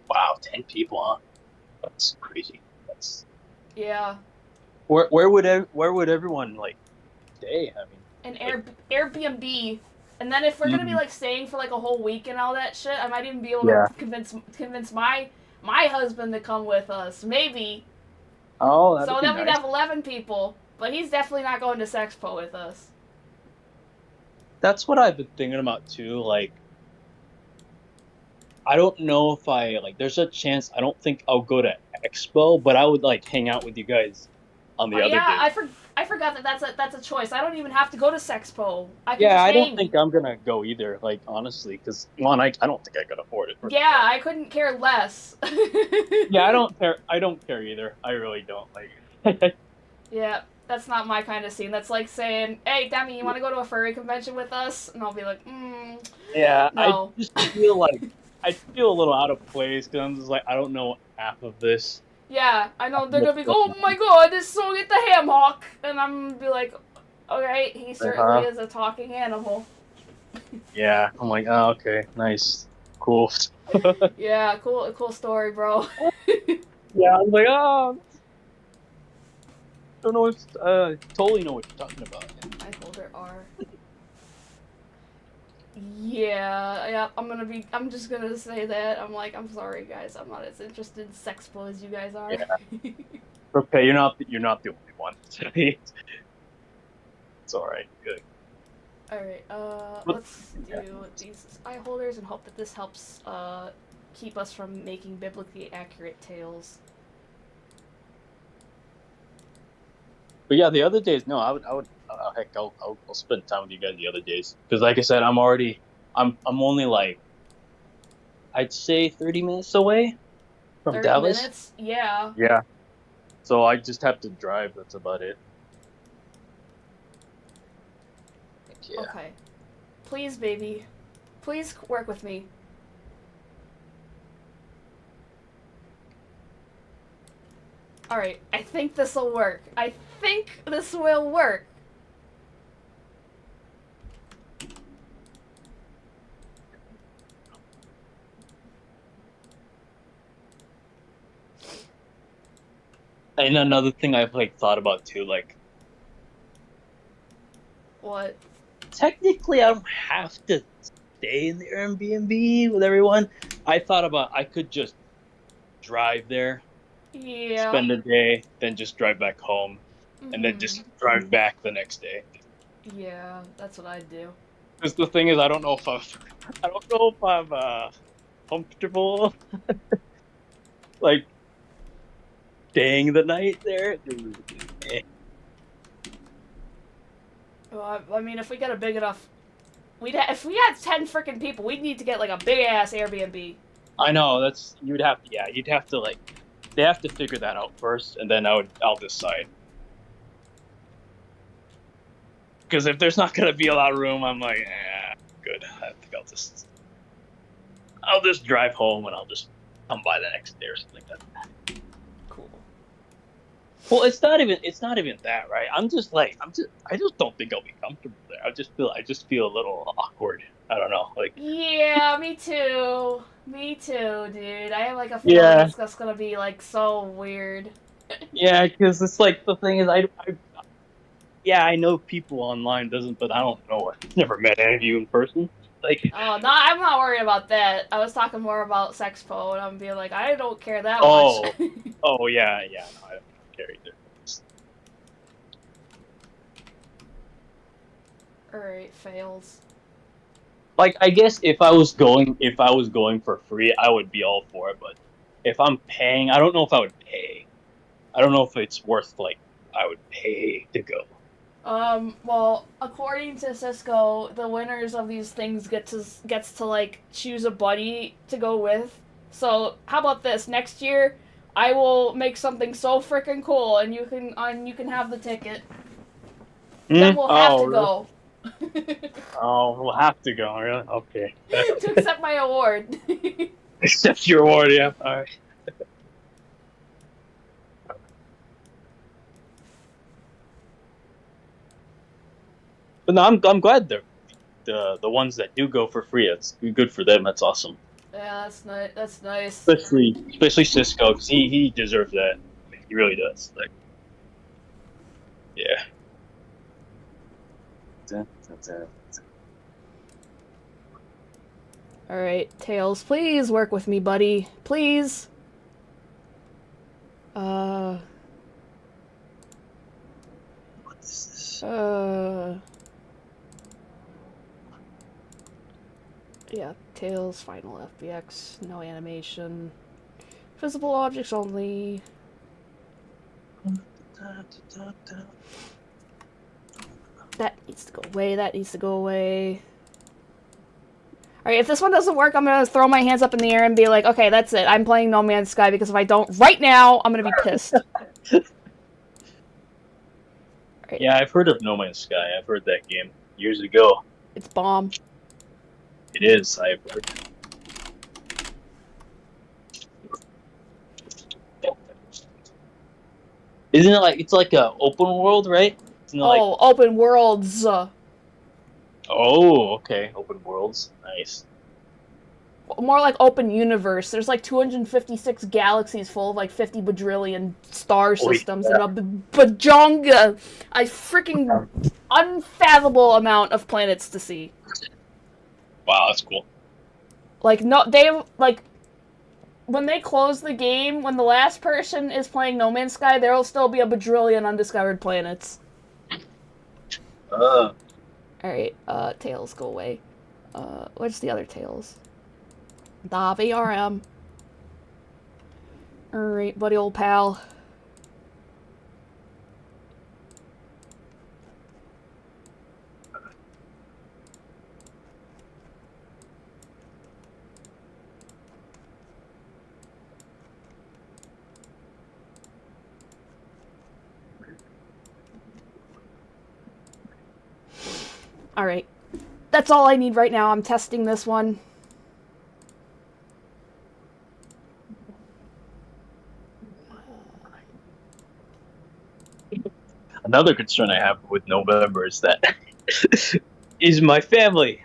Wow, 10 people, huh? That's crazy. That's Yeah. where would everyone like stay? I mean, An Airbnb. And then if we're gonna be like staying for like a whole week and all that shit, I might even be able to convince my husband to come with us. Maybe. oh, that'd So be then we'd nice. have 11 people. But he's definitely not going to Sexpo with us. That's what I've been thinking about too. Like, I don't know if I like. There's a chance. I don't think I'll go to Expo, but I would like hang out with you guys on the Oh other yeah, days. I forgot that that's a choice. I don't even have to go to Sexpo. I can Yeah, just I hang. don't think I'm gonna go either. Like honestly, because one, I don't think I could afford it. Yeah, I couldn't care less. Yeah, I don't care. I don't care either. I really don't like. Yeah, that's not my kind of scene. That's like saying, "Hey, Demi, you want to go to a furry convention with us?" And I'll be like, Yeah, no. I just feel like I feel a little out of place because I'm just like I don't know half of this. Yeah, I know they're gonna be, oh my god, this so get the ham hock, and I'm gonna be like, okay, he certainly is a talking animal. Yeah, I'm like, oh, okay, nice, cool. Yeah, cool story, bro. Yeah, I'm like, oh, don't know what, totally know what you're talking about. I holder R. Yeah, I'm just gonna say that. I'm like, I'm sorry guys, I'm not as interested in Sexpo as you guys are. Yeah. Okay, you're not the only one. It's all right, good. Alright, let's do these eye holders and hope that this helps, keep us from making biblically accurate tales. But yeah, the other days, no, I would, heck, I'll spend time with you guys the other days because, like I said, I'm only like, I'd say 30 minutes away from 30 Dallas. minutes? Yeah. Yeah. So I just have to drive. That's about it. Yeah. Okay. Please, baby. Please work with me. Alright, I think this'll work. I think this will work. And another thing I've like thought about too, like What? technically I don't have to stay in the Airbnb with everyone. I thought about I could just drive there, Yeah. spend a day, then just drive back home, and then just drive back the next day. Yeah, that's what I'd do. Because the thing is, I don't know if I'm comfortable, like staying the night there. Well, I mean, if we get a big enough, if we had 10 freaking people, we'd need to get like a big ass Airbnb. I know you'd have to like, they have to figure that out first, and then I'll decide. Because if there's not gonna be a lot of room, I'm like, good. I think I'll just drive home and I'll just come by the next day or something like that. Cool. Well, it's not even that, right? I just don't think I'll be comfortable there. I just feel a little awkward. I don't know, like. Yeah, me too. Me too, dude. I have like a feeling it's just gonna be like so weird. Yeah, because it's like the thing is, I know people online but I don't know. I've never met any of you in person. Like. Oh, no, I'm not worried about that. I was talking more about Sexpo, and I'm being like, I don't care that much. Oh yeah, no, I don't care either. Alright, fails. Like, I guess if I was going for free, I would be all for it. But if I'm paying, I don't know if I would pay. I don't know if it's worth like I would pay to go. Well, according to Cisco, the winners of these things gets to like choose a buddy to go with. So how about this? Next year, I will make something so freaking cool, and you can have the ticket. Then we'll have to go. Oh, we'll have to go. Really? Okay. To accept my award. Accept your award, yeah. All right. But no, I'm glad the ones that do go for free. It's good for them. That's awesome. Yeah, that's nice. That's nice. Especially Cisco, because he deserves that. I mean, he really does. Like, yeah. All right, Tails, please work with me, buddy. Please. What is this? Yeah, Tails, Final FBX, no animation. Visible objects only. That needs to go away, that needs to go away. Alright, if this one doesn't work, I'm gonna throw my hands up in the air and be like, okay, that's it. I'm playing No Man's Sky, because if I don't right now, I'm gonna be pissed. Right. Yeah, I've heard of No Man's Sky. I've heard that game years ago. It's bomb. It is. I've heard. Isn't it like it's like a open world, right? Isn't it Oh, open worlds. Oh, okay. Open worlds. Nice. More like open universe. There's like 256 galaxies full of like 50 bajillion star systems and a bajonga, a freaking unfathomable amount of planets to see. Wow, that's cool. Like, no, they like when they close the game, when the last person is playing No Man's Sky, there will still be a bajillion undiscovered planets. Alright, Tails, go away. What's the other Tails? The VRM. Alright, buddy old pal. Alright. That's all I need right now. I'm testing this one. Another concern I have with November is that is my family.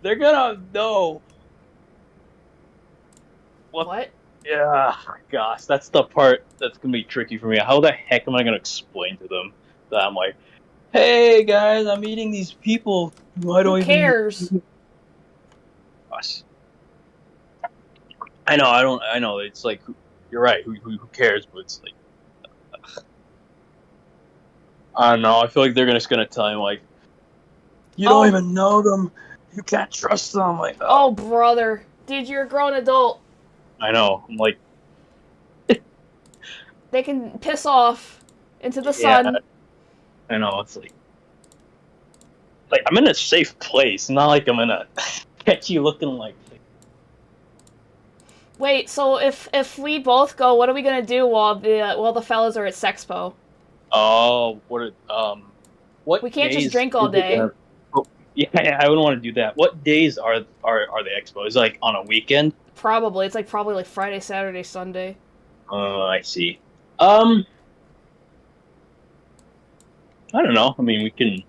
They're gonna know. What? Yeah, gosh, that's the part that's gonna be tricky for me. How the heck am I gonna explain to them that I'm like, hey guys, I'm meeting these people who I don't Who cares? Gosh. I know, it's like, you're right, who cares, but it's like, I don't know, I feel like they're just gonna tell him, like, you don't even know them, you can't trust them, like, oh brother. Dude, you're a grown adult. I know, I'm like, They can piss off into the sun. I know, it's like, I'm in a safe place, not like I'm in a sketchy looking, like... Wait, so if we both go, what are we gonna do while the fellas are at Sexpo? Oh, what We can't days just drink all day. Yeah, I wouldn't want to do that. What days are the expo? Is it like on a weekend? Probably. It's probably like Friday, Saturday, Sunday. Oh, I see. I don't know. I mean, we can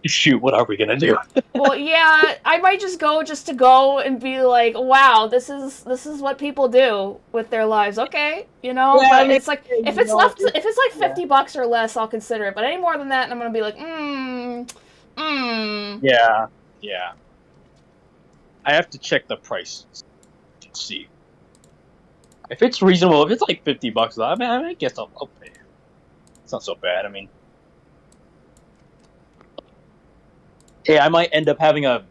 shoot. What are we gonna do? Well, yeah, I might just to go and be like, wow, this is what people do with their lives. Okay, you know. Yeah, but it's like if it's like $50 or less, I'll consider it. But any more than that, I'm gonna be like, Yeah. I have to check the price to see if it's reasonable. If it's like $50, I guess I'll pay. It's not so bad. I mean, Hey, I might end up having a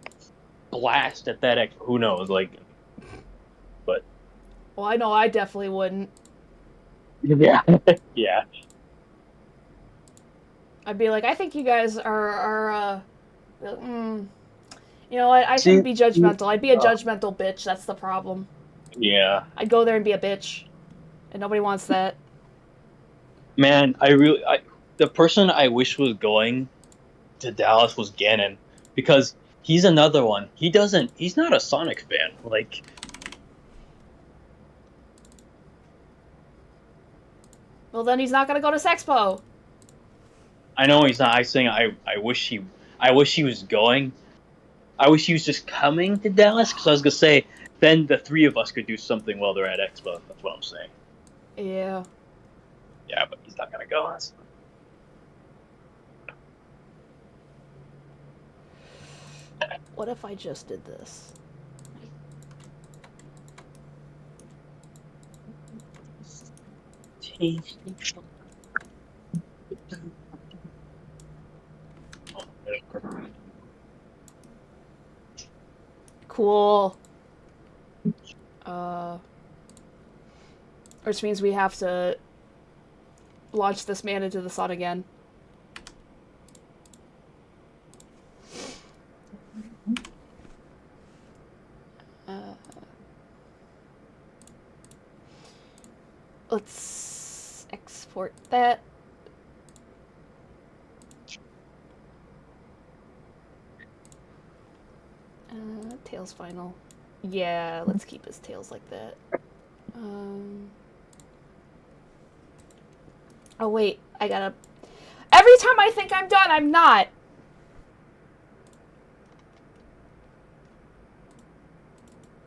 blast at that expo. Who knows? Like, but Well, I know I definitely wouldn't. yeah, yeah. I'd be like, I think you guys are you know what? I See, shouldn't be judgmental. I'd be a judgmental bitch. That's the problem. yeah, I'd go there and be a bitch, and nobody wants that. man. The person I wish was going to Dallas was Gannon, because he's another one. He's not a Sonic fan. Like, Well, then he's not gonna go to Sexpo. I know he's not. I saying I wish he was going. I wish he was just coming to Dallas, because I was gonna say then the three of us could do something while they're at Expo. That's what I'm saying. Yeah. Yeah, but he's not gonna go. What if I just did this? Cool. Which means we have to launch this man into the sun again. Let's export that. Tails final. Yeah, let's keep his tails like that. Oh wait, I gotta... Every time I think I'm done, I'm not!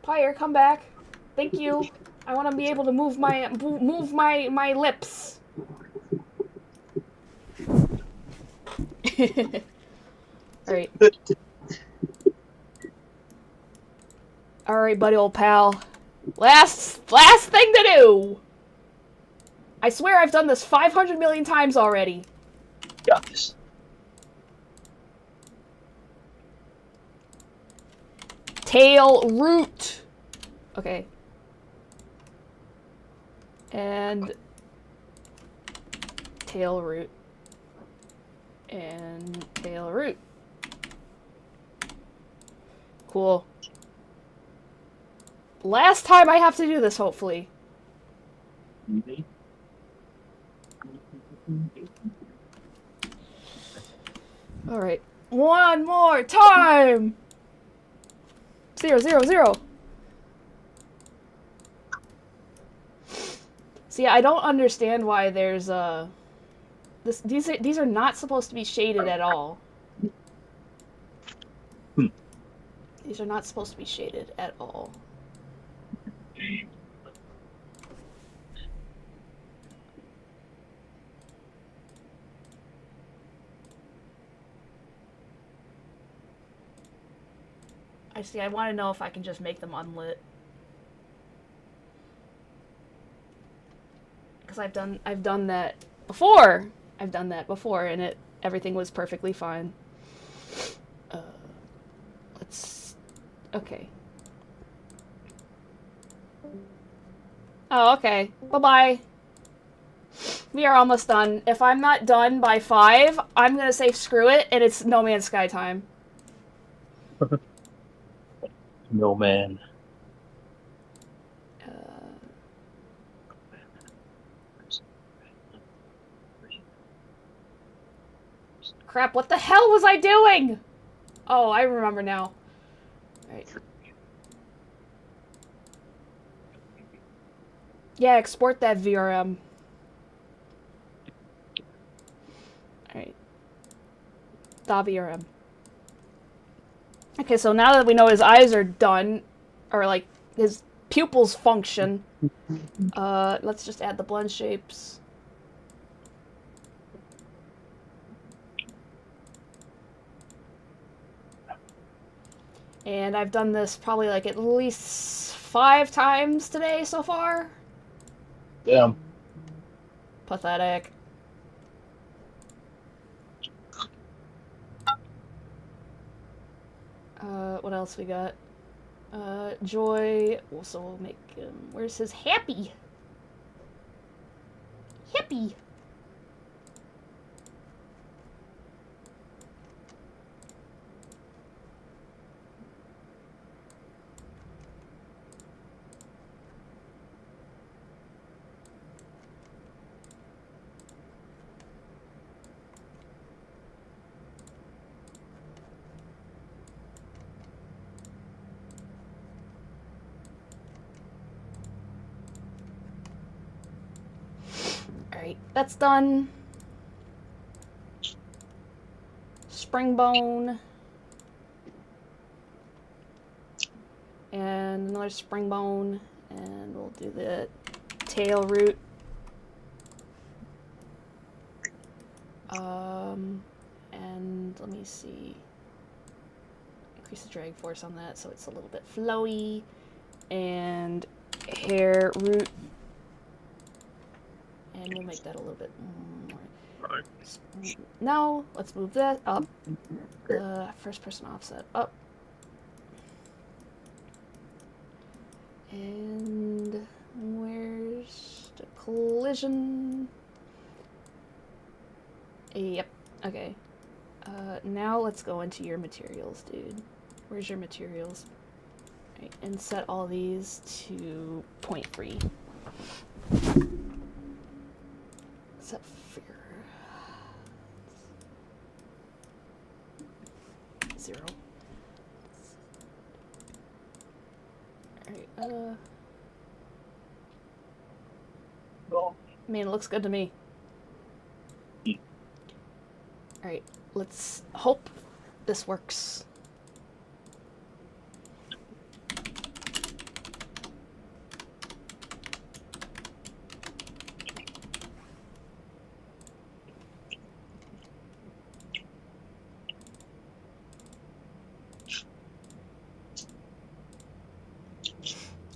Pyre, come back. Thank you. I want to be able to move my lips. Alright. Alright, buddy old pal. Last thing to do! I swear I've done this 500 million times already. Got this. Tail root. Okay. And tail root. And tail root. Cool. Last time I have to do this, hopefully. Alright. One more time! 0, 0, 0. See, I don't understand why there's these are not supposed to be shaded at all. These are not supposed to be shaded at all. I want to know if I can just make them unlit. Because I've done that before. I've done that before, and everything was perfectly fine. Okay. Oh, okay. Bye-bye. We are almost done. If I'm not done by 5, I'm gonna say screw it, and it's No Man's Sky time. No man. Crap, what the hell was I doing? Oh, I remember now. Right. Yeah, export that VRM. Alright. Da VRM. Okay, so now that we know his eyes are done, or like his pupils function, let's just add the blend shapes. And I've done this probably like at least 5 times today so far. Damn. Pathetic. What else we got? Joy. So we'll make him. Where's his happy? Happy. Alright, that's done. Spring bone. And another spring bone. And we'll do the tail root. And let me see. Increase the drag force on that so it's a little bit flowy. And hair root. And we'll make that a little bit more. Now, let's move that up. The first person offset up. And where's the collision? Yep, okay. Now let's go into your materials, dude. Where's your materials? Right, and set all these to 0.3. Set fear. 0. Alright, I mean, it looks good to me. Alright, let's hope this works.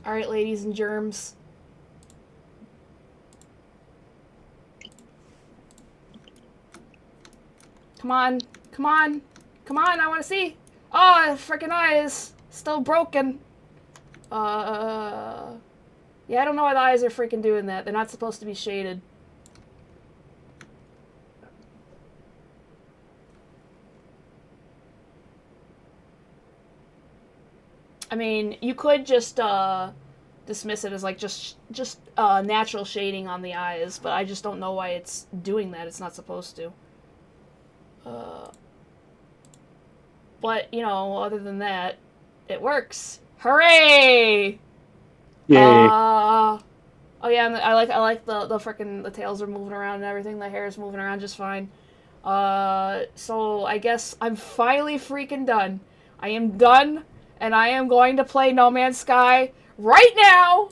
Alright, ladies and germs. Come on. Come on. Come on, I want to see. Oh, freaking eye is still broken. Yeah, I don't know why the eyes are freaking doing that. They're not supposed to be shaded. I mean, you could just dismiss it as like just natural shading on the eyes, but I just don't know why it's doing that. It's not supposed to. But you know, other than that, it works. Hooray! Yay. Oh yeah, and I like the frickin' the tails are moving around and everything. The hair is moving around just fine. So I guess I'm finally freaking done. I am done. And I am going to play No Man's Sky right now